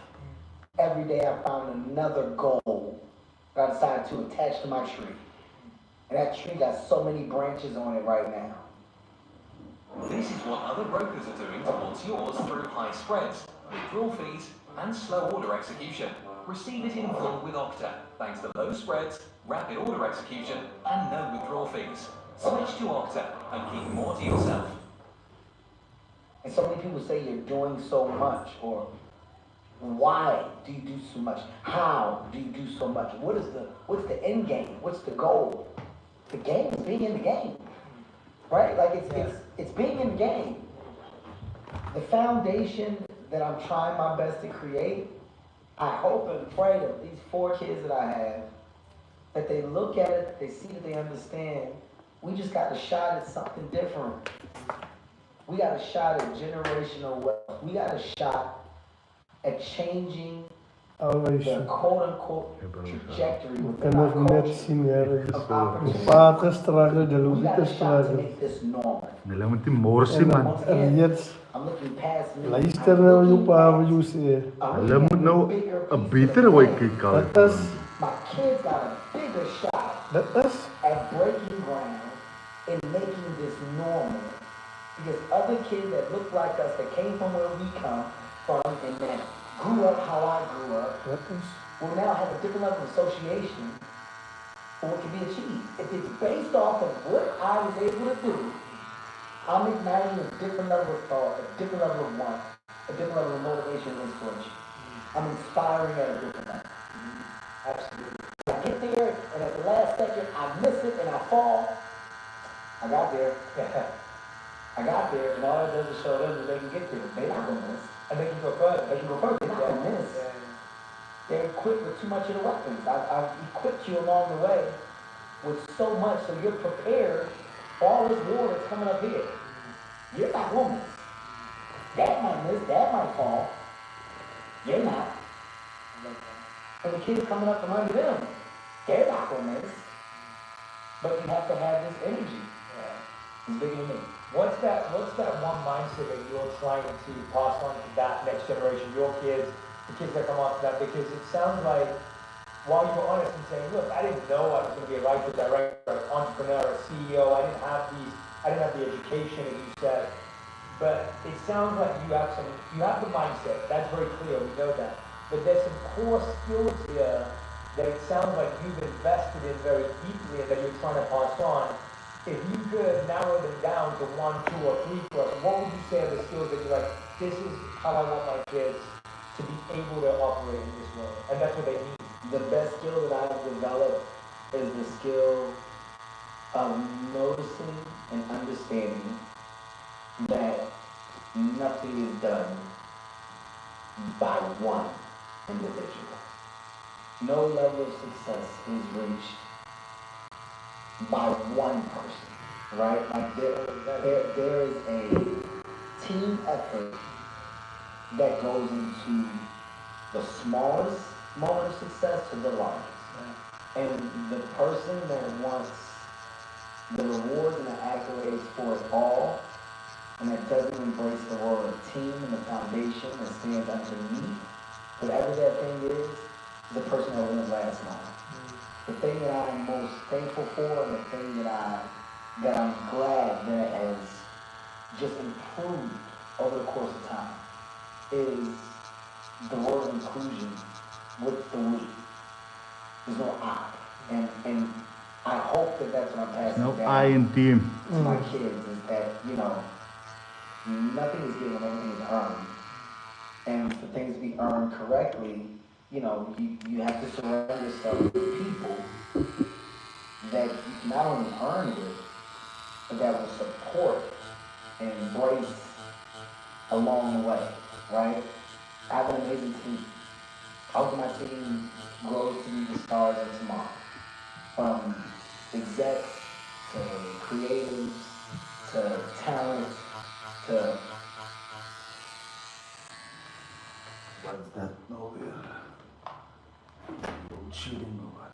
Every day I found another goal that I decided to attach to my tree. And that tree got so many branches on it right now. This is what other brokers are doing towards yours through high spreads, withdrawal fees, and slow order execution. Receive it in full with Okta, thanks to low spreads, rapid order execution, and no withdrawal fees. Switch to Okta and keep more to yourself. And so many people say you're doing so much, or why do you do so much? How do you do so much? What's the end game? What's the goal? The game is being in the game, right? Like it's being in the game. The foundation that I'm trying my best to create, I hope and pray that these 4 kids that I have, that they look at it, they see that they understand. We just got a shot at something different. We got a shot at generational wealth. We got a shot at changing the quote-unquote trajectory within our culture of opportunity. We got a shot to make this normal. Nila moet die morsie man. I'm looking past me. Luister nou jou pa wat jy sê. Hulle moet nou 'n beter way kyk. My kids got a bigger shot at breaking ground and making this normal. Because other kids that look like us, that came from where we come from, and that grew up how I grew up, will now have a different level of association for what can be achieved. If it's based off of what I was able to do, I'm igniting a different level of thought, a different level of want, a different level of motivation and inspiration. I'm inspiring at a different level. Absolutely. I get there, and at the last second, I miss it, and I fall. I got there. I got there, and all it does is show them that they can get there. They're not going to miss. And they can go further. They can go further. They're not going to miss. They're equipped with too much of the weapons. I've equipped you along the way with so much, so you're prepared for all this war that's coming up here. You're not going to miss. Dad might miss. Dad might fall. You're not. And the kids coming up from under them, they're not going to miss. But you have to have this energy. It's bigger than me. What's that one mindset that you're trying to pass on to that next generation, your kids, the kids that come after that? Because it sounds like, while you were honest in saying, look, I didn't know I was going to be a writer, director, an entrepreneur, a CEO, I didn't have the education, as you said. But it sounds like you have the mindset, that's very clear, we know that. But there's some core skills here that it sounds like you've invested in very deeply and that you're trying to pass on. If you could narrow them down to 1, 2, or 3 for us, what would you say are the skills that you're like, this is how I want my kids to be able to operate in this world? And that's what they need. The best skill that I've developed is the skill of noticing and understanding that nothing is done by one individual. no level of success is reached by one person, right? Like there is a team effort that goes into the smallest moment of success to the largest. And the person that wants the rewards and the accolades for it all, and that doesn't embrace the role of the team and the foundation that stands underneath, whatever that thing is the person that won't last long. The thing that I'm most thankful for, and the thing that I'm glad that has just improved over the course of time, is the word of inclusion with the we. There's no I. And I hope that that's what I'm passing No down I in team. to my kids, is that, nothing is given, everything is earned. And for things to be earned correctly, you have to surround yourself with people that you can not only earn with, but that will support and embrace along the way, right? I have an amazing team. I hope my team grows to be the stars of tomorrow. From execs to creatives to talent to... What's that over? Cheating or what?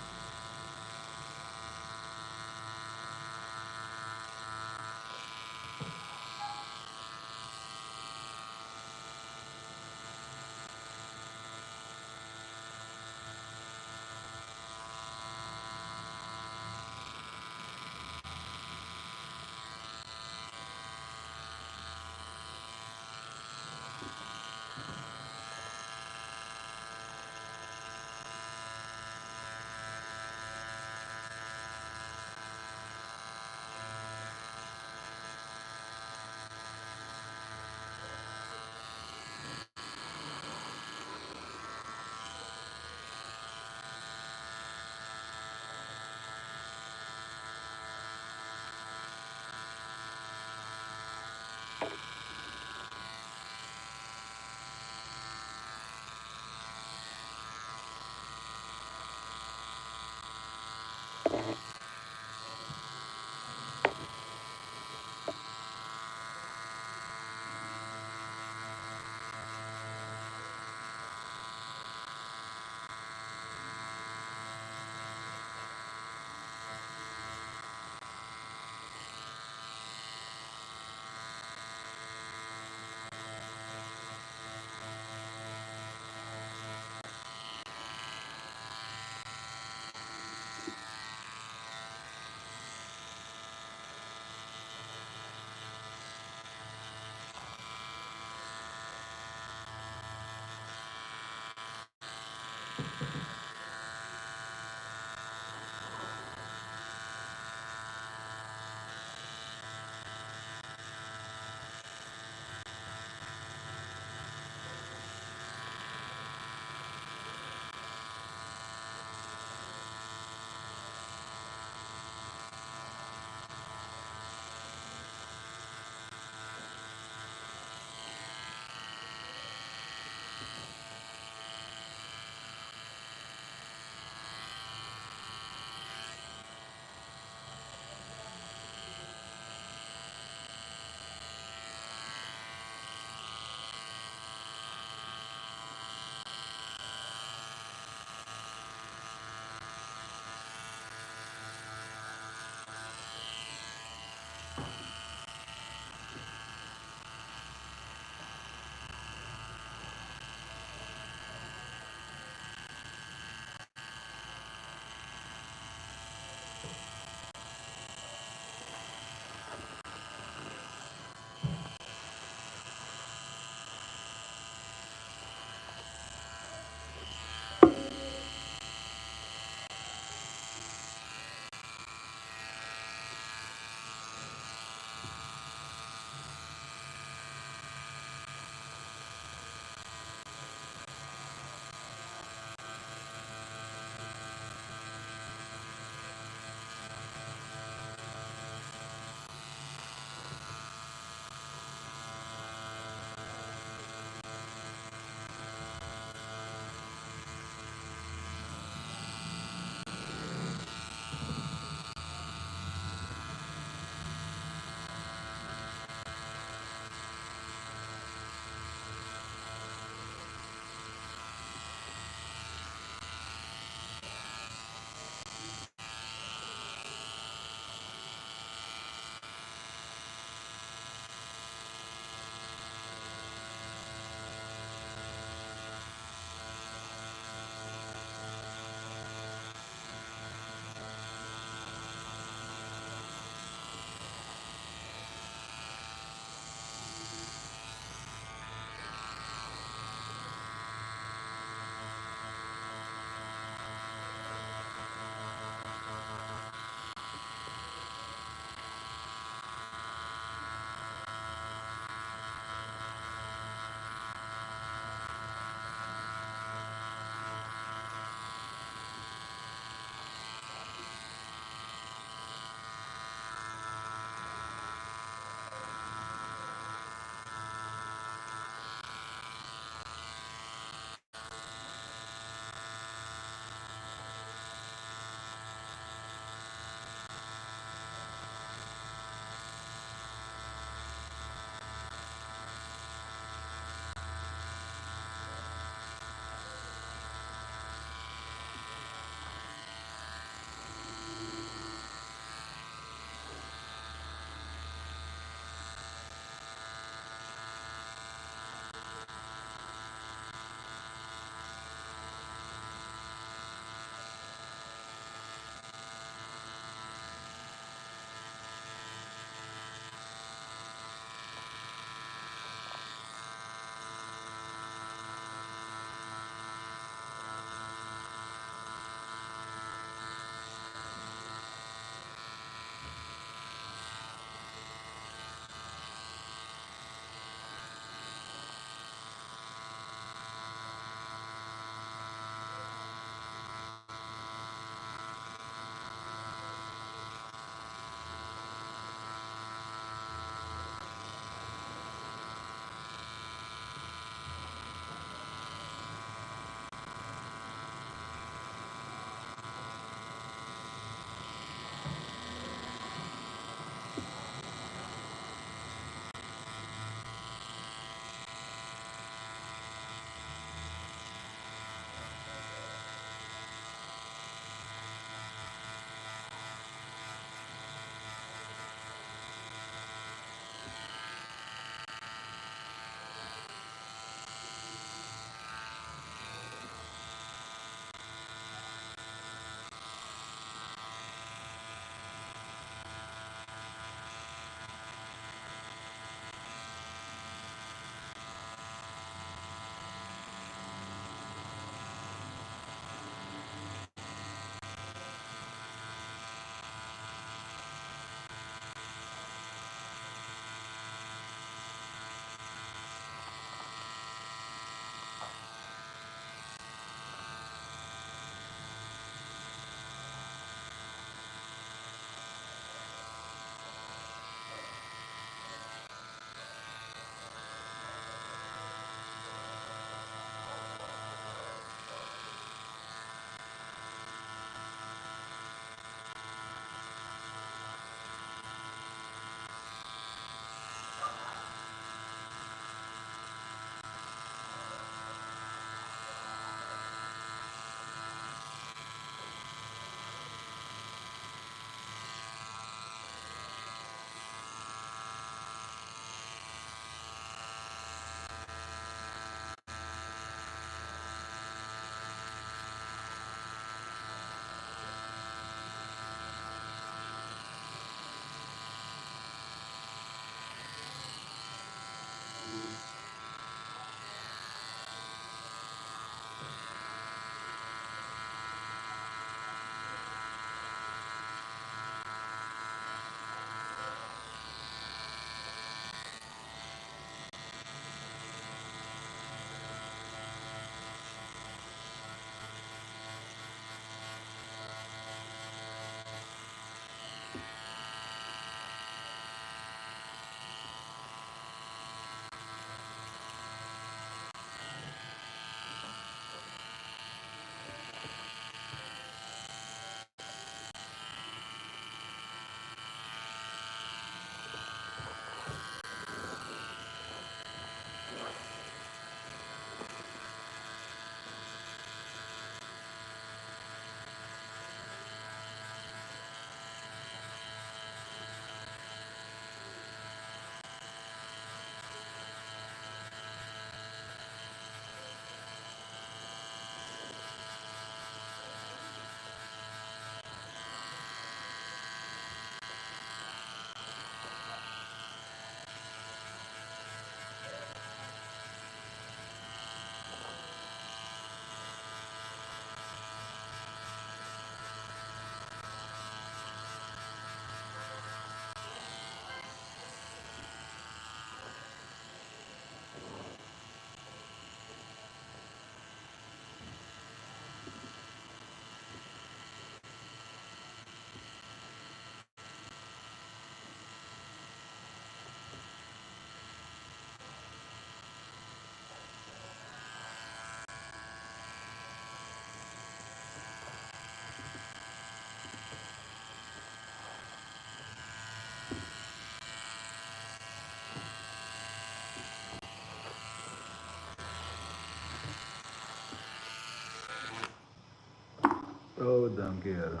Oh, dankie Here.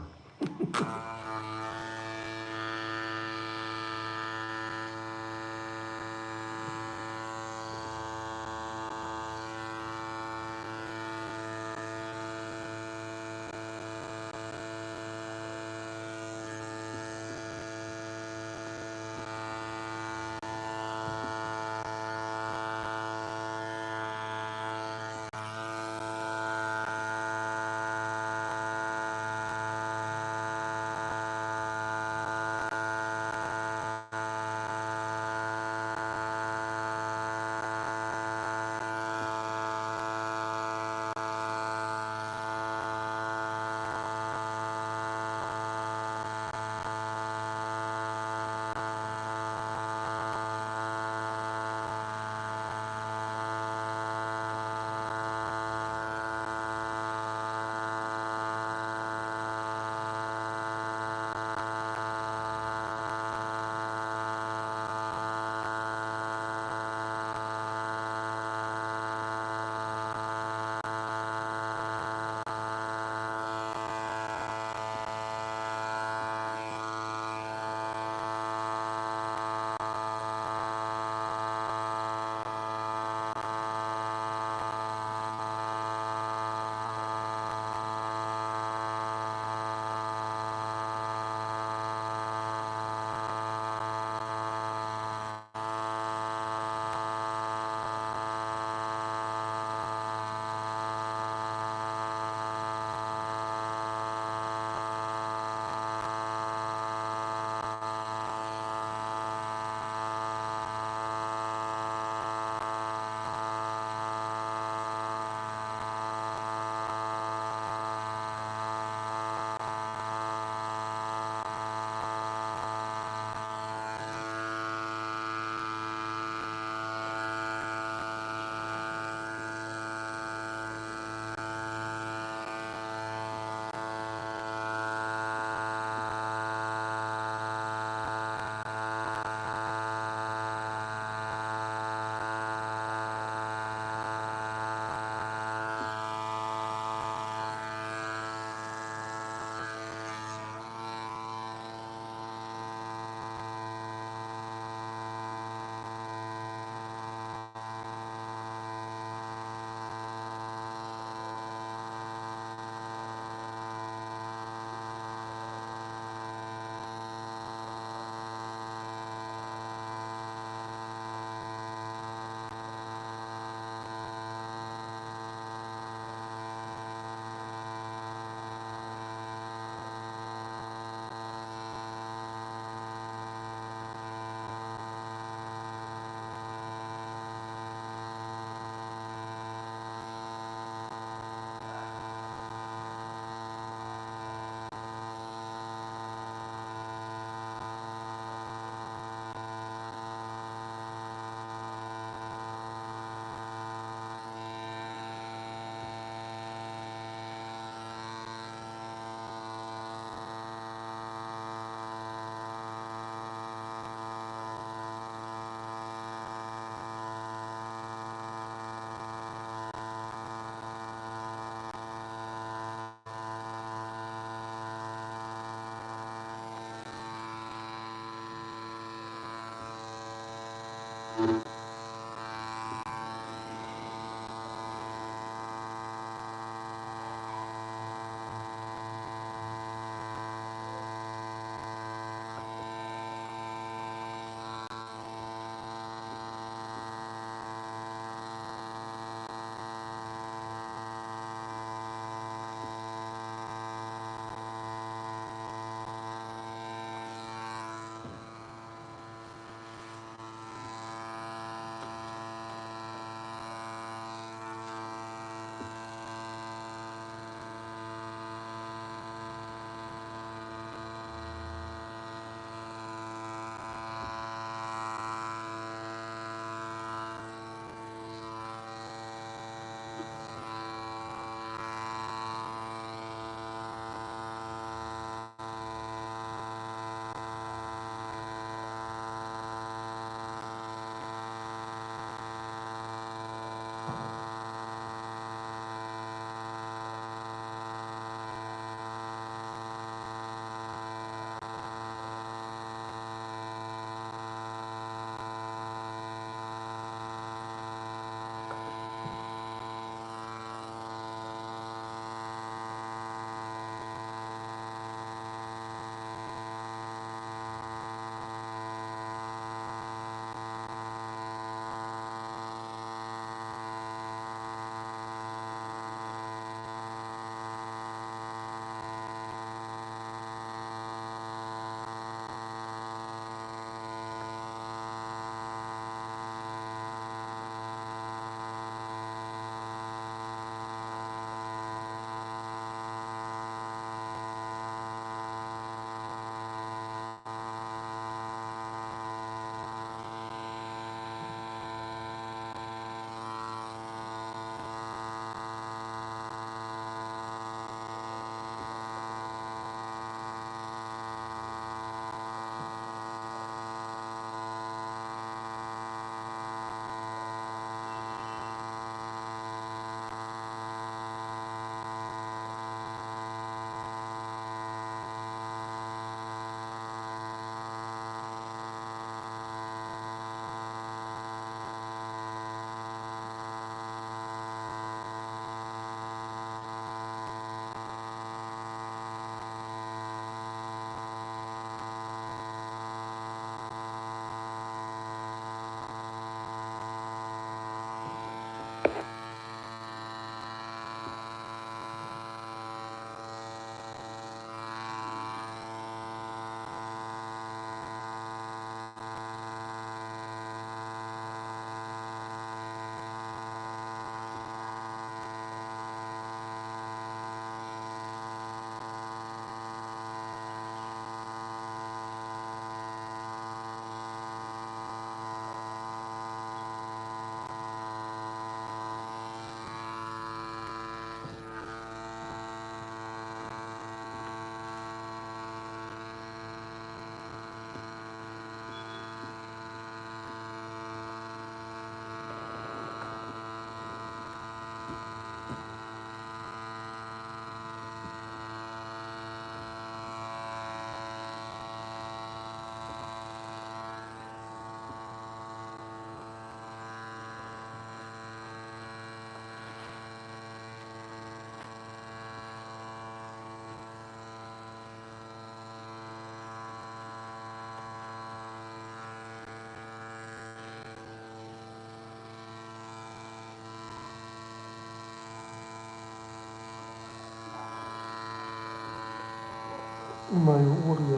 My work is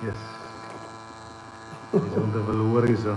Yes. Die zullen er wel horen zo.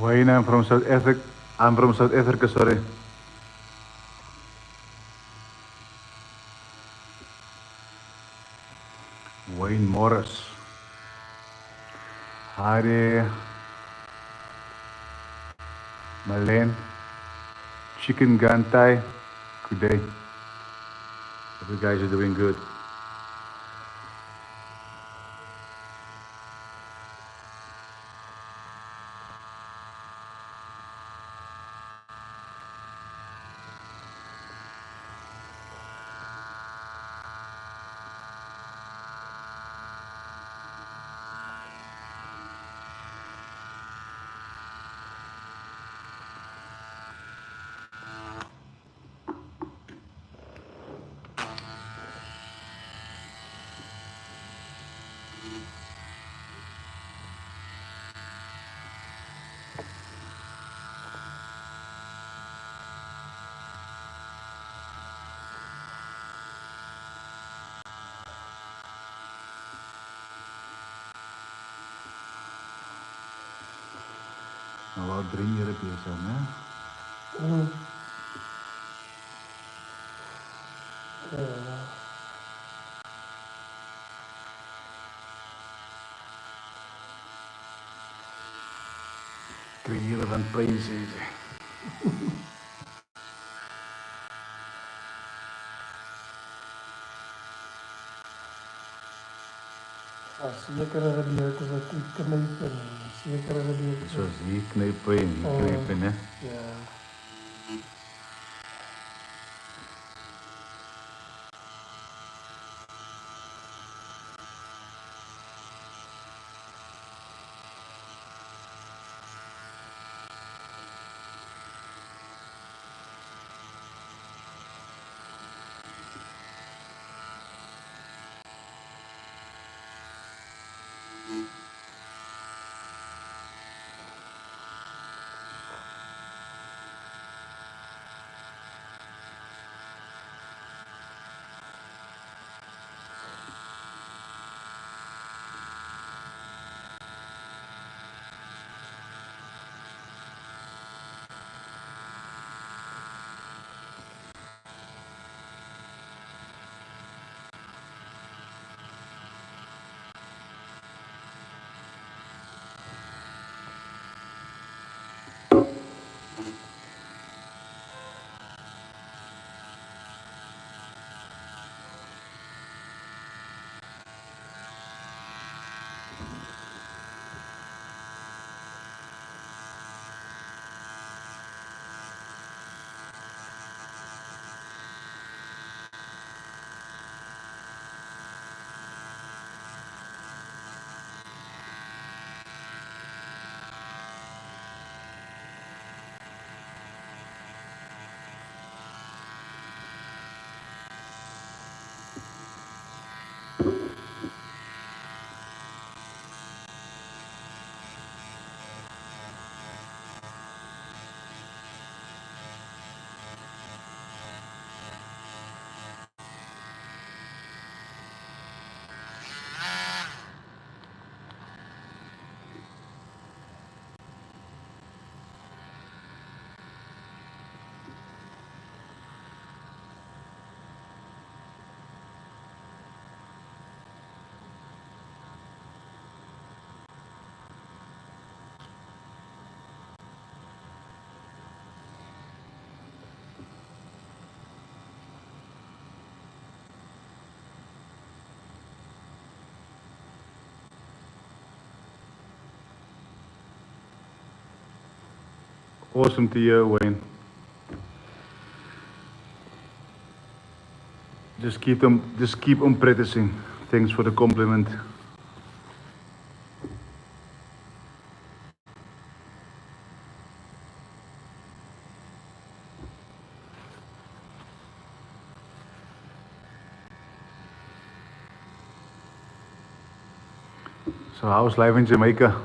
Wayne, I'm from South Africa. I'm from South Africa, sorry. Wayne Morris. Hi there. Marlene. Chicken Gun Thai. Good day. Hope you guys are doing good. Nou, wel 3 uur bezig, hè? Hier aan het praise. Zekere gedeeltes wat die knypen, zekere gedeeltes. Zoals hier knippen, hè? Ja. Awesome to hear, Wayne. Just keep on practicing. Thanks for the compliment. So how's life in Jamaica?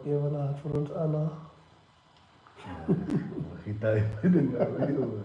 Geven aan voor ons Anna. Kita itu dengar itu.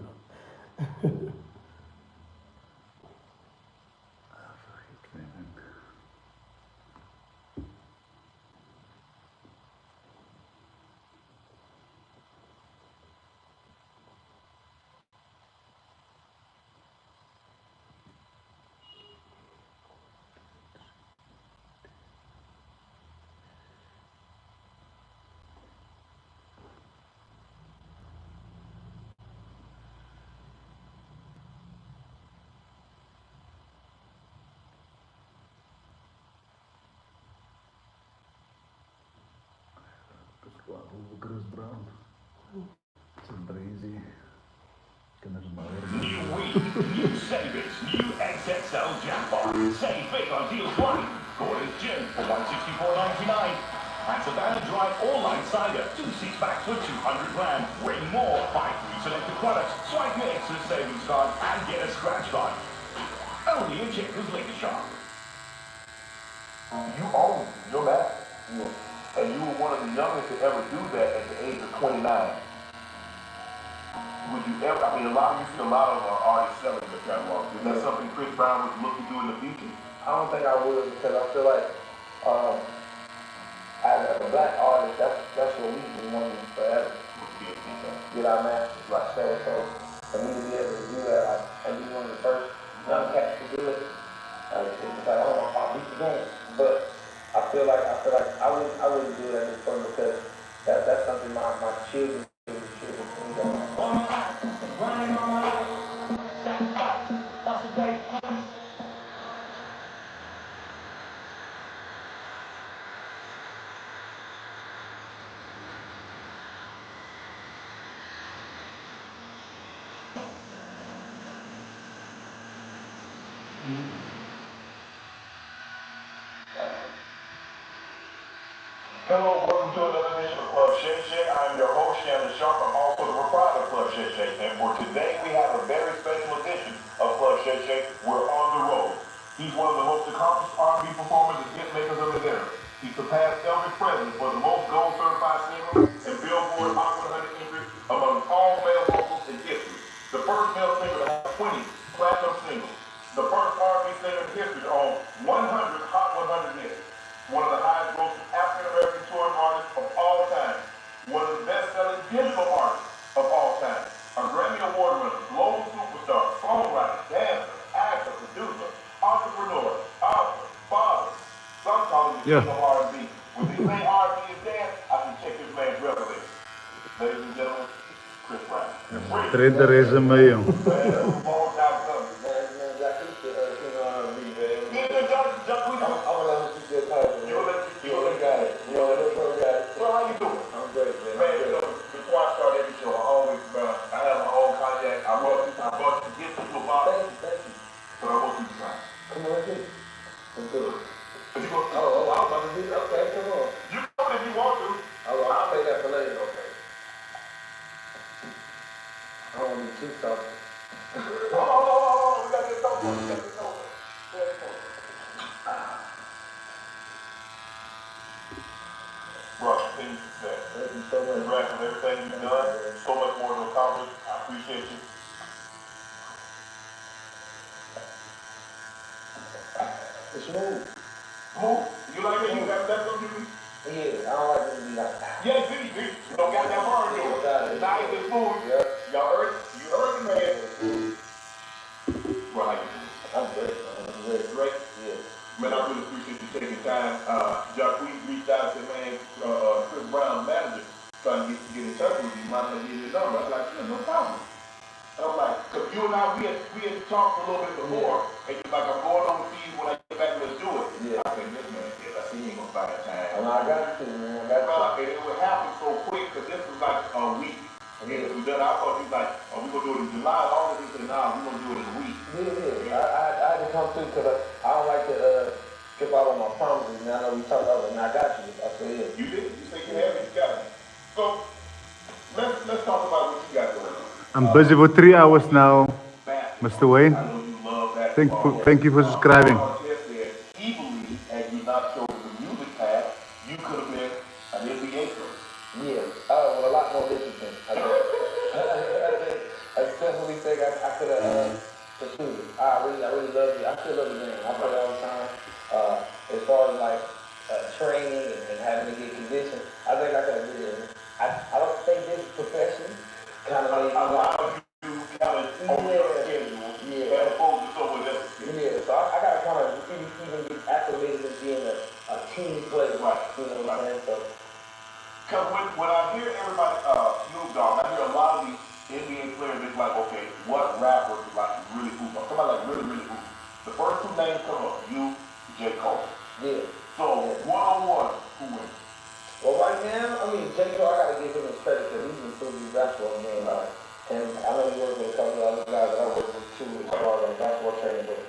Chris Brown. Crazy. New week, new savings, new XXL jackpot. Save big on deals one. Gordon's Gin for $164.99. And Savannah Dry All-Line Cider, 2 6-packs for 200 grand. Win more, buy 3 selected products, swipe your extra savings card, and get a scratch card. Only in Checkers Liquor Shop. You own your back. And you were one of the youngest to ever do that at the age of 29. Would you ever, I mean, you've seen a lot of artists selling the catalog. Is that something Chris Brown would look to do in the future? I don't think I would, because I feel like as a black artist, that's what we've been wanting forever. Get our masters, like so. For me to be able to do that, and be one of the first young cats to do it, it's like, oh, I'll beat the game. But I feel like I wouldn't do it at this point, because that's something my children do. Hello, welcome to another edition of Club Shay Shay. I am your host, Shannon Sharp. I'm also the proprietor of Club Shay Shay. And for today, we have a very special edition of Club Shay Shay. We're on the road. He's one of the most accomplished R&B performers and hit makers of his era. He surpassed Elvis Presley for the most gold-certified singles and Billboard Hot 100 entries among all male vocals in history. The first male singer to have 20 platinum singles. The first R&B singer in history to own 100 Hot 100 hits. One of the highest grossing African-American touring artists of all time. One of the best-selling digital artists of all time. A Grammy Award winner, global superstar, songwriter, dancer, actor, producer, entrepreneur, author, father. Some call him the king of R&B. When they say R&B is dance, I can check this man's resume. Ladies and gentlemen, Chris Brown. Trader resume, jong. Congrats on everything you've done. So much more to accomplish. I appreciate you. It's smooth. Smooth? You like it? That's what you do? Yeah, I don't like it to be like that. Yeah, see, you don't got that hard to it. Nice and smooth. Yeah. You heard the man. Well, how you doing? I'm great, man. I'm great. Great? Yeah. Man, I really appreciate you taking time. Jock, we reached out to man, Chris Brown's manager, trying to get in touch with you. Might not give you a number. I was like, yeah, no problem. And I'm like, because you and I, we had talked a little bit before, and you're like, I'm going overseas when I get back, let's do it. Yeah. I said, this man, I see he ain't gonna find time. I got you, man. I got you. And it would happen so quick, because this was like a week. And it was done. I thought he was like, oh, we gonna do it in July. All of this, and nah, we gonna do it in a week. Yeah. I had to come through, because I don't like to skip out on my promises. And I know we talked about it, and I got you. I said, yeah. You did? You said you have it, you got it. So, let's talk about what you got going on. I'm busy for 3 hours now, Mr. Wayne. I know you love that. Thank you for subscribing. He believes, had you not chosen the music path, you could have been an more discipline. I definitely think I could have pursued it. I really love it. I still love the game. I play all the time. As far as like training and having to get conditioned, I think I could have did it. I don't think this profession kind of made me like. Yeah, so I gotta kind of even get acclimated to being a team player. Right. You know what I'm saying? So. Because when I hear everybody, Snoop Dogg, I hear a lot of these NBA players, it's like, okay, what rapper is like really hoop? Somebody like really hoop. The first two names come up, you, J. Cole. Yeah. So, one-on-one, who wins? Well, right now, I mean, J. Cole, I gotta give him his credit because he's improved his basketball game. And I know he works with a couple of other guys that I work with too as far as basketball training, but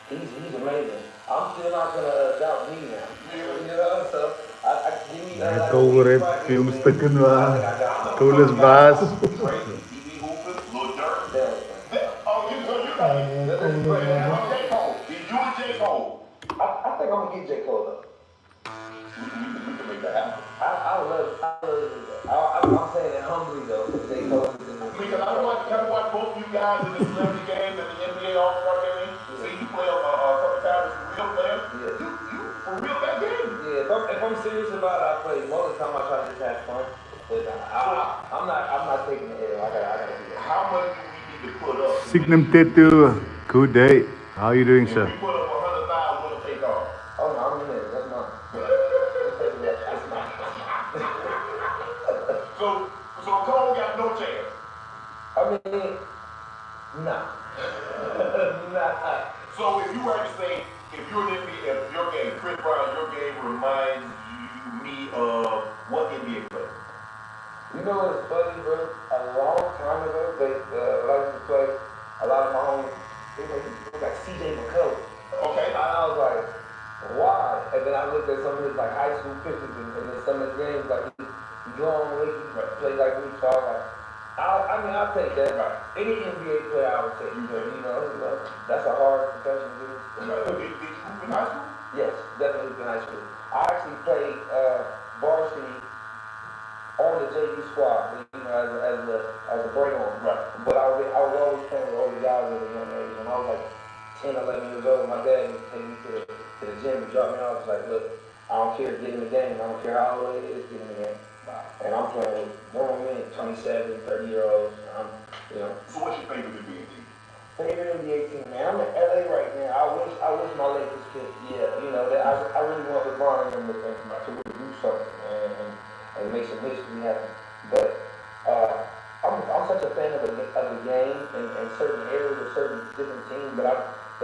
he's amazing. I'm still not gonna doubt me now. You know, so I give me that. Cole heeft filmstukken waar. Cole is baas. I think I'm gonna get J. Cole though. I'm saying it humbly though. J. Cole is in the because I watch both you guys in the celebrity game and the NBA All-Star game. See you play a couple times as a real player. Yeah. You for real that game. Yeah, if I'm serious about it, I play. Most of the time I try to just have fun. But I'm not taking the L. I gotta do that. How much do we need to put up? Signum Tetu, good day. How are you doing, sir? If we put up 100,000, we'll take off. Oh no, I'm in there. That's mine. That's mine. So Cole got no chance. I mean, nah. Nah. So if you were to say, if you're in NBA, if your game, Chris Brown, your game reminds me of what NBA player? You know what's funny, bro? A long time ago, when I used to play, a lot of my homies, they look like CJ McCullough. Okay. And I was like, why? And then I looked at some of his like high school pictures and then some of his games, like he long way, he played like me, so I was like, I'll take that. Right. Any NBA player I would take, you know, that's a hard profession to do. Did you hoop in high school? Yes, definitely hoop in high school. I actually played varsity on the JV squad, you know, as a break on. Right. But I was always playing with older guys at a young age. When I was like 10, 11 years old, my dad used to take me to the gym and drop me off. It's like, look, I don't care, get in the game. I don't care how old it is, get in the game. And I'm playing with grown men, 27, 30-year-olds. You know. So what's your favorite NBA team? Favorite NBA team, man. I'm in LA right now. I wish my Lakers could. Yeah, you know, I really want LeBron and them to really do something and make some history happen. But I'm such a fan of the game and certain areas of certain different teams, but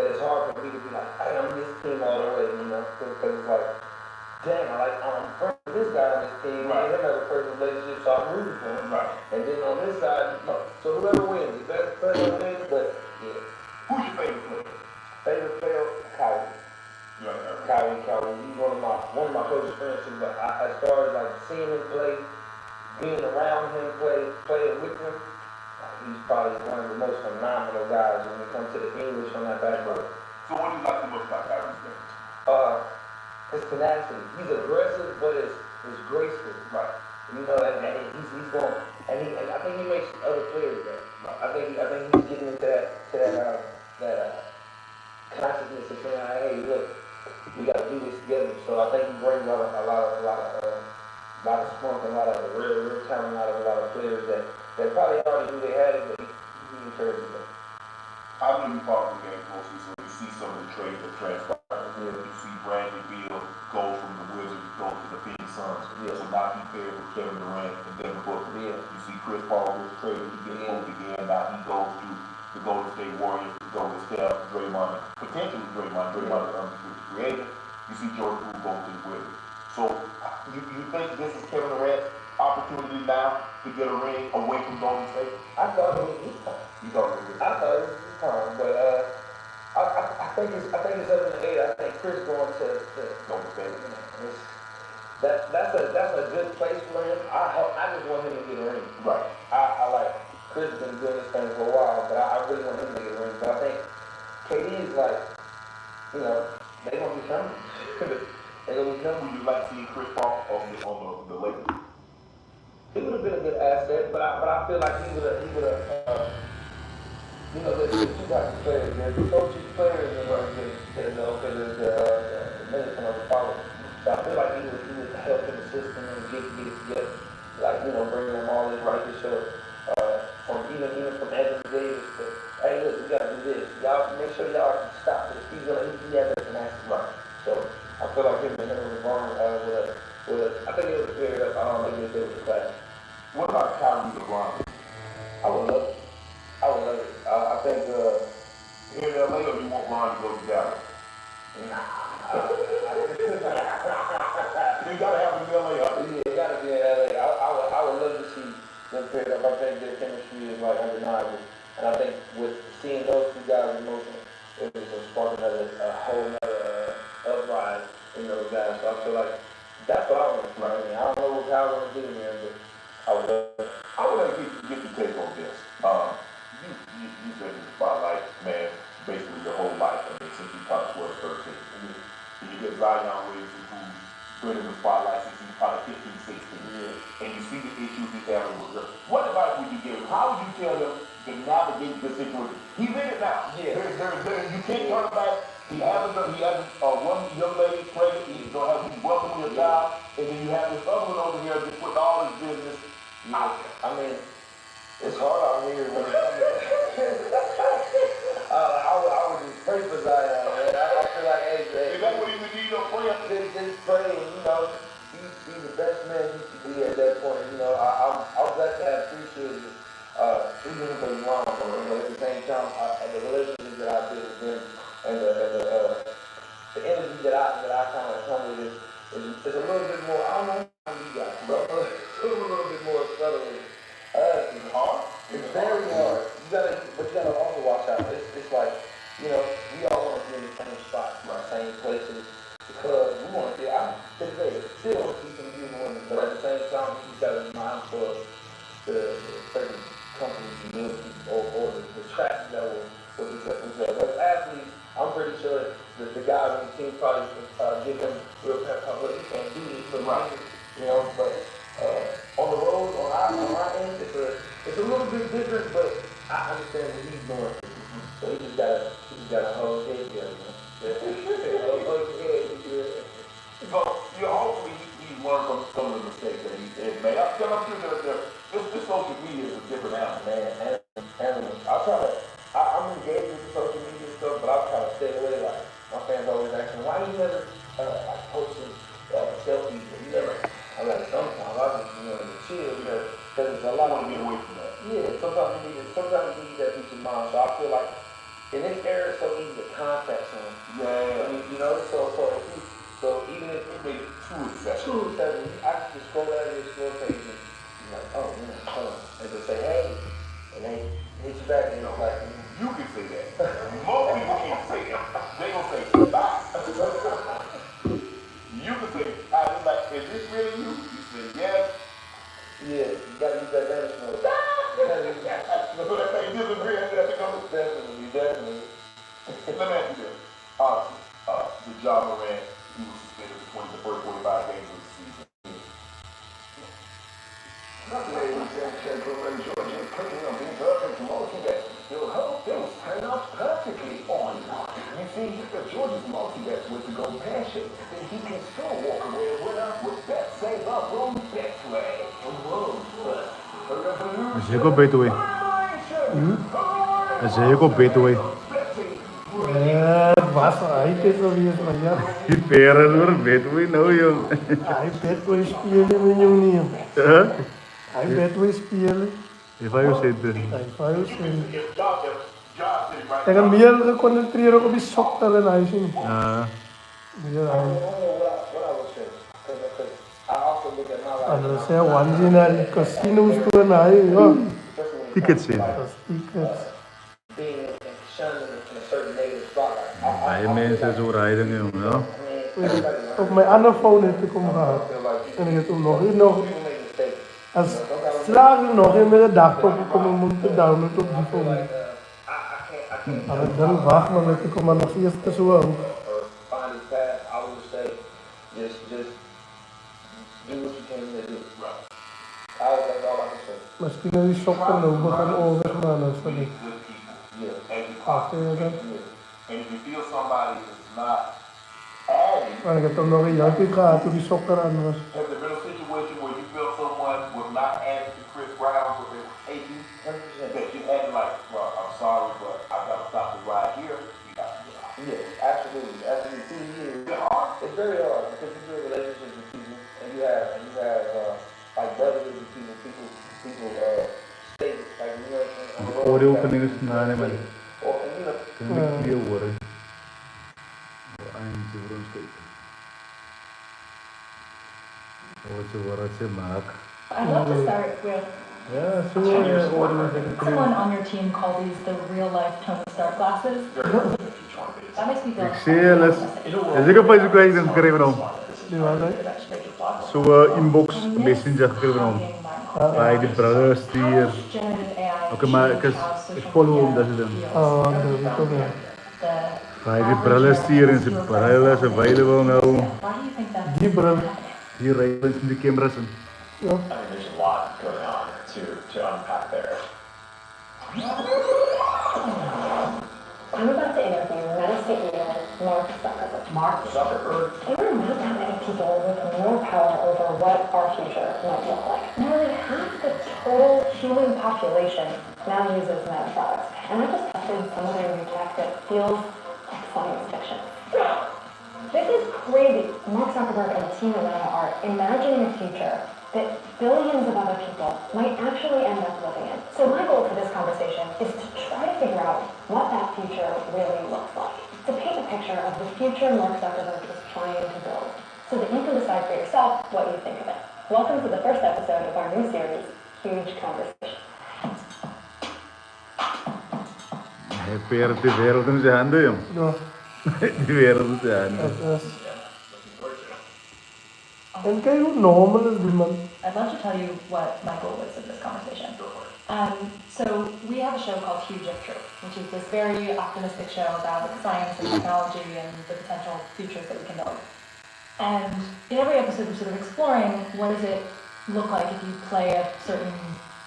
it's hard for me to be like, hey, I'm this team all the way, you know, because it's like, dang, I'm friends with this guy on this team, right. And him have a personal relationship, so I'm rooting for him. Right. And then on this side, so whoever wins, the best player wins, but yeah. Who's your favorite player? Favorite player, Kyrie. Right. Kyrie. He's one of my closest friends too, but as far as like seeing him play, being around him, playing with him, he's probably one of the most phenomenal guys when it comes to the English on that basketball. So what do you like the most about Kyrie's game? His tenacity. He's aggressive, but it's graceful. Right. You know, and he's going, and I think he makes other players better. Right. I think he's getting into that consciousness of saying, hey, look, we got to do this together. So I think he brings out a lot of spunk and a lot of real talent out of a lot of players that probably already knew they had it, but he encourages them. I know you follow the game closely, so you see some of the trades that transpire. Yeah. You see Bradley Beal go from the Wizards, go to the Phoenix Suns. Yeah. So now he paired with Kevin Durant and Devin Booker. Yeah. You see Chris Paul was traded, he gets moved again. Now he goes to the Golden State Warriors to go with Steph, Draymond, potentially Draymond is unrestricted free agent. You see Jordan Poole go to the Wizards. So you think this is Kevin Durant's opportunity now to get a ring away from Golden State? I thought it was his time. You thought it was his time? I thought it was his time, but I think it's up in the air. I think Chris going to Golden State. That's a good place for him. I just want him to get a ring. Right. I like Chris has been doing this thing for a while, but I really want him to get a ring. But I think KD is like, you know, they're gonna be coming. Would you like to see Chris Paul on the Lakers? He would have been a good asset, but I feel like he would have, there's two types of players. There's the coaches players and the militant of the father. So I feel like he would help in the system and get it together. Like, bringing them all in right to show, from even from Anthony Davis to, hey, look, we gotta do this. Y'all make sure y'all stop this. He's has an action right. So I feel like him and LeBron I think it was a period up. I don't think it was a class. What about Kyrie LeBron? I would love it. I think Here in LA, or you want Ron to go to Dallas? You gotta have him in LA, huh? Yeah, it gotta be in LA. I would love to see them paired up. I think their chemistry is like undeniable. And I think with seeing those two guys in motion, it was a spark a whole nother uprise in those guys. So I feel like that's what I want to see. I mean, I don't know what guys want to do in there, but I would love it. I would like to get your take on this. You've been in the spotlight, man, basically your whole life. I mean, since you probably 12, 13. And you get Zion Williamson, who's been in the spotlight since he's probably 15, 16. And you see the issues he's having with her. What advice would you give him? How would you tell him to navigate the situation? He's in it now. Yeah. You can't turn back. He has one young lady pregnant. He's welcoming a child. And then you have this other one over here just putting all his business out there. I mean, it's hard out here when it comes to I would just pray for Zion, man. I feel like, hey, is that what he would need your prayer? Just pray, and be the best man you could be at that point. I'm blessed to have 3 children, even if they're wrong, but at the same time, the relationship that I built with them and the energy that I kind of come with is a little bit more. I don't know how you guys, but it's a little bit more subtle. It's hard. It's very hard. But you gotta also watch out. It's like, we all want to be in the same spots, same places, because we want to be. Still want to see some beautiful women, but at the same time, you gotta be mindful of the certain companies you live or the tracks that will be set themselves. As athletes, I'm pretty sure that the guys on the team probably give them real pep talk. Look, you can't do this, but but on the road, on our end, it's a little bit different, but I understand what he's doing. So he just gotta hold his head together. Hold his head. So, hopefully he's learned from some of the mistakes that he's made. I'm sure this social media is a different animal. Man, I'm engaged with social media stuff, but I try to stay away. Like, my fans always ask me, why you never posting selfies? You never. I'm like, sometimes I just, chill, because it's a lot. I want to get away from that. Yeah, sometimes you need that peace of mind. So I feel like in this era, it's so easy to contact someone. Yeah. So even if it makes too excessive, I can just scroll down your explore page and be like, oh, hold on. And just say, hey, and they hit you back, and like, you can say that. Most people can't say that. They gonna say, bye. You can say, is this really you? You say, yes. Yeah, you gotta use that damage mode. So that thing disagree, Definitely. Let me ask you this. The Ja Morant, he was suspended for the first 45 games of the season. Ladies and gentlemen, George is cooking up in perfect multi-bet. You'll hope things turn out perfectly or not. You see, if George's multi-bet was to go passion, then he can still walk away a winner with Bet Save Up on Betway. The world's first. Zeker beter way. Zeker beter way. Basta, aí pensa mesmo, já. Die peren hoor, beter way nou jong. Aí Betway spelen met jongen. Aí Betway spelen. Hij vai o center. Aí vai o centro. Tegen meer geconcentreerd op die sokter en hij zien. Meer hij. Anders zijn waanzinnig naar die casinos toe en hij, ja. Tickets in. Tickets. Hij mensen zo rijden jongen, ja. Op mijn andere phone heb ik hem gehad. En ik heb hem nog. Als slagen nog in met de dagtop kom ik hem te downloaden op die phone. Maar dan wacht maar met ik kom maar nog eerst te zoeken. Misschien is die sokken nou begin oorlog maar nou Be sorry. good people. As you After possibly that. can. And if you feel somebody is not adding, Maar ik heb toch nog een japje gehad toen die sokken aan was. has there been a situation where you felt someone was not adding to Chris Brown what they were taking? That you had to like, well, I'm sorry, but I gotta stop the ride here. You got to get out. Yes, absolutely. After the 2 years, Is it hard? it's very hard because you build relationships with people, and you have like brotherhood with people stay like you know. On the road, Audio you opening is na naman. Or you know. Kan ik clear worden? I'm the wrong state. What I Mark? I'd love to start with Yeah, so someone on your team called these the real life Tony Stark glasses. That makes me feel ik zie je les. Is ik op Facebook kwijt dan krijgen we dan. Die was het. Zo inbox messenger krijgen we dan. Bij de brothers die oké, maar ik follow hem dat ze dan. Oh, dat is ook ja. Bij de brothers hier en ze brothers available nou. Die bril. Hier rijden in de cameras en. Ja. I mean, there's a lot going on to unpack there. I'm about to interview Meta CEO Mark Zuckerberg. Mark Zuckerberg. There are not that many people with more power over what our future might look like. Nearly half the total human population now uses Meta products. And I just tested some of their new tech that feels like science fiction. This is crazy. Mark Zuckerberg and the team at Meta are imagining a future that billions of other people might actually end up living in. So my goal for this conversation is to try to figure out what that future really looks like. To paint a picture of the future Mark Zuckerberg is trying to build, so that you can decide for yourself what you think of it. Welcome to the first episode of our new series, Huge Conversation. Hij peert de wereld in zijn handen, jong. Ja. Die wereld in zijn handen. Dat is. En kijk hoe normal is die man. I'd love to tell you what my goal is of this conversation. So we have a show called Huge If True, which is this very optimistic show about science and technology and the potential futures that we can build. And in every episode we're sort of exploring what does it look like if you play a certain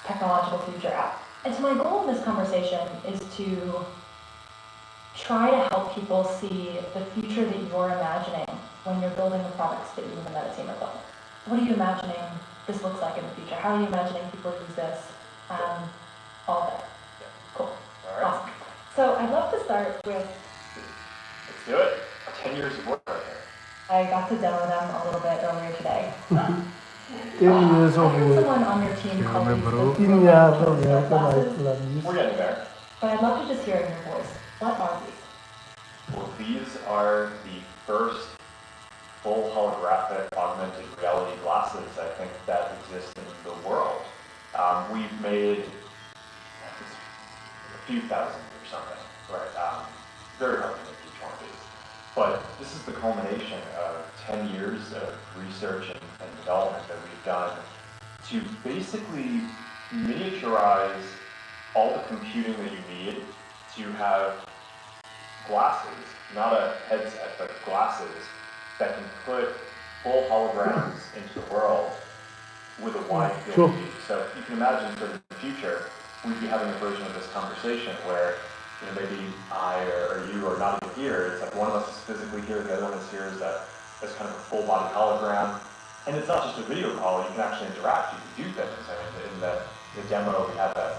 technological future out. And so my goal in this conversation is to try to help people see the future that you're imagining when you're building the products that you and the Meta team are building. What are you imagining this looks like in the future? How are you imagining people use this? All of that. Cool. All right. Awesome. So I'd love to start with... Let's do it. 10 years of work right here. I got to demo them a little bit earlier today. 10 years of I had work. someone on your team called these the 10 real jaar life van Tony Stark werken glasses. uit We're getting there. But I'd love to just hear in your voice. What are these? Well, these are the first full holographic augmented reality glasses, I think, that exist in the world. We've made a few thousand or something, right? Very hard to make each one of these. But this is the culmination of 10 years of research and development that we've done to basically miniaturize all the computing that you need to have glasses, not a headset, but glasses that can put full holograms into the world with a wide field of view. So you can imagine sort of in the future, we'd be having a version of this conversation where, you know, maybe I or you are not even here. It's like one of us is physically here, the other one is here as kind of a full body hologram. And it's not just a video call, you can actually interact, you can do things. I mean, in the demo, we had the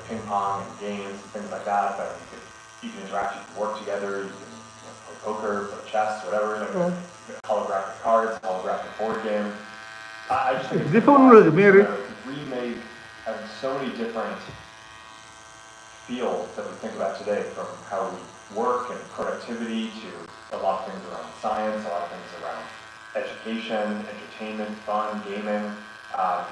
ping pong and games and things like that, but you can interact, you can work together, you can play poker, play chess, whatever, holographic cards, holographic board game. I just think it's remade so many different fields that we think about today, from how we work and productivity to a lot of things around science, a lot of things around education, entertainment, fun, gaming. But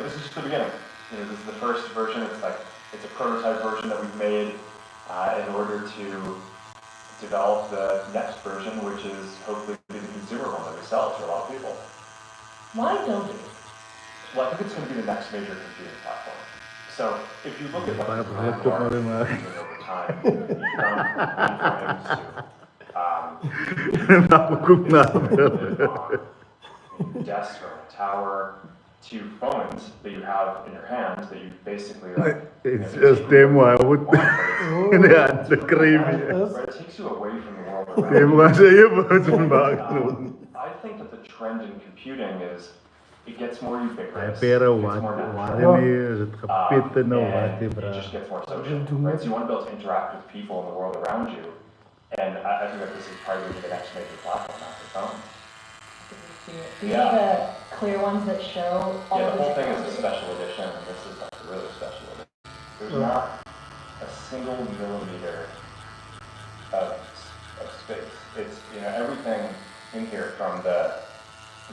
this is just the beginning. You know, this is the first version. It's a prototype version that we've made in order to develop the next version, which is hopefully the consumer one that we sell to a lot of people. Why build these? Well, I think it's going to be the next major computing platform. So if you look at what over time, from mainframes to desks or a tower to phones that you have in your hand that you basically like. It's just them why I would. Yeah, the creamy. But it takes you away from the world around Them you. was je birds van back. I think that the trend in computing is it gets more ubiquitous. Pero it gets wat more natural. waarin is het gepitten nou wat And die it bra. just gets more social, right? So you want to be able to interact with people in the world around you, and I think that this is probably the next major platform after phone. These are the clear ones that show all Yeah, of the whole thing is a technology. special edition, and this is like a really special edition. There's not a single millimeter of space. It's, everything in here from the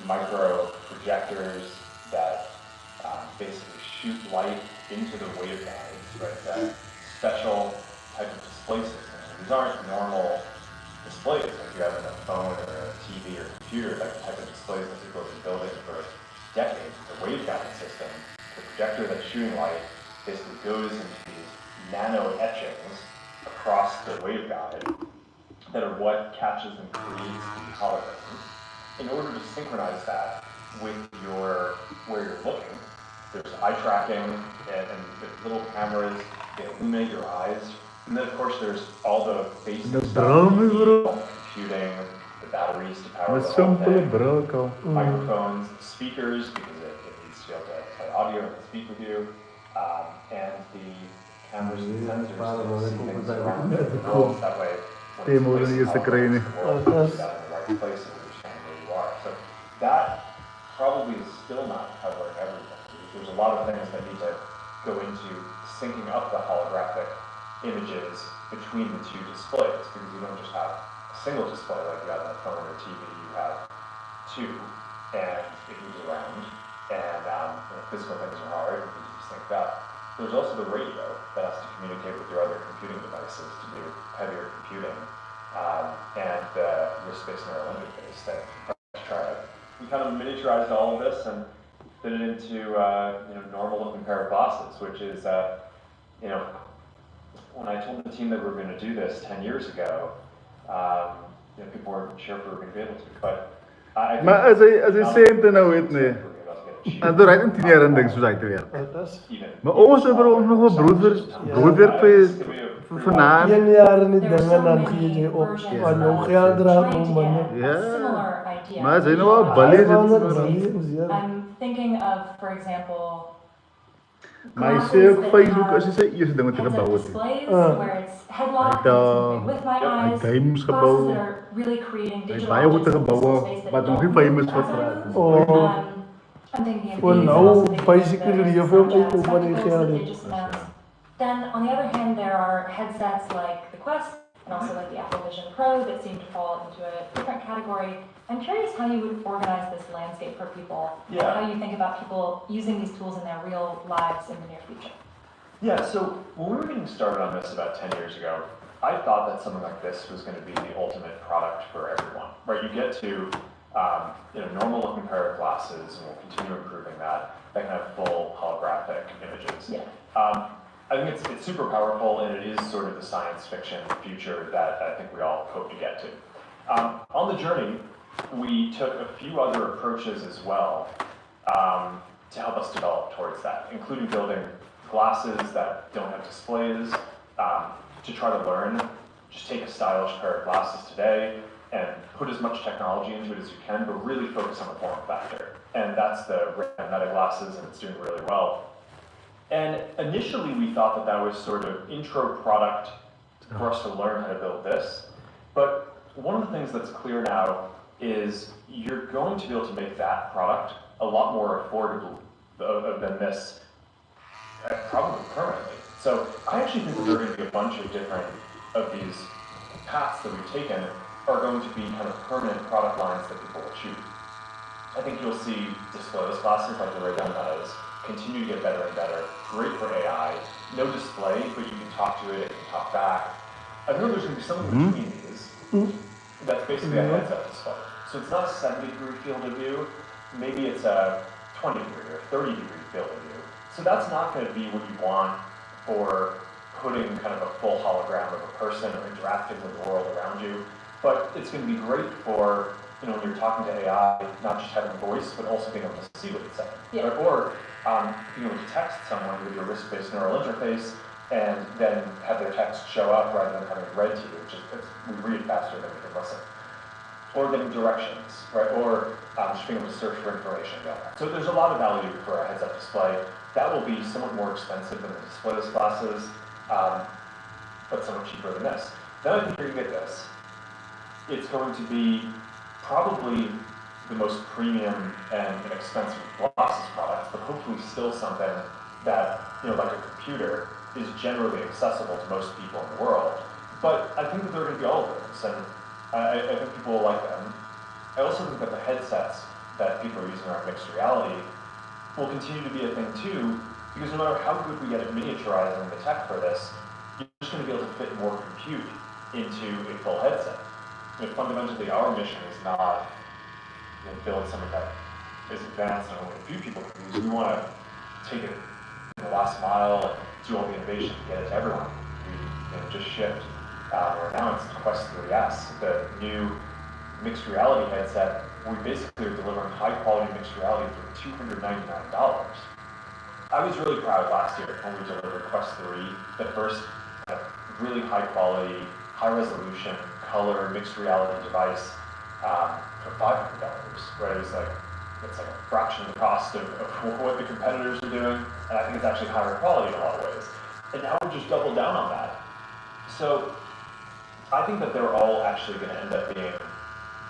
micro projectors that basically shoot light into the waveguides, right? That special type of display system. These aren't normal displays like you have in a phone or a TV or computer, like the type of displays that people have been building for decades. It's a waveguide system. The projector that's shooting light basically goes into these nano etchings across the waveguide that are what catches and creates the holograms. In order to synchronize that with where you're looking, there's eye tracking and little cameras that illuminate your eyes. And then of course there's all the basic stuff, computing, the batteries to power the whole thing, microphones, speakers, because it needs to be able to play audio and speak with you, and the cameras and sensors that see things around the world. That way, when it's placed in the world, you've got in the right place and understand where you are. So that probably is still not covering everything. There's a lot of things that need to go into syncing up the holographic images between the two displays, because you don't just have a single display like you have on a phone or TV, you have two, and it moves around, and physical things are hard, and you just sync up. There's also the radio that has to communicate with your other computing devices to do heavier computing, and the wrist-based neural interface that we kind of miniaturized all of this and fit it into normal-looking pair of glasses, which is when I told the team that we were going to do this 10 years ago, people weren't sure if we were going to be able to, but I think... Maar as hy sê dit nou weet nie. En toe ry 10 jaar in ding soos hy te werk. Maar ons het nog 'n broodwerk vir vanaand. 1 jaar in die ding en dan gee jy op. Want jou geld draag om man. Ja. Maar as hy nou al balie is. I'm thinking of, for example, maar hy sê ook Facebook is sy eerste ding wat hy gebou het. Where it's headlock, with my eyes, games gebou. Hy baie goed gebou, maar nog nie famous vir praat. I'm thinking of well, now basically you feel like nobody cares. Then on the other hand, there are headsets like the Quest and also like the Apple Vision Pro that seem to fall into a different category. I'm curious how you would organize this landscape for people, and how you think about people using these tools in their real lives in the near future. Yeah, so when we were getting started on this about 10 years ago, I thought that something like this was going to be the ultimate product for everyone, right? You get to normal looking pair of glasses, and we'll continue improving that can have full holographic images. Yeah. I think it's super powerful, and it is sort of the science fiction future that I think we all hope to get to. On the journey, we took a few other approaches as well to help us develop towards that, including building glasses that don't have displays to try to learn. Just take a stylish pair of glasses today and put as much technology into it as you can, but really focus on the form factor. And that's the Meta glasses, and it's doing really well. And initially we thought that that was sort of intro product for us to learn how to build this. But one of the things that's clear now is you're going to be able to make that product a lot more affordable than this, probably permanently. So I actually think that there are going to be a bunch of different of these paths that we've taken are going to be kind of permanent product lines that people will choose. I think you'll see displayless glasses like the Ray-Ban Metas continue to get better and better. Great for AI. No display, but you can talk to it, it can talk back. I know there's going to be something between these that's basically a heads-up display. So it's not a 70-degree field of view. Maybe it's a 20-degree or 30-degree field of view. So that's not going to be what you want for putting kind of a full hologram of a person or interacting with the world around you. But it's going to be great for when you're talking to AI, not just having voice, but also being able to see what it's saying. Yeah. Right? Or being able to text someone with your wrist-based neural interface and then have their text show up rather than having it read to you, which is, we read faster than we can listen. Or getting directions, right? Or just being able to search for information. So there's a lot of value for a heads-up display. That will be somewhat more expensive than the displayless glasses, but somewhat cheaper than this. Then I think you're gonna get this. It's going to be probably the most premium and expensive glasses product, but hopefully still something that, like a computer, is generally accessible to most people in the world. But I think that there are going to be all of those, and I think people will like them. I also think that the headsets that people are using around mixed reality will continue to be a thing too, because no matter how good we get at miniaturizing the tech for this, you're just going to be able to fit more compute into a full headset. Fundamentally, our mission is not build something that is advanced and only a few people can use. We want to take it the last mile and do all the innovation to get it to everyone. We just shipped or announced Quest 3S, the new mixed reality headset. We basically are delivering high quality mixed reality for $299. I was really proud last year when we delivered Quest 3, the first really high quality, high resolution, color mixed reality device for $500, right? It's like a fraction of the cost of what the competitors are doing, and I think it's actually higher quality in a lot of ways. And now we're just doubled down on that. So I think that they're all actually going to end up being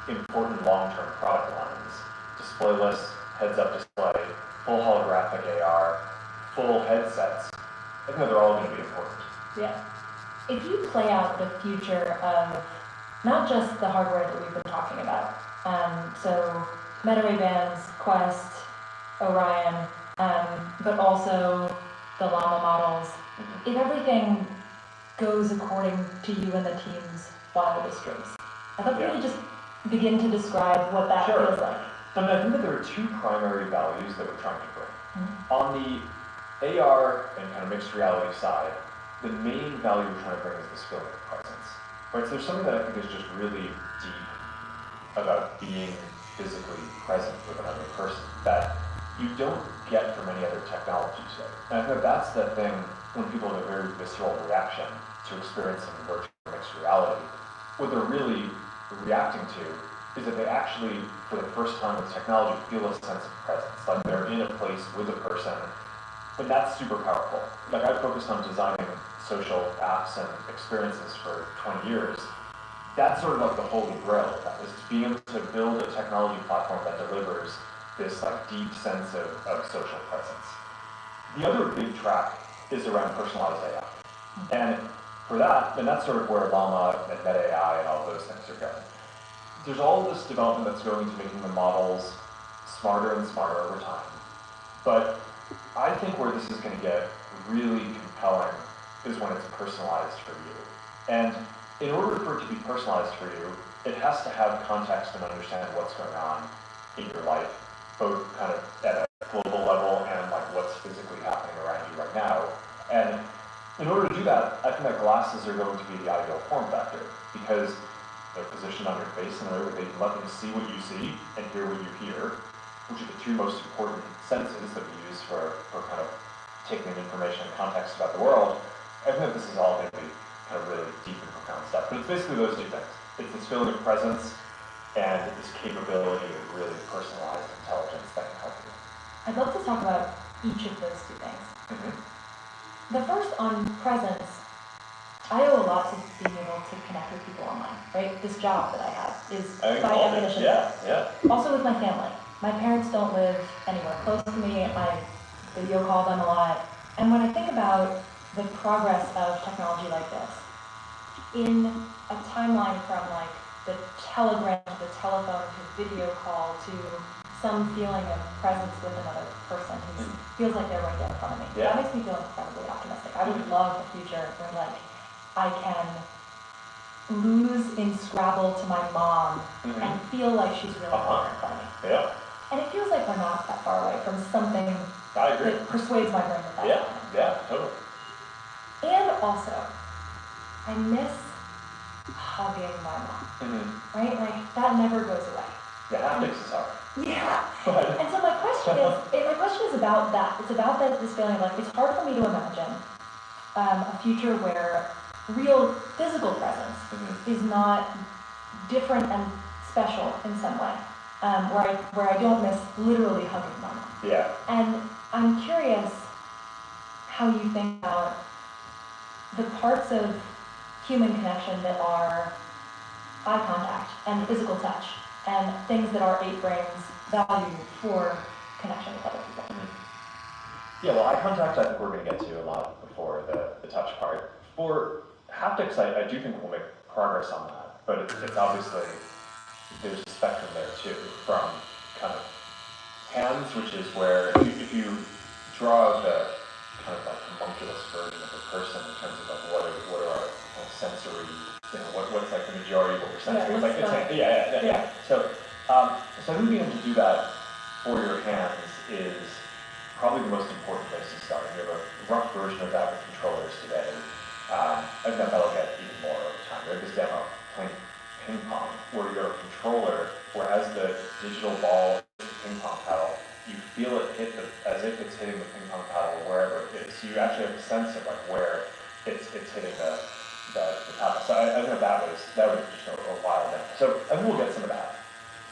important long-term product lines. Displayless, heads-up display, full holographic AR, full headsets. I think that they're all going to be important. Yeah. If you play out the future of not just the hardware that we've been talking about, so Meta Ray Bans, Quest, Orion, but also the Llama models, if everything goes according to you and the team's wildest dreams, I'd love for you to just begin to describe what that feels like. I think that there are two primary values that we're trying to bring. On the AR and kind of mixed reality side, the main value we're trying to bring is this feeling of presence. Right? So there's something that I think is just really deep about being physically present with another person that you don't get from any other technology today. And I think that's the thing when people have a very visceral reaction to experiencing virtual mixed reality. What they're really reacting to is that they actually, for the first time with technology, feel a sense of presence. Like they're in a place with a person, and that's super powerful. Like I focused on designing social apps and experiences for 20 years. That's sort of like the holy grail of that, is to be able to build a technology platform that delivers this like deep sense of social presence. The other big track is around personalized AI. And for that, and that's sort of where Llama and Meta AI and all those things are going. There's all this development that's going into making the models smarter and smarter over time. But I think where this is going to get really compelling is when it's personalized for you. And in order for it to be personalized for you, it has to have context and understand what's going on in your life, both kind of at a global level and like what's physically happening around you right now. And in order to do that, I think that glasses are going to be the ideal form factor because they're positioned on your face in a way where they can let you see what you see and hear what you hear, which are the two most important senses that we use for kind of taking in information and context about the world. I think that this is all going to be kind of really deep and profound stuff. But it's basically those two things. It's this feeling of presence and this capability of really personalized intelligence that can help you. I'd love to talk about each of those two things. The first on presence, I owe a lot to being able to connect with people online, right? This job that I have is by definition. Also with my family. My parents don't live anywhere close to me. I video call them a lot. And when I think about the progress of technology like this, in a timeline from like the telegram to the telephone to video call to some feeling of presence with another person who feels like they're right there in front of me. That makes me feel incredibly optimistic. I would love a future where like I can lose in Scrabble to my mom and feel like she's really there in front of me. And it feels like we're not that far away from something that persuades my brain that that's happening. Totally. And also, I miss hugging my mom, right? Like, that never goes away. Yeah, haptics is hard. Yeah. But And so my question is about that. It's about this feeling of like, it's hard for me to imagine a future where real physical presence is not different and special in some way, where I don't miss literally hugging mama. Yeah. And I'm curious how you think about the parts of human connection that are eye contact and physical touch and things that our 8 brains value for connection with other people. Yeah, well, eye contact I think we're going to get to a lot before the touch part. For haptics, I do think we'll make progress on that, but it's obviously, there's a spectrum there too, from kind of hands, which is where if you draw the kind of like homunculus version of a person in terms of like what are our kind of sensory, what's like the majority of what we're sensory, yeah. So I think being able to do that for your hands is probably the most important place to start. We have a rough version of that with controllers today. I think that'll get even more over time. We have this demo playing ping pong, where you go to a controller, where as the digital ball hits the ping pong paddle, you feel it hit as if it's hitting the ping pong paddle wherever it is. So you actually have a sense of like where it's hitting the paddle. So I think that was just a wild thing. So I think we'll get some of that.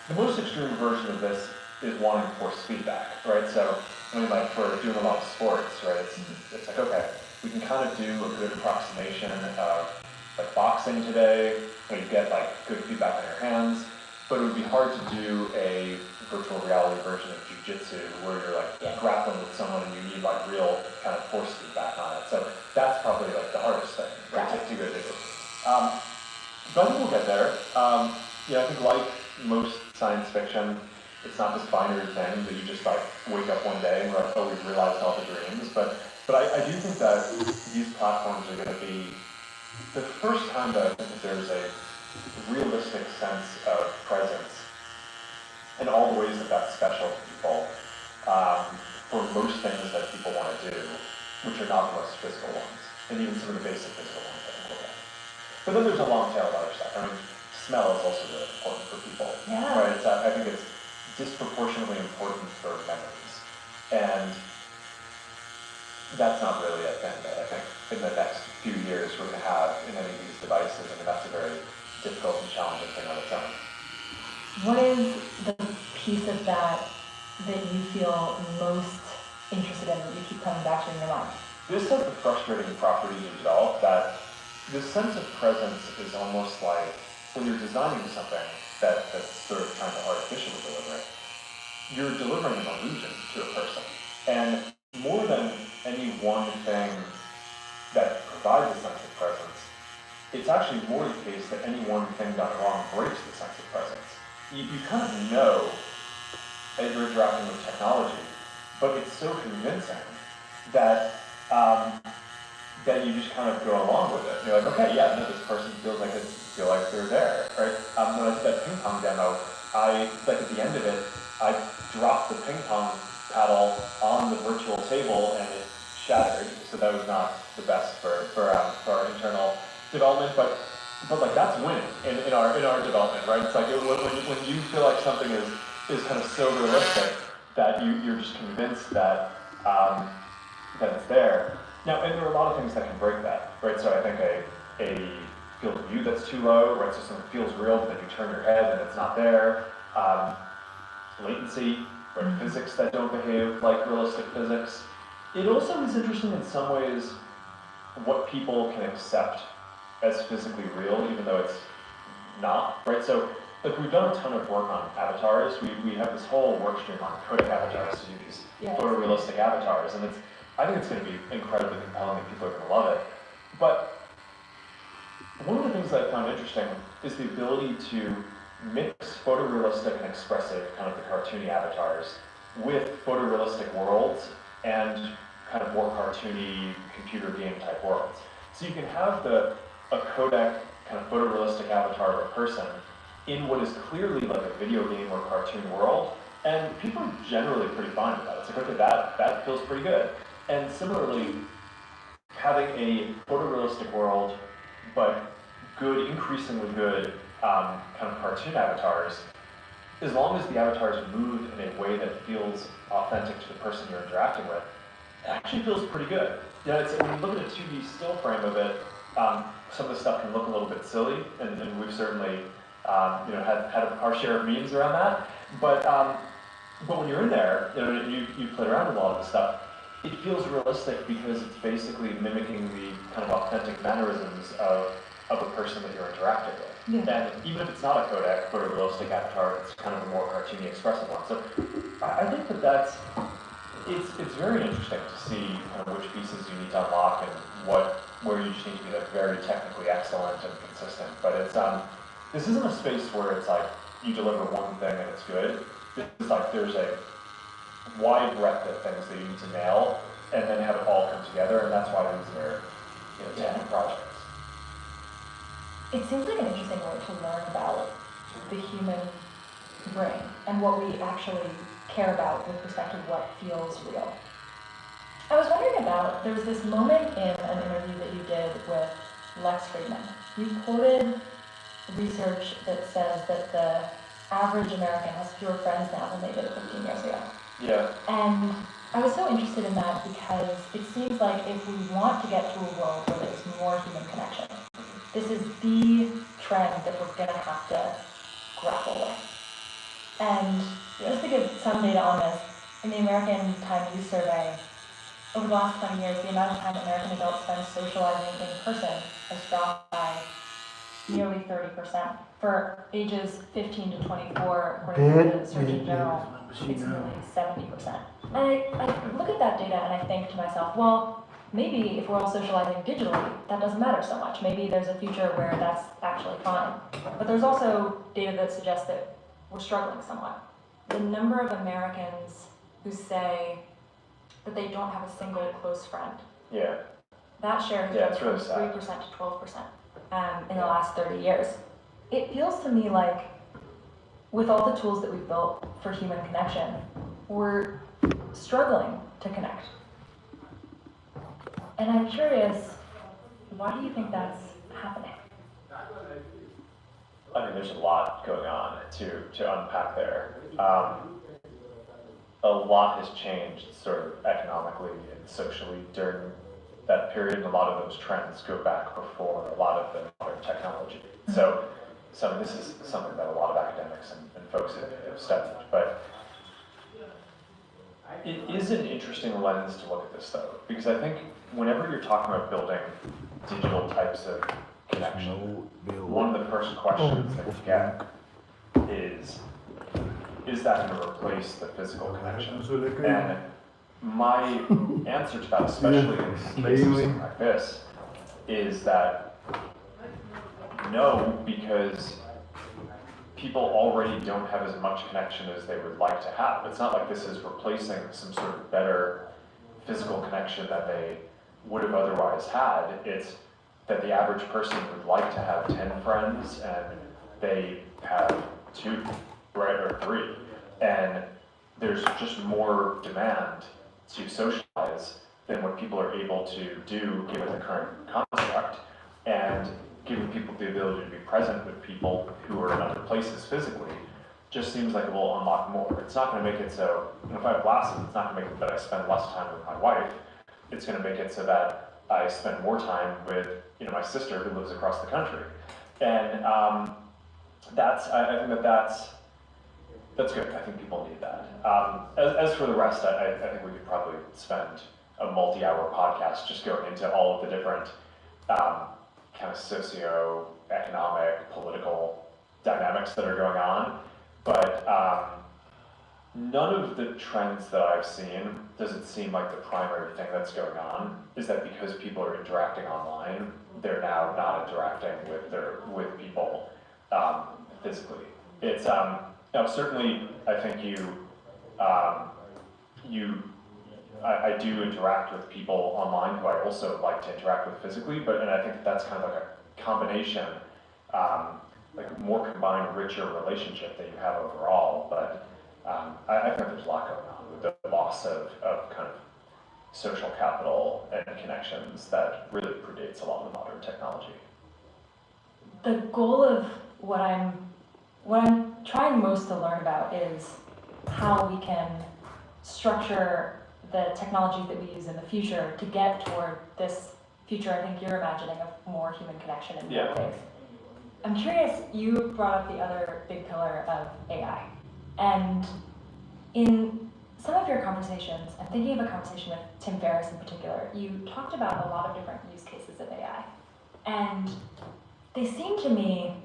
The most extreme version of this is wanting force feedback, right? So I mean, like for doing a lot of sports, right? It's like, okay, we can kind of do a good approximation of like boxing today, where you get like good feedback on your hands, but it would be hard to do a virtual reality version of jiu-jitsu where you're like grappling with someone and you need like real kind of force feedback on it. So that's probably like the hardest thing, right? To go do. But I think we'll get there. I think like most science fiction, it's not this binary thing that you just like wake up one day and we're like, oh, we've realized all the dreams. But I do think that these platforms are going to be the first time that I think that there's a realistic sense of presence in all the ways that that's special to people for most things that people want to do, which are not the most physical ones, and even some of the basic physical ones I think we'll get. But then there's a long tail of other stuff. I mean, smell is also really important for people. Yeah. Right? I think it's disproportionately important for memories. And that's not really a thing that I think in the next few years we're going to have in any of these devices. I mean, that's a very difficult and challenging thing on its own. What is the piece of that you feel most interested in, that you keep coming back to in your mind? This has the frustrating property to develop that the sense of presence is almost like when you're designing something that's sort of trying to artificially deliver it, you're delivering an illusion to a person. And more than any one thing that provides a sense of presence, it's actually more the case that any one thing done wrong breaks the sense of presence. You kind of know as you're interacting with technology, but it's so convincing that that you just kind of go along with it. You're like, okay, yeah, no, this person feels like they're there, right? When I did that ping pong demo, at the end of it, I dropped the ping pong paddle on the virtual table and it shattered. So that was not the best for our internal development, but like that's winning in our development, right? It's like when you feel like something is kind of so realistic that you're just convinced that that it's there. Now, and there are a lot of things that can break that, right? So I think a field of view that's too low, right? So something feels real, but then you turn your head and it's not there. Latency, right? Physics that don't behave like realistic physics. It also is interesting in some ways what people can accept as physically real, even though it's not, right? So, like, we've done a ton of work on avatars. We have this whole work stream on coding avatars to do these photorealistic avatars, and I think it's going to be incredibly compelling and people are going to love it. But one of the things that I found interesting is the ability to mix photorealistic and expressive, kind of the cartoony avatars, with photorealistic worlds and kind of more cartoony computer game type worlds. So you can have a codec kind of photorealistic avatar of a person in what is clearly like a video game or cartoon world, and people are generally pretty fine with that. It's like, okay, that feels pretty good. And similarly, having a photorealistic world, but good, increasingly good kind of cartoon avatars as long as the avatars move in a way that feels authentic to the person you're interacting with, it actually feels pretty good. You know, when you look at a 2D still frame of it, some of the stuff can look a little bit silly, and we've certainly you know, had our share of memes around that. But when you're in there, you know, you've played around with a lot of the stuff, it feels realistic because it's basically mimicking the kind of authentic mannerisms of a person that you're interacting with. Yeah. And even if it's not a codec, but a realistic avatar, it's kind of a more cartoony, expressive one. So I think that it's very interesting to see kind of which pieces you need to unlock and where you just need to be like very technically excellent and consistent. But it's this isn't a space where it's like you deliver one thing and it's good. It's like there's a wide breadth of things that you need to nail and then have it all come together, and that's why these are, you know, 10 projects. It seems like an interesting way to learn about the human brain and what we actually care about with respect to what feels real. I was wondering about, there was this moment in an interview that you did with Lex Friedman. You quoted research that says that the average American has fewer friends now than they did 15 years ago. Yeah. And I was so interested in that because it seems like if we want to get to a world where there's more human connection, this is the trend that we're going to have to grapple with. And just to give some data on this, in the American Time Use Survey, over the last 20 years, the amount of time American adults spend socializing in person has dropped by nearly 30%. For ages 15 to 24, according to the Surgeon General, it's nearly 70%. And I look at that data and I think to myself, well, maybe if we're all socializing digitally, that doesn't matter so much. Maybe there's a future where that's actually fine. But there's also data that suggests that we're struggling somewhat. The number of Americans who say that they don't have a single close friend. Yeah. That share has it's gone really from 3% to 12% in the last 30 years. It feels to me like with all the tools that we've built for human connection, we're struggling to connect. And I'm curious, why do you think that's happening? I mean, there's a lot going on to unpack there. A lot has changed sort of economically and socially during that period, and a lot of those trends go back before a lot of the modern technology. So this is something that a lot of academics and folks have studied, but it is an interesting lens to look at this though, because I think whenever you're talking about building digital types of connection, one of the first questions that you get is that going to replace the physical connection? And my answer to that, especially in cases like this, is that no, because people already don't have as much connection as they would like to have. It's not like this is replacing some sort of better physical connection that they would have otherwise had. It's that the average person would like to have 10 friends and they have 2, right, or 3. And there's just more demand to socialize than what people are able to do given the current construct, and giving people the ability to be present with people who are in other places physically just seems like it will unlock more. It's not going to make it so, if I have glasses, it's not going to make it that I spend less time with my wife. It's going to make it so that I spend more time with, my sister who lives across the country. And I think that's good. I think people need that. As for the rest, I think we could probably spend a multi-hour podcast just going into all of the different kind of socio-economic, political dynamics that are going on. But none of the trends that I've seen does it seem like the primary thing that's going on is that because people are interacting online, they're now not interacting with people physically. It's certainly I think I do interact with people online who I also like to interact with physically, and I think that's kind of like a combination, like a more combined, richer relationship that you have overall. But I think there's a lot going on with the loss of kind of social capital and connections that really predates a lot of the modern technology. The goal of what I'm what I'm trying most to learn about is how we can structure the technologies that we use in the future to get toward this future I think you're imagining of more human connection in more ways. I'm curious, you brought up the other big pillar of AI. And in some of your conversations, I'm thinking of a conversation with Tim Ferriss in particular, you talked about a lot of different use cases of AI. And they seem to me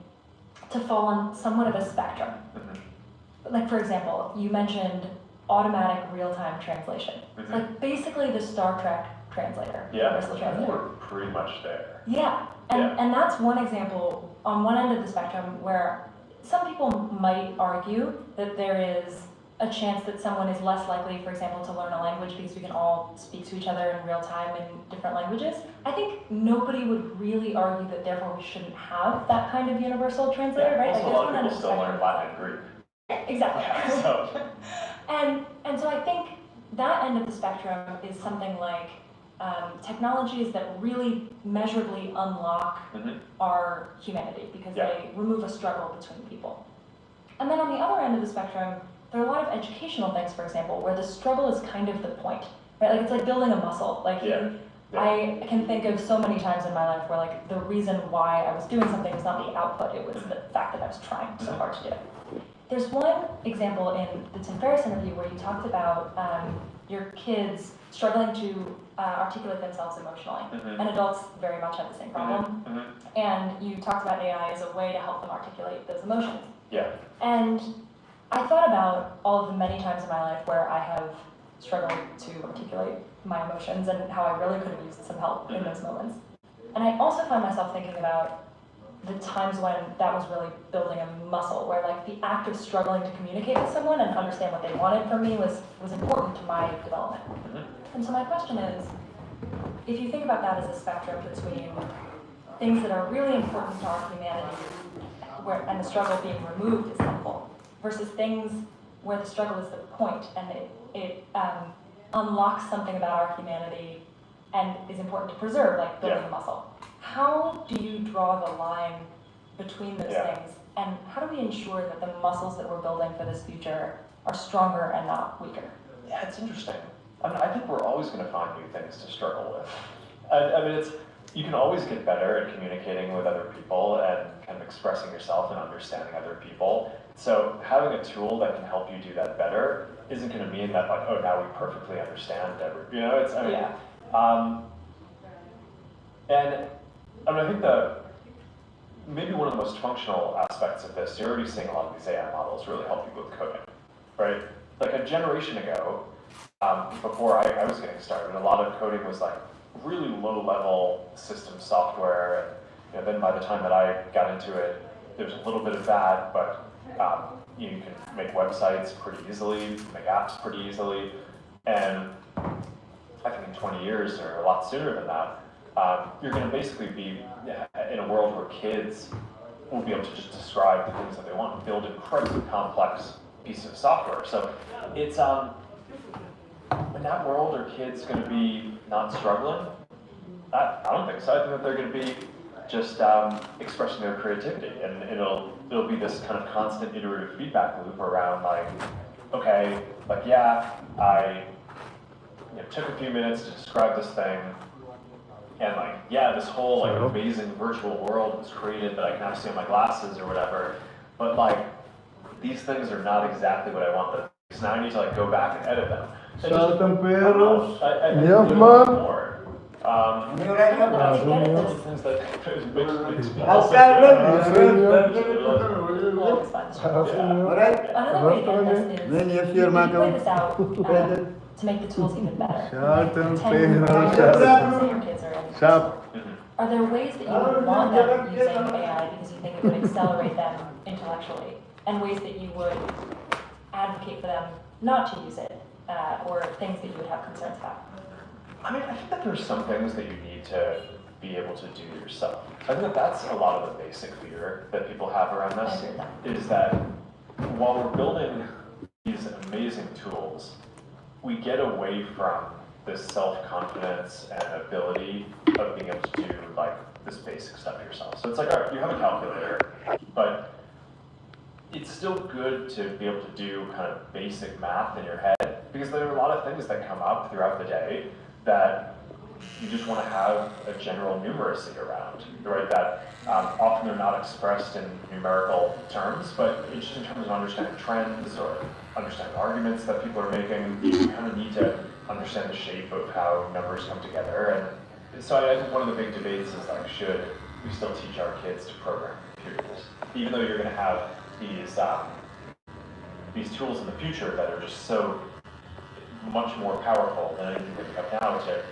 to fall on somewhat of a spectrum. Like, for example, you mentioned automatic real-time translation. It's like basically the Star Trek translator. Universal translator. We're pretty much there. Yeah, and that's one example on one end of the spectrum where some people might argue that there is a chance that someone is less likely, for example, to learn a language because we can all speak to each other in real time in different languages. I think nobody would really argue that therefore we shouldn't have that kind of universal translator, right? Also, like, a lot of people still learn Latin and Greek. Exactly. Yeah, so. and so I think that end of the spectrum is something like technologies that really measurably unlock our humanity because they remove a struggle between people. And then on the other end of the spectrum, there are a lot of educational things, for example, where the struggle is kind of the point, right? Like it's like building a muscle. Like I can think of so many times in my life where like the reason why I was doing something was not the output, it was the fact that I was trying so hard to do it. There's one example in the Tim Ferriss interview where you talked about your kids struggling to articulate themselves emotionally, and adults very much have the same problem. And you talked about AI as a way to help them articulate those emotions. And I thought about all of the many times in my life where I have struggled to articulate my emotions and how I really could have used some help in those moments. And I also find myself thinking about the times when that was really building a muscle, where like the act of struggling to communicate with someone and understand what they wanted from me was important to my development. And so my question is, if you think about that as a spectrum between things that are really important to our humanity, and the struggle being removed is helpful, versus things where the struggle is the point and it unlocks something about our humanity and is important to preserve, like building a muscle. How do you draw the line between those things, and how do we ensure that the muscles that we're building for this future are stronger and not weaker? Yeah, it's interesting. I mean, I think we're always going to find new things to struggle with. I mean, you can always get better at communicating with other people and kind of expressing yourself and understanding other people. So having a tool that can help you do that better isn't going to mean that like, oh, now we perfectly understand everything. You know, it's, I mean, and I mean, I think maybe one of the most functional aspects of this, you're already seeing a lot of these AI models really help you with coding, right? Like a generation ago, before I was getting started, a lot of coding was like really low-level system software, and then by the time that I got into it, there was a little bit of that, but you can make websites pretty easily, make apps pretty easily, and I think in 20 years or a lot sooner than that, you're going to basically be in a world where kids will be able to just describe the things that they want and build incredibly complex pieces of software. So it's in that world, are kids going to be not struggling? I don't think so. I think that they're going to be just expressing their creativity, and it'll be this kind of constant iterative feedback loop around like, okay, like I took a few minutes to describe this thing. And like, this whole like amazing virtual world was created that I can now see on my glasses or whatever. But like, these things are not exactly what I want them to be. So now I need to like go back and edit them. Saltem perros. Ja, man. To make the tools even better. Saltem Are there ways that you would want them using AI because you think it would accelerate them intellectually, and ways that you would advocate for them not to use it, or things that you would have concerns about? I mean, I think that there's some things that you need to be able to do yourself. I think that that's a lot of the basic fear that people have around this, is that while we're building these amazing tools, we get away from this self-confidence and ability of being able to do like this basic stuff yourself. So it's like, all right, you have a calculator, but it's still good to be able to do kind of basic math in your head, because there are a lot of things that come up throughout the day that you just want to have a general numeracy around, right? That often they're not expressed in numerical terms, but it's just in terms of understanding trends or understanding arguments that people are making. You kind of need to understand the shape of how numbers come together. And so I think one of the big debates is like, should we still teach our kids to program computers? Even though you're going to have these tools in the future that are just so much more powerful than anything that we have now to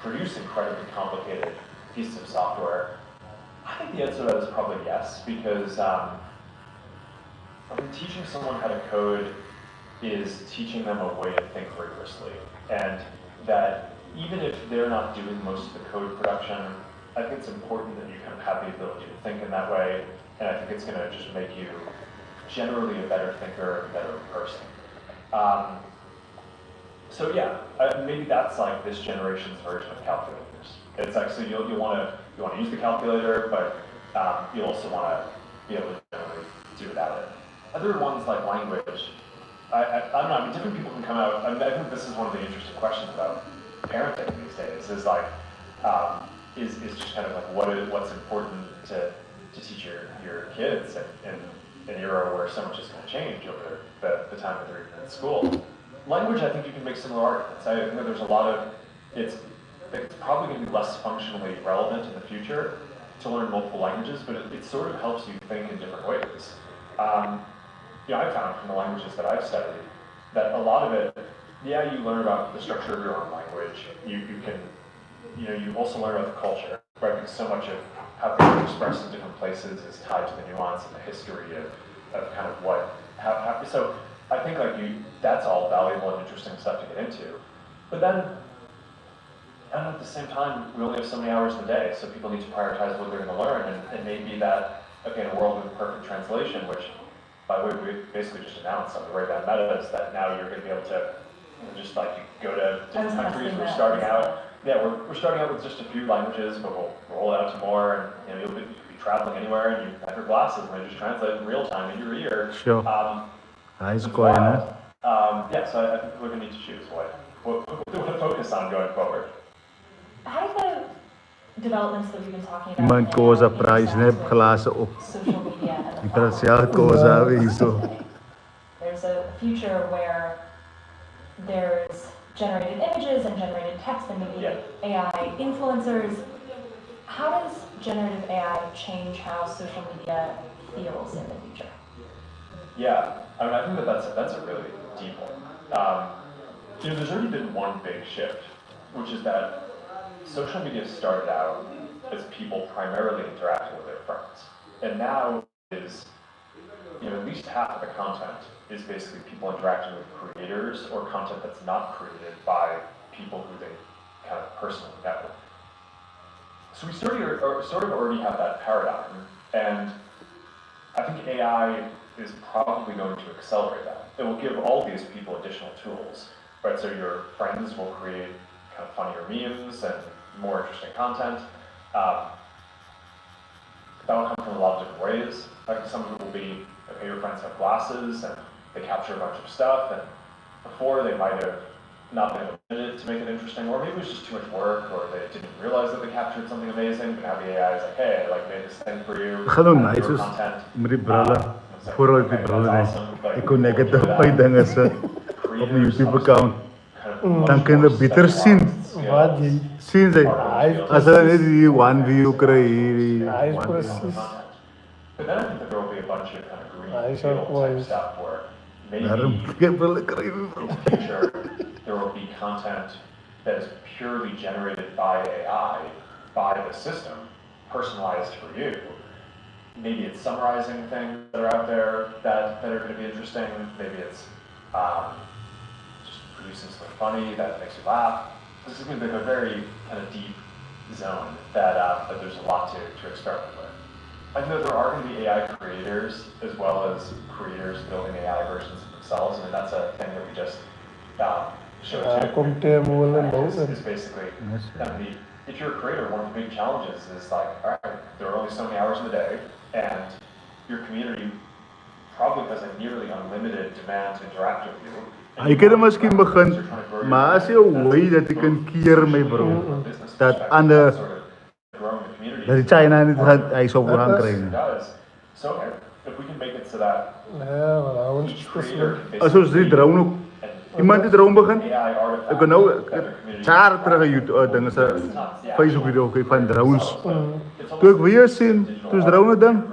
produce incredibly complicated pieces of software, I think the answer to that is probably yes, because teaching someone how to code is teaching them a way to think rigorously, and that even if they're not doing most of the code production, I think it's important that you kind of have the ability to think in that way, and I think it's going to just make you generally a better thinker, a better person. So yeah, maybe that's like this generation's version of calculators. It's like, so you want to use the calculator, but you also want to be able to generally do without it. Other ones like language, I don't know, I mean, different people can come out. I think this is one of the interesting questions about parenting these days, is like, is just kind of like what's important to teach your kids in an era where so much is going to change over the time that they're even in school. Language, I think you can make similar arguments. I think that there's a lot of, it's probably going to be less functionally relevant in the future to learn multiple languages, but it sort of helps you think in different ways. I found from the languages that I've studied that a lot of it, yeah, you learn about the structure of your own language. You also learn about the culture, right? Because so much of how things are expressed in different places is tied to the nuance and the history of kind of how so I think that's all valuable and interesting stuff to get into. But then, at the same time, we only have so many hours in the day, so people need to prioritize what they're going to learn, and maybe that, okay, in a world with perfect translation, which, by the way, we basically just announced on the Ray-Ban Meta, is that now you're going to be able to just like go to different countries. We're starting out, we're starting out with just a few languages, but we'll roll out to more, and you'll be traveling anywhere, and you have your glasses, and they just translate in real time in your ear. Sure. Nice going, so I think we're going to need to choose what to focus on going forward. How do the developments that we've been talking about Iemand koos op prijs en heb glazen op. Ik ben het zelf koos hebben zo. There's a future where there's generated images and generated text and maybe AI influencers. How does generative AI change how social media feels in the future? Yeah, I mean, I think that's a really deep one. There's already been one big shift, which is that social media started out as people primarily interacting with their friends, and now is, at least half of the content is basically people interacting with creators or content that's not created by people who they kind of personally know. So we sort of already have that paradigm, and I think AI is probably going to accelerate that. It will give all these people additional tools, right? So your friends will create kind of funnier memes and more interesting content. That will come from a lot of different ways. Like some of it will be, okay, your friends have glasses and they capture a bunch of stuff, and before they might have not been able to edit it to make it interesting, or maybe it was just too much work, or they didn't realize that they captured something amazing, but now the AI is like, hey, I made this thing for you. Hallo nice, met die brille. Vooral die brille nee. Ik kon negative by dinge sit op my YouTube account. Dan kan hulle beter sien. Wat jy sien jy? As hulle net die one view kry hierdie. But then I think that there will be a bunch of kind of greenfield type stuff where maybe in the future there will be content that is purely generated by AI, by the system, personalized for you. Maybe it's summarizing things that are out there that are going to be interesting. Maybe it's just producing something funny that makes you laugh. This is going to be a very kind of deep zone that there's a lot to experiment with. I know there are going to be AI creators as well as creators building AI versions of themselves, and that's a thing that we just showed too. Is basically, if you're a creator, one of the big challenges is like, all right, there are only so many hours in the day, and your community probably has a nearly unlimited demand to interact with you. And Jy kan er miskien begin, maar as jy hoe dat jy kan keer my bro, dat ander, dat die China nie hy sou gaan kry nie. So if we can make it so that each creator As ons die drone ook, iemand die drone begin, ek kan nou, jare terug een YouTube ding, is een Facebook video ook van drones. Toe ek weer sien, toe is drone ding.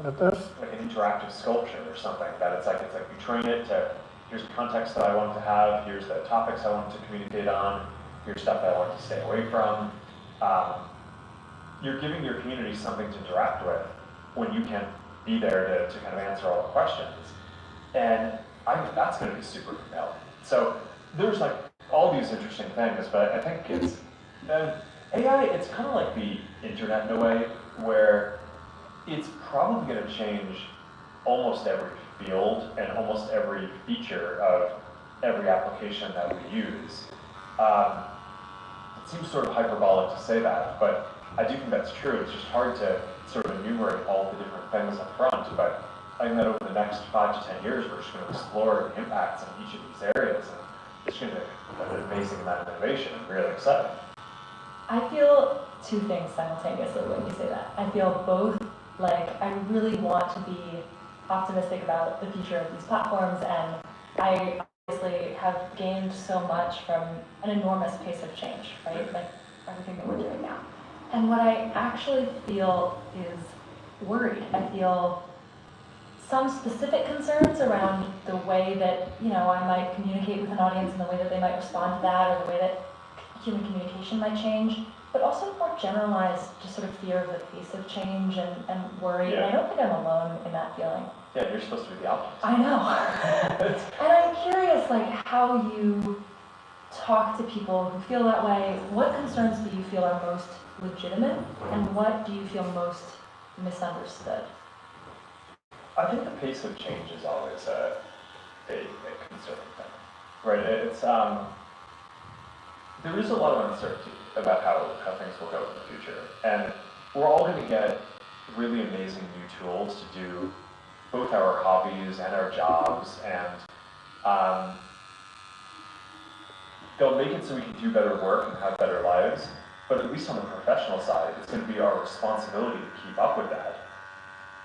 Like an interactive sculpture or something, that it's like you train it to, here's the context that I want to have, here's the topics I want to communicate on, here's stuff that I want to stay away from. You're giving your community something to interact with when you can't be there to kind of answer all the questions. And I think that's going to be super compelling. So there's like all these interesting things, but I think it's, AI, it's kind of like the internet in a way, where it's probably going to change almost every field and almost every feature of every application that we use. It seems sort of hyperbolic to say that, but I do think that's true. It's just hard to sort of enumerate all the different things up front, but I think that over the next 5 to 10 years, we're just going to explore the impacts in each of these areas, and it's going to be an amazing amount of innovation and really exciting. I feel two things simultaneously when you say that. I feel both like I really want to be optimistic about the future of these platforms, and I obviously have gained so much from an enormous pace of change, right? Like everything that we're doing now. And what I actually feel is worried. I feel some specific concerns around the way that, I might communicate with an audience and the way that they might respond to that, or the way that human communication might change, but also more generalized, just sort of fear of the pace of change and worry. Yeah. And I don't think I'm alone in that feeling. Yeah, you're supposed to be the optimist. I know. And I'm curious, like, how you talk to people who feel that way. What concerns do you feel are most legitimate, and what do you feel most misunderstood? I think the pace of change is always a concerning thing, right? It's there is a lot of uncertainty about how things will go in the future, and we're all going to get really amazing new tools to do both our hobbies and our jobs, and they'll make it so we can do better work and have better lives. But at least on the professional side, it's going to be our responsibility to keep up with that,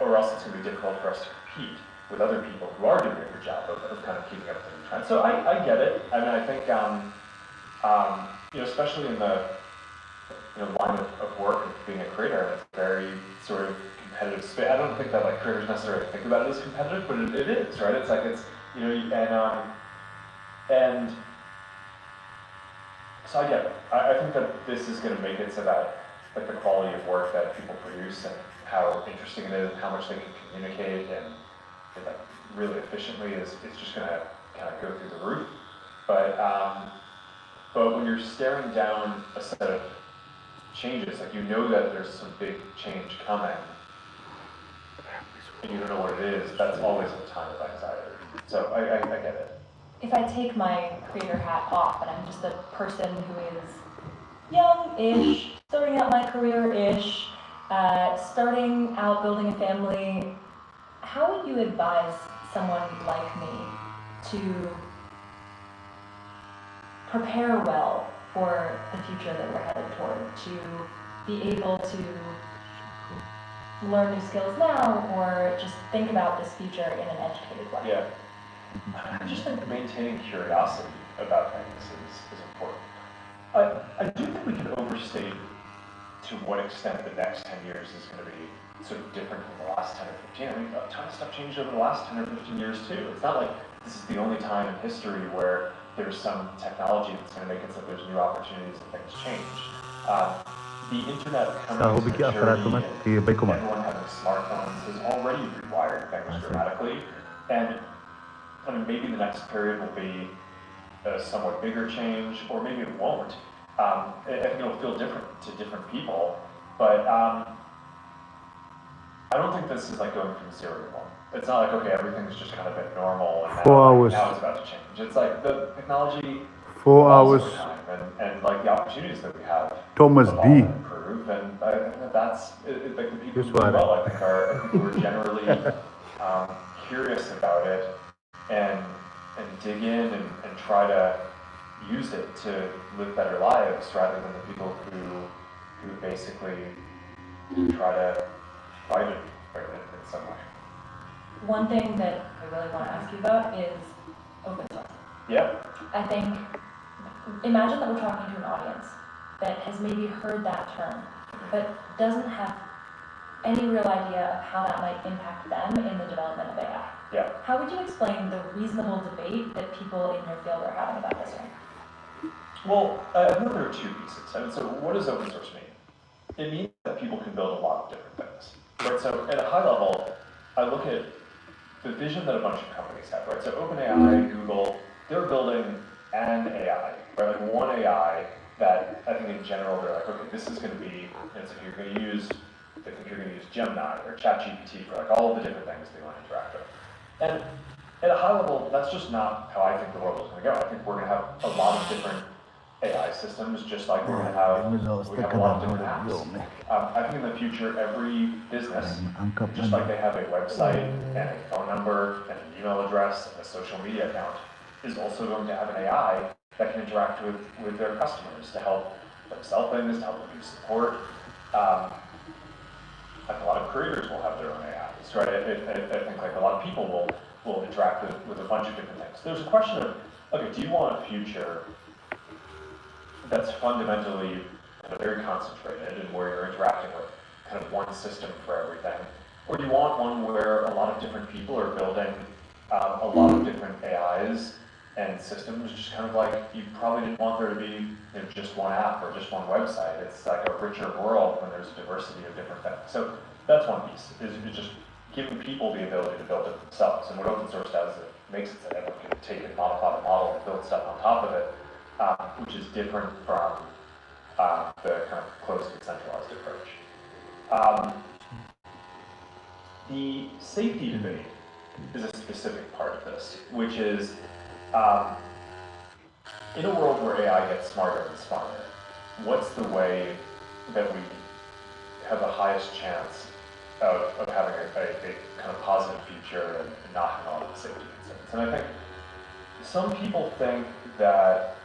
or else it's going to be difficult for us to compete with other people who are doing a good job of kind of keeping up with the trend. So I get it. I mean, I think, especially in the line of work of being a creator, it's very sort of competitive space. I don't think that like creators necessarily think about it as competitive, but it is, right? It's like and so I get it. I think that this is going to make it so that like the quality of work that people produce and how interesting it is and how much they can communicate and like really efficiently is just going to kind of go through the roof. But when you're staring down a set of changes, like that there's some big change coming, and you don't know what it is, that's always a time of anxiety. So I get it. If I take my creator hat off and I'm just a person who is young-ish, starting out my career-ish, starting out building a family, how would you advise someone like me to prepare well for the future that we're headed toward, to be able to learn new skills now, or just think about this future in an educated way? Yeah. I just think maintaining curiosity about things is important. I do think we can overstate to what extent the next 10 years is going to be sort of different from the last 10 or 15. I mean, a ton of stuff changed over the last 10 or 15 years too. It's not like this is the only time in history where there's some technology that's going to make it so there's new opportunities and things change. The internet coming to maturity and everyone having smartphones has already rewired things dramatically. And I mean, maybe the next period will be a somewhat bigger change, or maybe it won't. I think it'll feel different to different people, but I don't think this is like going from 0 to 1. It's not like, okay, everything's just kind of been normal and now it's about to change. It's like the technology 4 hours. And like the opportunities that we have. Thomas D. Improve, and I think that's like the people who do well, I think are generally curious about it and dig in and try to use it to live better lives rather than the people who basically try to fight it in some way. One thing that I really want to ask you about is open source. Yeah. I think, imagine that we're talking to an audience that has maybe heard that term, but doesn't have any real idea of how that might impact them in the development of AI. Yeah. How would you explain the reasonable debate that people in your field are having about this one? Well, I think there are two pieces. And so what does open source mean? It means that people can build a lot of different things. Right? So at a high level, I look at the vision that a bunch of companies have, right? So OpenAI, Google, they're building an AI, right? Like one AI that I think in general they're like, okay, this is going to be, and so you're going to use, they think you're going to use Gemini or ChatGPT for like all of the different things they want to interact with. And at a high level, that's just not how I think the world is going to go. I think we're going to have a lot of different AI systems, just like we're going to have, we have a lot of different apps. I think in the future, every business, just like they have a website and a phone number and an email address and a social media account, is also going to have an AI that can interact with their customers to help them sell things, to help them do support. Like a lot of creators will have their own AIs, right? I think like a lot of people will interact with a bunch of different things. There's a question of, okay, do you want a future that's fundamentally kind of very concentrated and where you're interacting with kind of one system for everything? Or do you want one where a lot of different people are building a lot of different AIs and systems, just kind of like you probably didn't want there to be just one app or just one website. It's like a richer world when there's a diversity of different things. So that's one piece, is just giving people the ability to build it themselves. And what open source does is it makes it so that everyone can take and modify the model and build stuff on top of it, which is different from the kind of closed and centralized approach. The safety debate is a specific part of this, which is in a world where AI gets smarter and smarter, what's the way that we have the highest chance of having a kind of positive future and not having all the safety concerns? And I think some people think that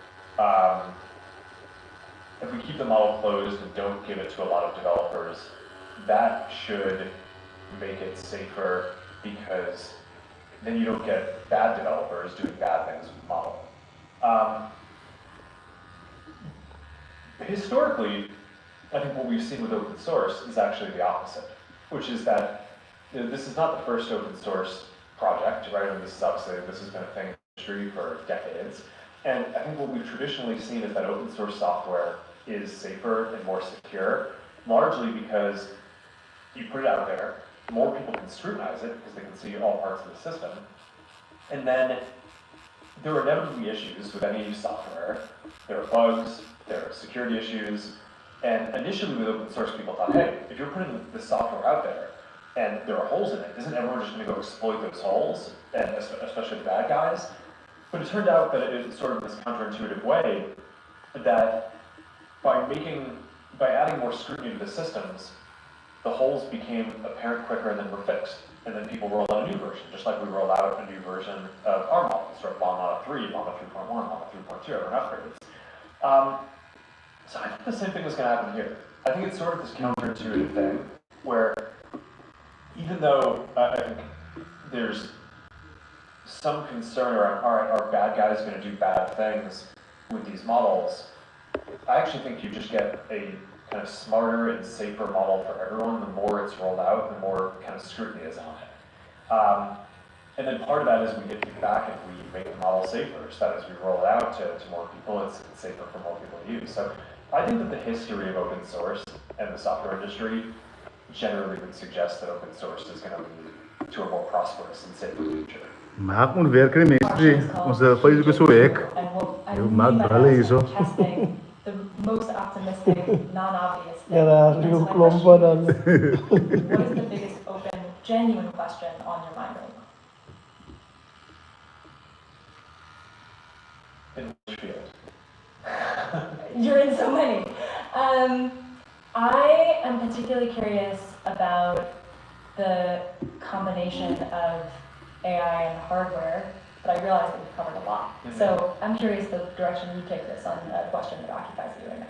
if we keep the model closed and don't give it to a lot of developers, that should make it safer because then you don't get bad developers doing bad things with the model. Historically, I think what we've seen with open source is actually the opposite, which is that this is not the first open source project, right? And this has been a thing in the industry for decades. And I think what we've traditionally seen is that open source software is safer and more secure, largely because you put it out there, more people can scrutinize it because they can see all parts of the system. And then there are inevitably issues with any software. There are bugs, there are security issues. And initially with open source, people thought, hey, if you're putting this software out there and there are holes in it, isn't everyone just going to go exploit those holes, and especially the bad guys? But it turned out that it is sort of this counterintuitive way that by adding more scrutiny to the systems, the holes became apparent quicker and then were fixed. And then people rolled out a new version, just like we rolled out a new version of our models, sort of Llama 3, Llama 3.1, Llama 3.0, and upgrades. So I think the same thing is going to happen here. I think it's sort of this counterintuitive thing where even though I think there's some concern around, all right, are bad guys going to do bad things with these models, I actually think you just get a kind of smarter and safer model for everyone. The more it's rolled out, the more kind of scrutiny is on it. And then part of that is we get feedback and we make the model safer, so that as we roll it out to more people, it's safer for more people to use. So I think that the history of open source and the software industry generally would suggest that open source is going to lead to a more prosperous and safer future. Maak moet werken meester, onze Facebook is zo werk. Je maakt bellen zo. The most optimistic, non-obvious thing. Ja, daar is een klompen dan. What is the biggest open, genuine question on your mind right now? In which field? You're in so many. I am particularly curious about the combination of AI and hardware, but I realize that we've covered a lot. So I'm curious the direction you take this on a question that occupies you right now.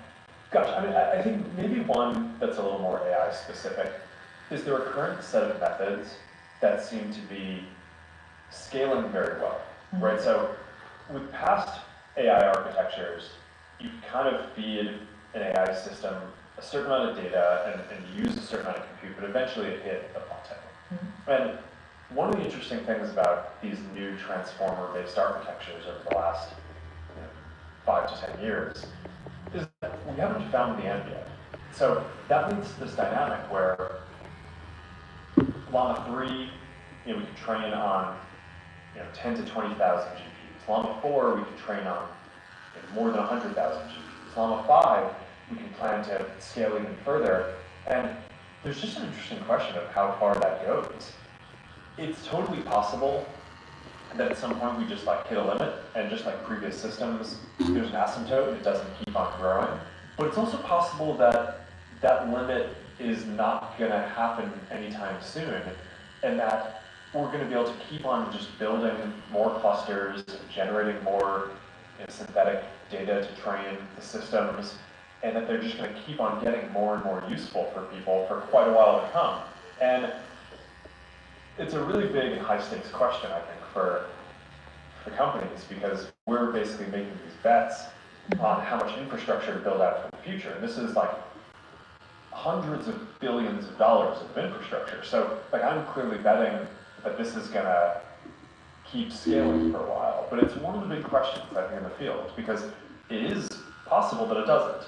Gosh, I mean, I think maybe one that's a little more AI specific is there a current set of methods that seem to be scaling very well, right? So with past AI architectures, you kind of feed an AI system a certain amount of data and use a certain amount of compute, but eventually it hit a plateau. And one of the interesting things about these new transformer-based architectures over the last 5 to 10 years is that we haven't found the end yet. So that leads to this dynamic where Llama 3, we could train on 10 to 20,000 GPUs. Llama 4, we could train on more than 100,000 GPUs. Llama 5, we can plan to scale even further. And there's just an interesting question of how far that goes. It's totally possible that at some point we just hit a limit, and just like previous systems, there's an asymptote and it doesn't keep on growing. But it's also possible that that limit is not going to happen anytime soon, and that we're going to be able to keep on just building more clusters, generating more synthetic data to train the systems, and that they're just going to keep on getting more and more useful for people for quite a while to come. And it's a really big high-stakes question, I think, for companies, because we're basically making these bets on how much infrastructure to build out for the future. And this is hundreds of billions of dollars of infrastructure. So I'm clearly betting that this is going to keep scaling for a while. But it's one of the big questions, I think, in the field, because it is possible that it doesn't.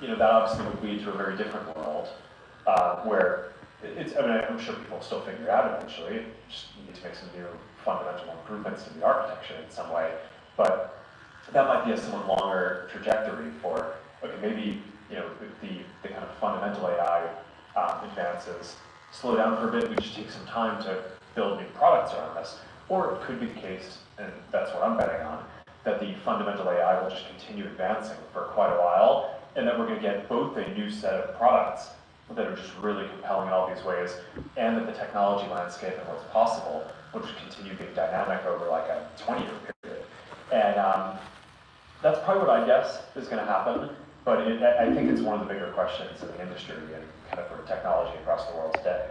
That obviously would lead to a very different world where I'm sure people will still figure it out eventually. Just need to make some new fundamental improvements to the architecture in some way. But that might be a somewhat longer trajectory for, okay, maybe the kind of fundamental AI advances slow down for a bit. We just take some time to build new products around this. Or it could be the case, and that's what I'm betting on, that the fundamental AI will just continue advancing for quite a while, and that we're going to get both a new set of products that are just really compelling in all these ways, and that the technology landscape and what's possible will just continue being dynamic over a 20-year period. And that's probably what I guess is going to happen, but I think it's one of the bigger questions in the industry and kind of for technology across the world today.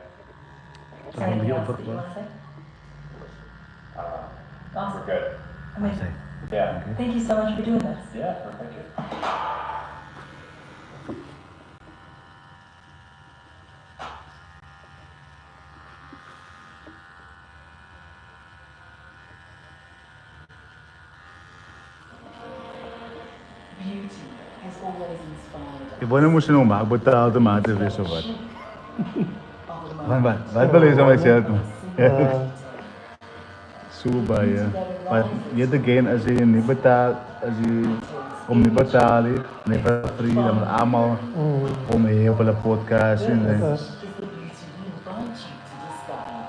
Is there anything else that you want to say? Awesome. We're good. Amazing. Yeah. Thank you so much for doing this. Yeah, no, thank you. Beauty has always inspired Iba na mo siya nung magbata automatic so what? Wat wil jy so myself? Super, ja. Maar yet again, as je niet betaalt, als je om niet betaalt, niet free, dan moet allemaal om heel veel podcasts en is the beauty we invite you to discover.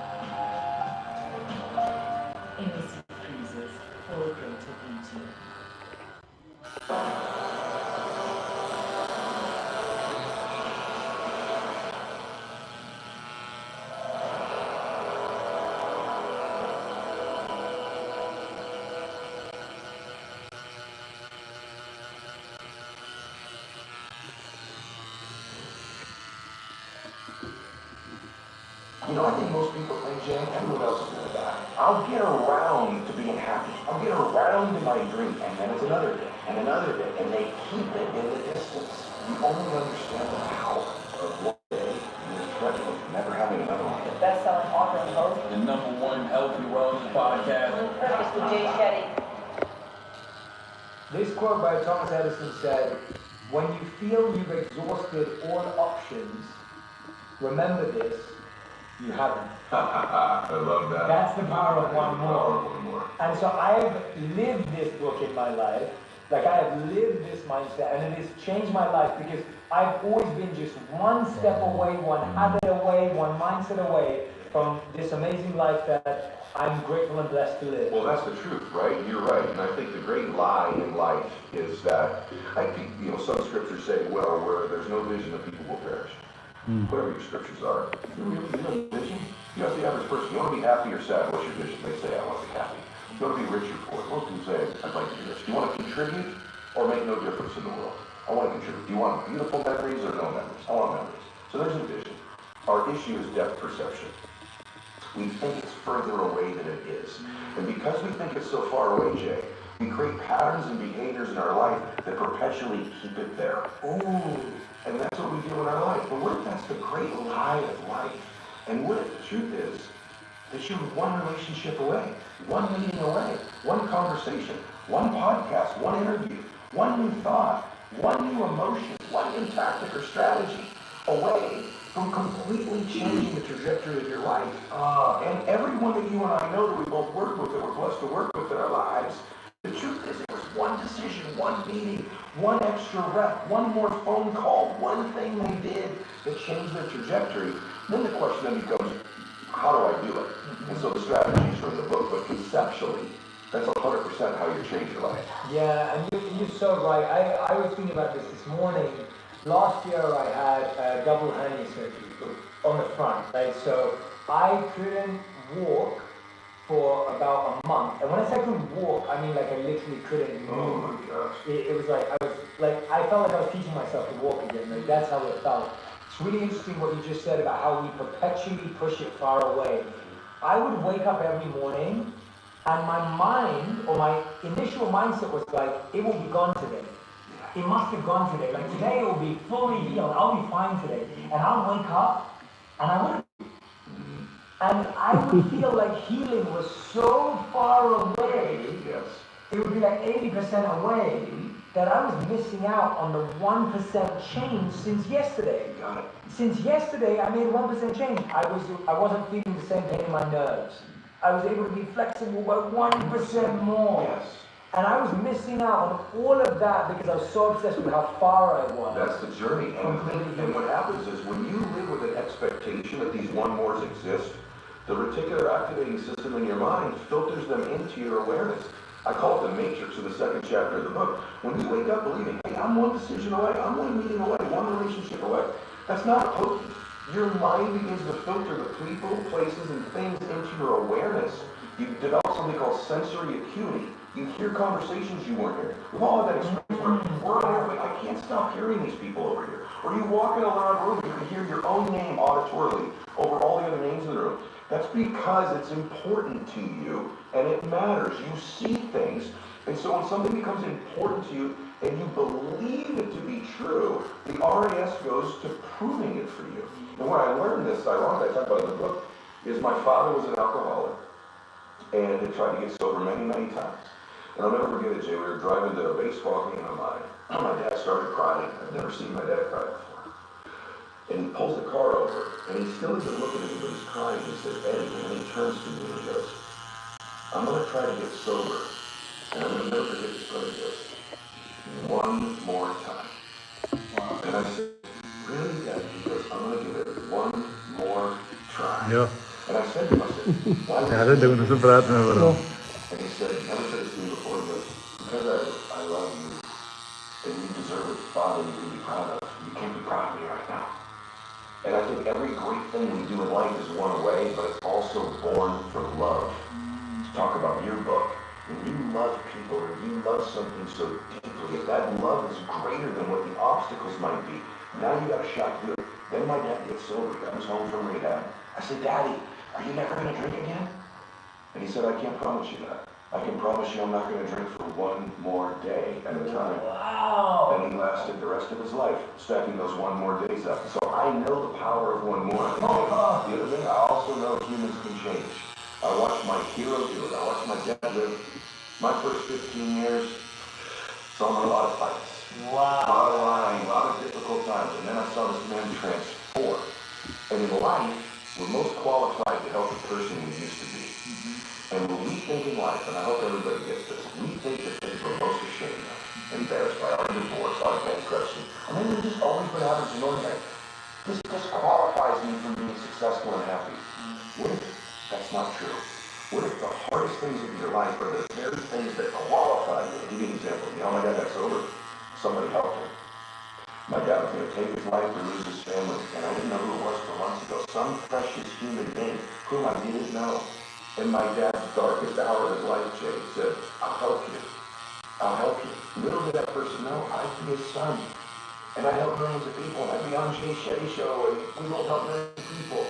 Innocent cruises for a greater beauty. I think most people think, Jay, everyone else is gonna die. I'll get around to being happy. I'll get around to my dream, and then it's another day, and they keep it in the distance. You only understand the power of one day and the threat of never having another one. The best-selling author and host. The #1 healthy wellness podcast. Mr. Jay Shetty. This quote by Thomas Edison said, "When you feel you've exhausted all options, remember this, you haven't." I love that. That's the power of one more. And so I've lived this book in my life. I have lived this mindset, and it has changed my life because I've always been just one step away, one habit away, one mindset away from this amazing life that I'm grateful and blessed to live. Well, that's the truth, right? You're right. And I think the great lie in life is that, some scriptures say, well, where there's no vision, the people will perish. whatever your scriptures are. You know vision. You ask the average person, you want to be happy or sad? What's your vision? They say, I want to be happy. You want to be rich or poor? Most people say, I'd like to be rich. Do you want to contribute or make no difference in the world? I want to contribute. Do you want beautiful memories or no memories? I want memories. So there's a vision. Our issue is depth perception. We think it's further away than it is. And because we think it's so far away, Jay, we create patterns and behaviors in our life that perpetually keep it there. Ooh. And that's what we do in our life. But what if that's the great lie of life? And what if the truth is that you're one relationship away, one meeting away, one conversation, one podcast, one interview, one new thought, one new emotion, one new tactic or strategy away from completely changing the trajectory of your life. And everyone that you and I know that we both work with, that we're blessed to work with in our lives, the truth is it was one decision, one meeting, one extra rep, one more phone call, one thing they did that changed their trajectory. Then the question then becomes, how do I do it? And so the strategies are in the book, but conceptually, that's 100% how you change your life. Yeah, and you're so right. I was thinking about this morning. Last year I had double hernia surgery on the front, right? So I couldn't walk for about a month. And when I say I couldn't walk, I mean like I literally couldn't move. Oh my gosh. It was like I felt like I was teaching myself to walk again. Like that's how it felt. It's really interesting what you just said about how we perpetually push it far away. I would wake up every morning and my mind, or my initial mindset was like, it will be gone today. It must have gone today. Like today it will be fully healed. I'll be fine today. And I'll wake up and I wouldn't. And I would feel like healing was so far away. Yes. It would be like 80% away that I was missing out on the 1% change since yesterday. Got it. Since yesterday, I made 1% change. I wasn't feeling the same pain in my nerves. I was able to be flexible by 1% more. Yes. And I was missing out on all of that because I was so obsessed with how far I was. That's the journey. And what happens is when you live with an expectation that these one mores exist, the reticular activating system in your mind filters them into your awareness. I call it the matrix of the second chapter of the book. When you wake up believing, hey, I'm one decision away, I'm one meeting away, one relationship away, that's not potent. Your mind begins to filter the people, places, and things into your awareness. You develop something called sensory acuity. You hear conversations you weren't hearing. We've all had that experience where we're on here, I can't stop hearing these people over here. Or you walk in a loud room, you can hear your own name auditorily over all the other names in the room. That's because it's important to you and it matters. You see things. And so when something becomes important to you and you believe it to be true, the RAS goes to proving it for you. And when I learned this, ironic, I talk about it in the book, is my father was an alcoholic and had tried to get sober many, many times. And I'll never forget it, Jay. We were driving to a baseball game of mine. My dad started crying. I've never seen my dad cry before. And he pulls the car over, and he still isn't looking at me, but he's crying. He says, Eddie, and then he turns to me and he goes, I'm going to try to get sober. And I'm going to never forget this, but he goes, one more time. Wow. And I said, really, Dad? He goes, I'm going to give it one more try. Yeah. And I said to him, I said, why would Ja, dat doen we. Ze praten over hem. And he said, never said this to me before. He goes, because I love you, and you deserve a father you can be proud of. You can't be proud of me right now. And I think every great thing we do in life is one way, but it's also born from love. To talk about your book, when you love people or you love something so deeply, if that love is greater than what the obstacles might be, now you got a shot to do it. Then my dad gets sober. He comes home from rehab. I said, Daddy, are you never going to drink again? And he said, I can't promise you that. I can promise you I'm not going to drink for one more day at a time. Wow. And he lasted the rest of his life, stacking those one more days up. So I know the power of one more. The other thing, I also know humans can change. I watched my hero do it. I watched my dad live. My first 15 years, saw him in a lot of fights. Wow. A lot of lying, a lot of difficult times. And then I saw this man transform. And in life, we're most qualified to help the person we used to be. And when we think in life, and I hope everybody gets this, we think the things we're most ashamed of, embarrassed by, our divorce, our bankruptcy, and then we've just always been average and ordinary. This disqualifies me from being successful and happy. What if that's not true? What if the hardest things of your life are the very things that qualify you? I'll give you an example. You know, my dad got sober. Somebody helped him. My dad was going to take his life or lose his family, and I didn't know who some precious human being whom I didn't know. In my dad's darkest hour of his life, Jay said, I'll help you. I'll help you. Little did that person know I'd be his son. And I help millions of people, and I'd be on Jay Shetty Show, and we will help millions of people.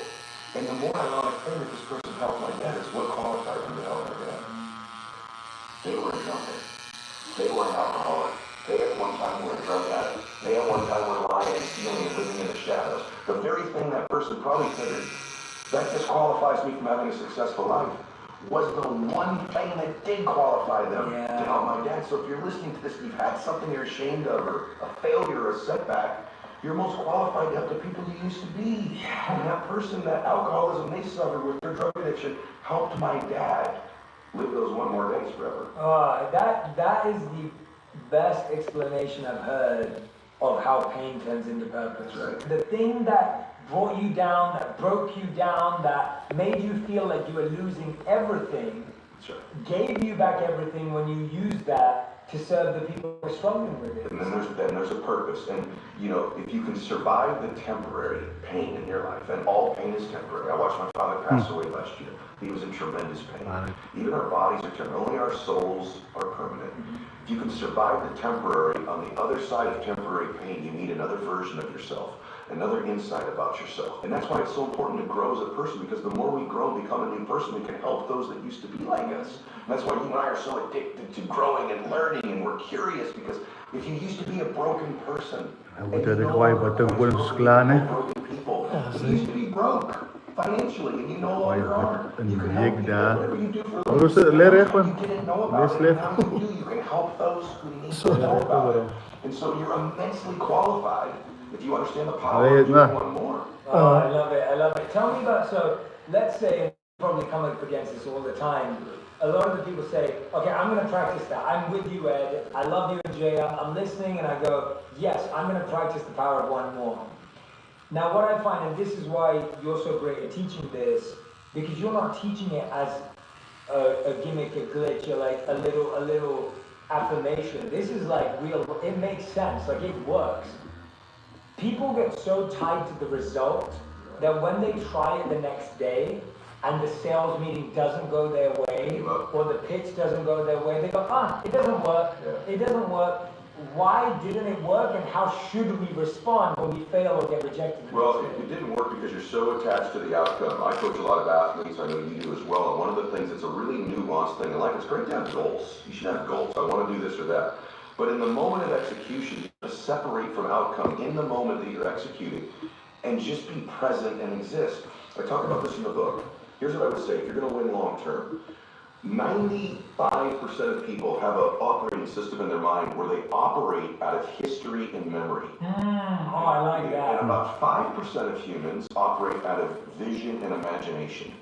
And the more ironic thing that this person helped my dad is what qualified him to help my dad. They were a junkie. They were an alcoholic. They at one time were a drug addict. They at one time were lying, stealing, and living in the shadows. The very thing that person probably figured, that disqualifies me from having a successful life, was the one thing that did qualify them to help my dad. So if you're listening to this, you've had something you're ashamed of, or a failure, or a setback, you're most qualified to help the people you used to be. And that person, that alcoholism they suffered with, their drug addiction, helped my dad live those one more days forever. That is the best explanation I've heard of how pain turns into purpose. Right. The thing that brought you down, that broke you down, that made you feel like you were losing everything, gave you back everything when you used that to serve the people who are struggling with it. And then there's a purpose. And, you know, if you can survive the temporary pain in your life, and all pain is temporary. I watched my father pass away last year. He was in tremendous pain. Even our bodies are temporary. Only our souls are permanent. If you can survive the temporary, on the other side of temporary pain, you need another version of yourself, another insight about yourself. And that's why it's so important to grow as a person, because the more we grow and become a new person, we can help those that used to be like us. And that's why you and I are so addicted to growing and learning, and we're curious, because if you used to be a broken person, and you know broken people, if you used to be broke financially, and you no longer are, you can help people. Whatever you do for those you didn't know about it, now you can help those who need to know about it. And so you're immensely qualified if you understand the power of doing one more. Oh, I love it, I love it. Tell me about, so let's say, and you probably come up against this all the time, a lot of the people say, okay, I'm going to practice that. I'm with you, Ed. I love you and Jay. I'm listening, and I go, yes, I'm going to practice the power of one more. Now, what I find, and this is why you're so great at teaching this, because you're not teaching it as a gimmick, a glitch, or like a little affirmation. This is like real, it makes sense, like it works. People get so tied to the result that when they try it the next day and the sales meeting doesn't go their way, or the pitch doesn't go their way, they go, it doesn't work, it doesn't work. Why didn't it work, and how should we respond when we fail or get rejected? Well, it didn't work because you're so attached to the outcome. I coach a lot of athletes, I know you do as well, and one of the things that's a really nuanced thing in life, it's great to have goals. You should have goals. I want to do this or that. But in the moment of execution, you have to separate from outcome in the moment that you're executing and just be present and exist. I talk about this in the book. Here's what I would say, if you're going to win long term, 95% of people have an operating system in their mind where they operate out of history and memory. I like that. And about 5% of humans operate out of vision and imagination.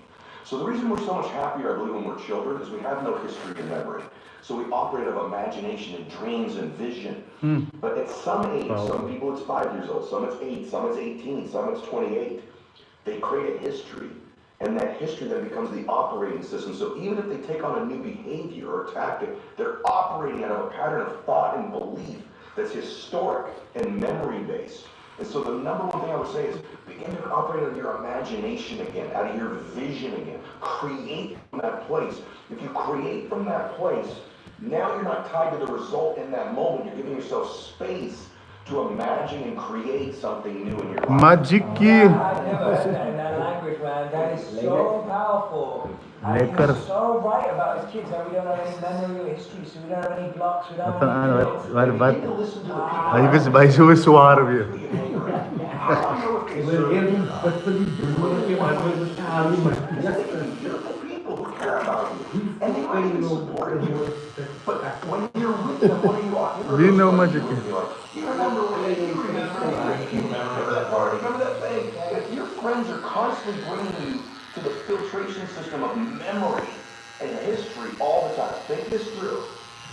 So the reason we're so much happier, I believe, when we're children is we have no history and memory. So we operate out of imagination and dreams and vision. But at some age, some people it's 5 years old, some it's 8, some it's 18, some it's 28. They create a history. And that history then becomes the operating system. So even if they take on a new behavior or tactic, they're operating out of a pattern of thought and belief that's historic and memory-based. And so the number one thing I would say is begin to operate out of your imagination again, out of your vision again. Create from that place. If you create from that place, now you're not tied to the result in that moment. You're giving yourself space to imagine and create something new in your life. Magic I've never heard that in that language, man. That is so powerful. And he was so right about his kids, that we don't have any memory or history, so we don't have any blocks, we don't have any kids. Vai zo zwaar weer. Wie nou Magic? Remember that thing? If your friends are constantly bringing you to the filtration system of memory and history all the time, think this through.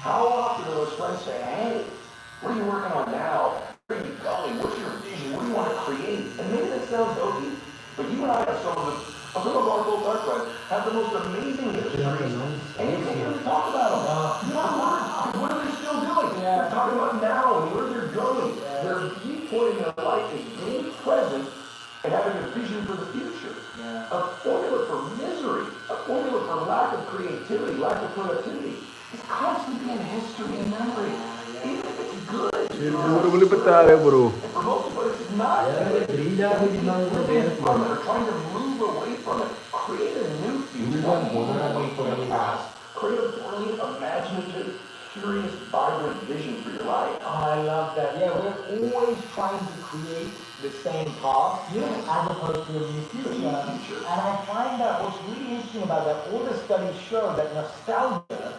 How often do those friends say, hey, what are you working on now? Where are you going? What's your vision? What do you want to create? And maybe that sounds hokey, but you and I have some of our both our friends have the most amazing histories. And you can't even talk about them. You know what are they still doing? They're talking about now and where they're going. They're viewpointing their life as being present and having a vision for the future, a formula for misery, a formula for lack of creativity, lack of productivity. It's constantly being history and memory, even if it's good. Boleh betah bro. For most of us, it's not. We're trying to move away from it, create a new future, not move away from the past. Create a brilliant, imaginative, curious, vibrant vision for your life. Oh, I love that. Yeah, we're always trying to create the same path as opposed to a new future. And I find that what's really interesting about that, all the studies show that nostalgia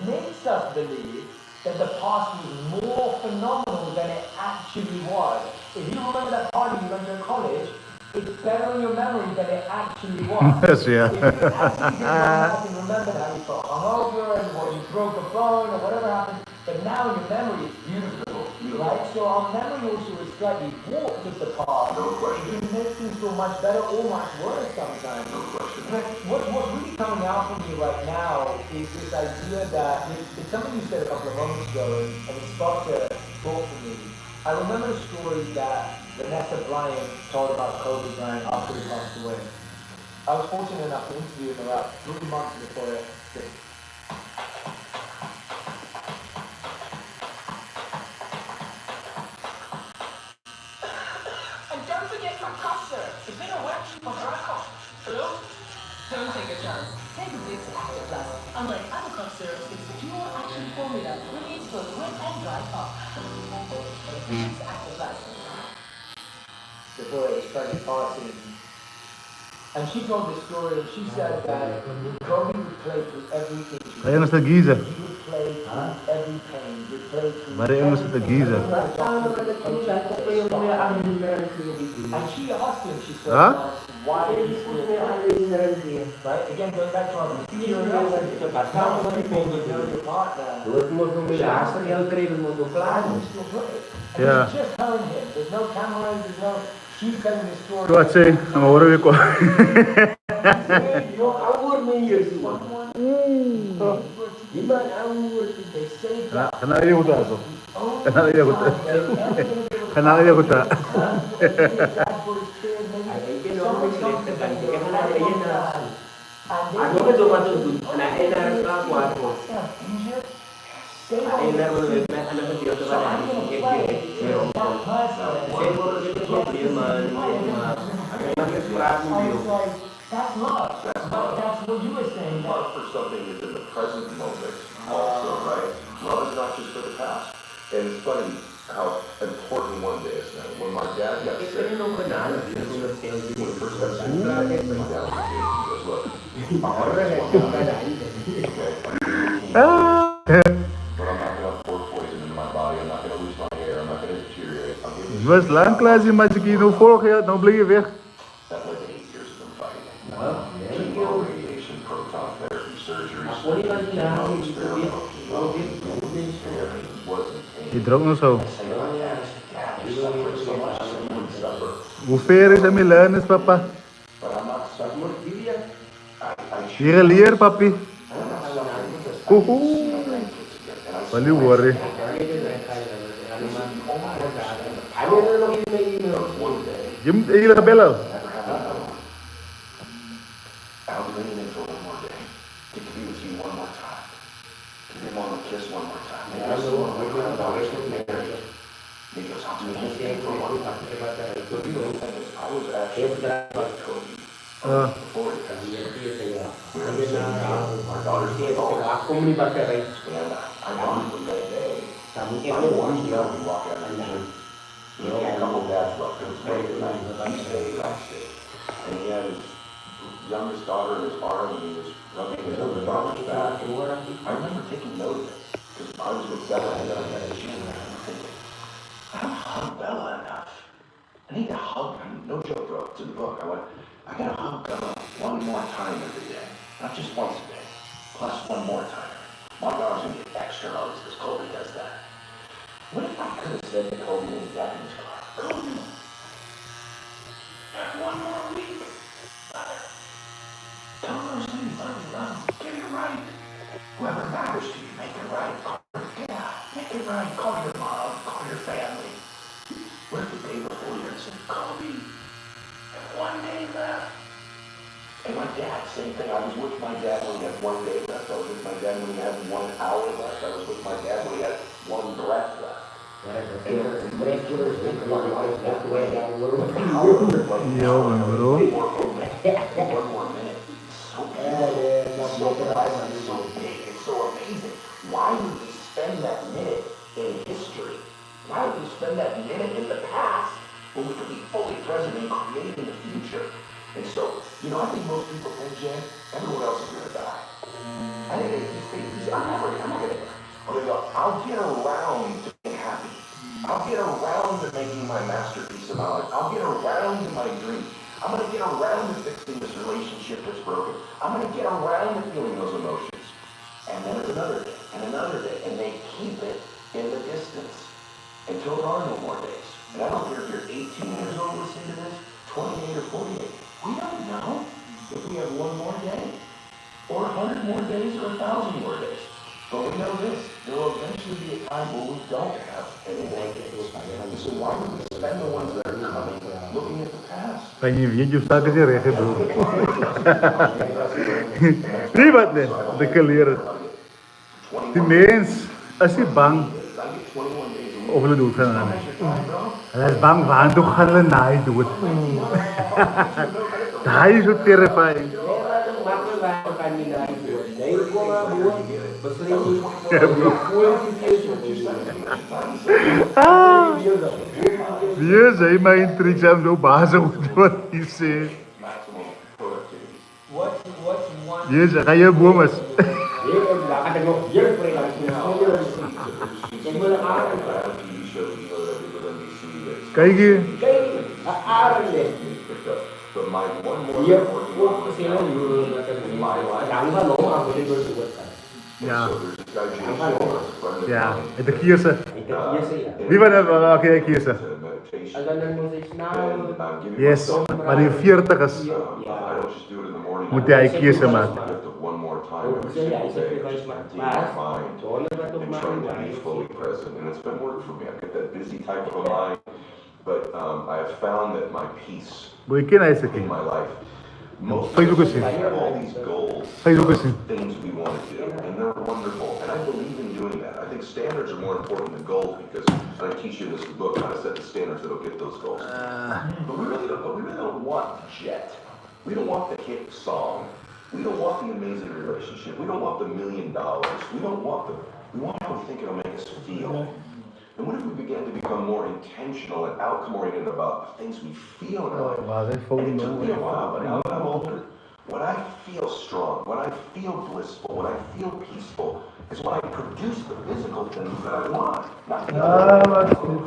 makes us believe that the past was more phenomenal than it actually was. If you remember that party you went to college, it's better in your memory than it actually was. Yes, yeah. If you actually did go back and remember that you felt hungover and or you broke a bone or whatever happened, but now in your memory it's beautiful, right? So our memory also is slightly warped with the past. No question. It makes things feel much better or much worse sometimes. No question. But what's really coming out for me right now is this idea that it's something you said a couple of moments ago and it sparked a thought for me. I remember a story that Vanessa Bryant told about Kobe Bryant after he passed away. I was fortunate enough to interview him about 3 months before it. And don't forget your cough syrup. It's been a workshop for dry cough. Hello? Don't take a chance. Take Vicks Active Plus. Unlike other cough syrups, its dual action formula relieves both wet and dry cough. Vicks Active Plus. Before his tragic passing. And she told this story and she said that Kobe would play through every injury. Kaya nga sa Giza. He would play through every pain. He would play through Mari nga sa Giza. And she asked him, she said, Huh? why did he still play? Right? Again, going back to our curiosity. How many people you know your partner? Yeah. It's just her and him. There's no cameras, there's no... She's telling the story. Tuat say, ang orang ko. Kenapa dia kata so? Kenapa dia kata? Kenapa dia kata? That's love. That's what you were saying. Love for something is in the present moment also, right? Love is not just for the past. And it's funny how important one day is now. When my dad got sick, when he first got sick, my dad was like, he goes, look, I'm but I'm not going to pour poison into my body. I'm not going to lose my hair. I'm not going to deteriorate. I'm going to... Was lang klaar zien met je nou vorig jaar, nou bleef je weg. That led to 8 years of them fighting. Chemo, radiation, proton therapy, surgery, chemo, experimental Je dronk nog zo. Hoe ver is het Milan is, papa? Hier leer, papi. Wali worry. Je moet eigenlijk bellen. I'll be leaning in for one more day. Get to be with you one more time. Give your mom a kiss one more time. Maybe I'll still want to cry about it with Mary. Maybe I'll talk to me for one more time. But the only thing is, I was actually with Kobe before he passed. We were in the same game. Our daughters played all. And ironically that day, I watched Kobe walk out of the gym. He had a couple dads left. It was late at night. He stayed, I stayed. And he had his youngest daughter in his arm and he was rubbing his other daughter's back. And I remember taking note of it because I was with Bella and then I had a shooting and I'm thinking, I don't hug Bella enough. I need to hug her. No joke, bro. It's in the book. I went, I gotta hug Bella one more time every day. Not just once a day. Plus one more time. My daughter's gonna get extra hugs because Kobe does that. What if I could have said to Kobe when he's back in his car, Kobe, one more week. Tell those things I love. Get it right. Whoever matters to you, make it right. Call your dad. Make it right. Call your mom. Call your family. What if the day before you said, Kobe, one day left. And my dad, same thing. I was with my dad when he had 1 day left. I was with my dad when he had 1 hour left. I was with my dad when he had 1 breath left. Yo, man, bro. 1 more minute. So big. It's so amazing. Why would we spend that minute in history? Why would we spend that minute in the past when we could be fully present and creating the future? And so, I think most people think, Jay, everyone else is going to die. I think I'm not going to. I'll get around to being happy. I'll get around to making my masterpiece of my life. I'll get around to my dream. I'm going to get around to fixing this relationship that's broken. I'm going to get around to feeling those emotions. And then it's another day, and another day, and they keep it in the distance until there are no more days. And I don't care if you're 18 years old listening to this, 28 or 48. We don't know if we have 1 more day, or 100 more days, or 1,000 more days. But we know this, there will eventually be a time where we don't have any more days. So why would we spend the ones that are coming looking at the past? Kan je weer juist dat gezegd hebben, bro. Wie wat net? De kleren. Die mens, als hij bang of hulle dood gaan. Hulle is bang waar toe gaan hulle naai dood. Daai is so terrifying. Wie zei my intrigues am so baas op wat hy sê. Yes, ga jy boom is. Kyk hier. But my one more important in my life. Ja, het de kiezen. Wie van hem oké kiezen? Yes, maar die 40 is. Moet hij kiezen maken. One more time every single day, just emptying my mind and trying to be fully present. And it's been work for me. I've got that busy type of a mind, but I have found that my peace in my life. Most of us have all these goals, things we want to do, and they're wonderful. And I believe in doing that. I think standards are more important than goals because I teach you this book how to set the standards that'll get those goals. But we really don't want the jet. We don't want the hit song. We don't want the amazing relationship. We don't want the $1 million. We want how we think it'll make us feel. And what if we began to become more intentional and outcome-oriented about the things we feel in our life? And it took me a while, but now that I'm older, when I feel strong, when I feel blissful, when I feel peaceful, is when I produce the physical things that I want, not the other.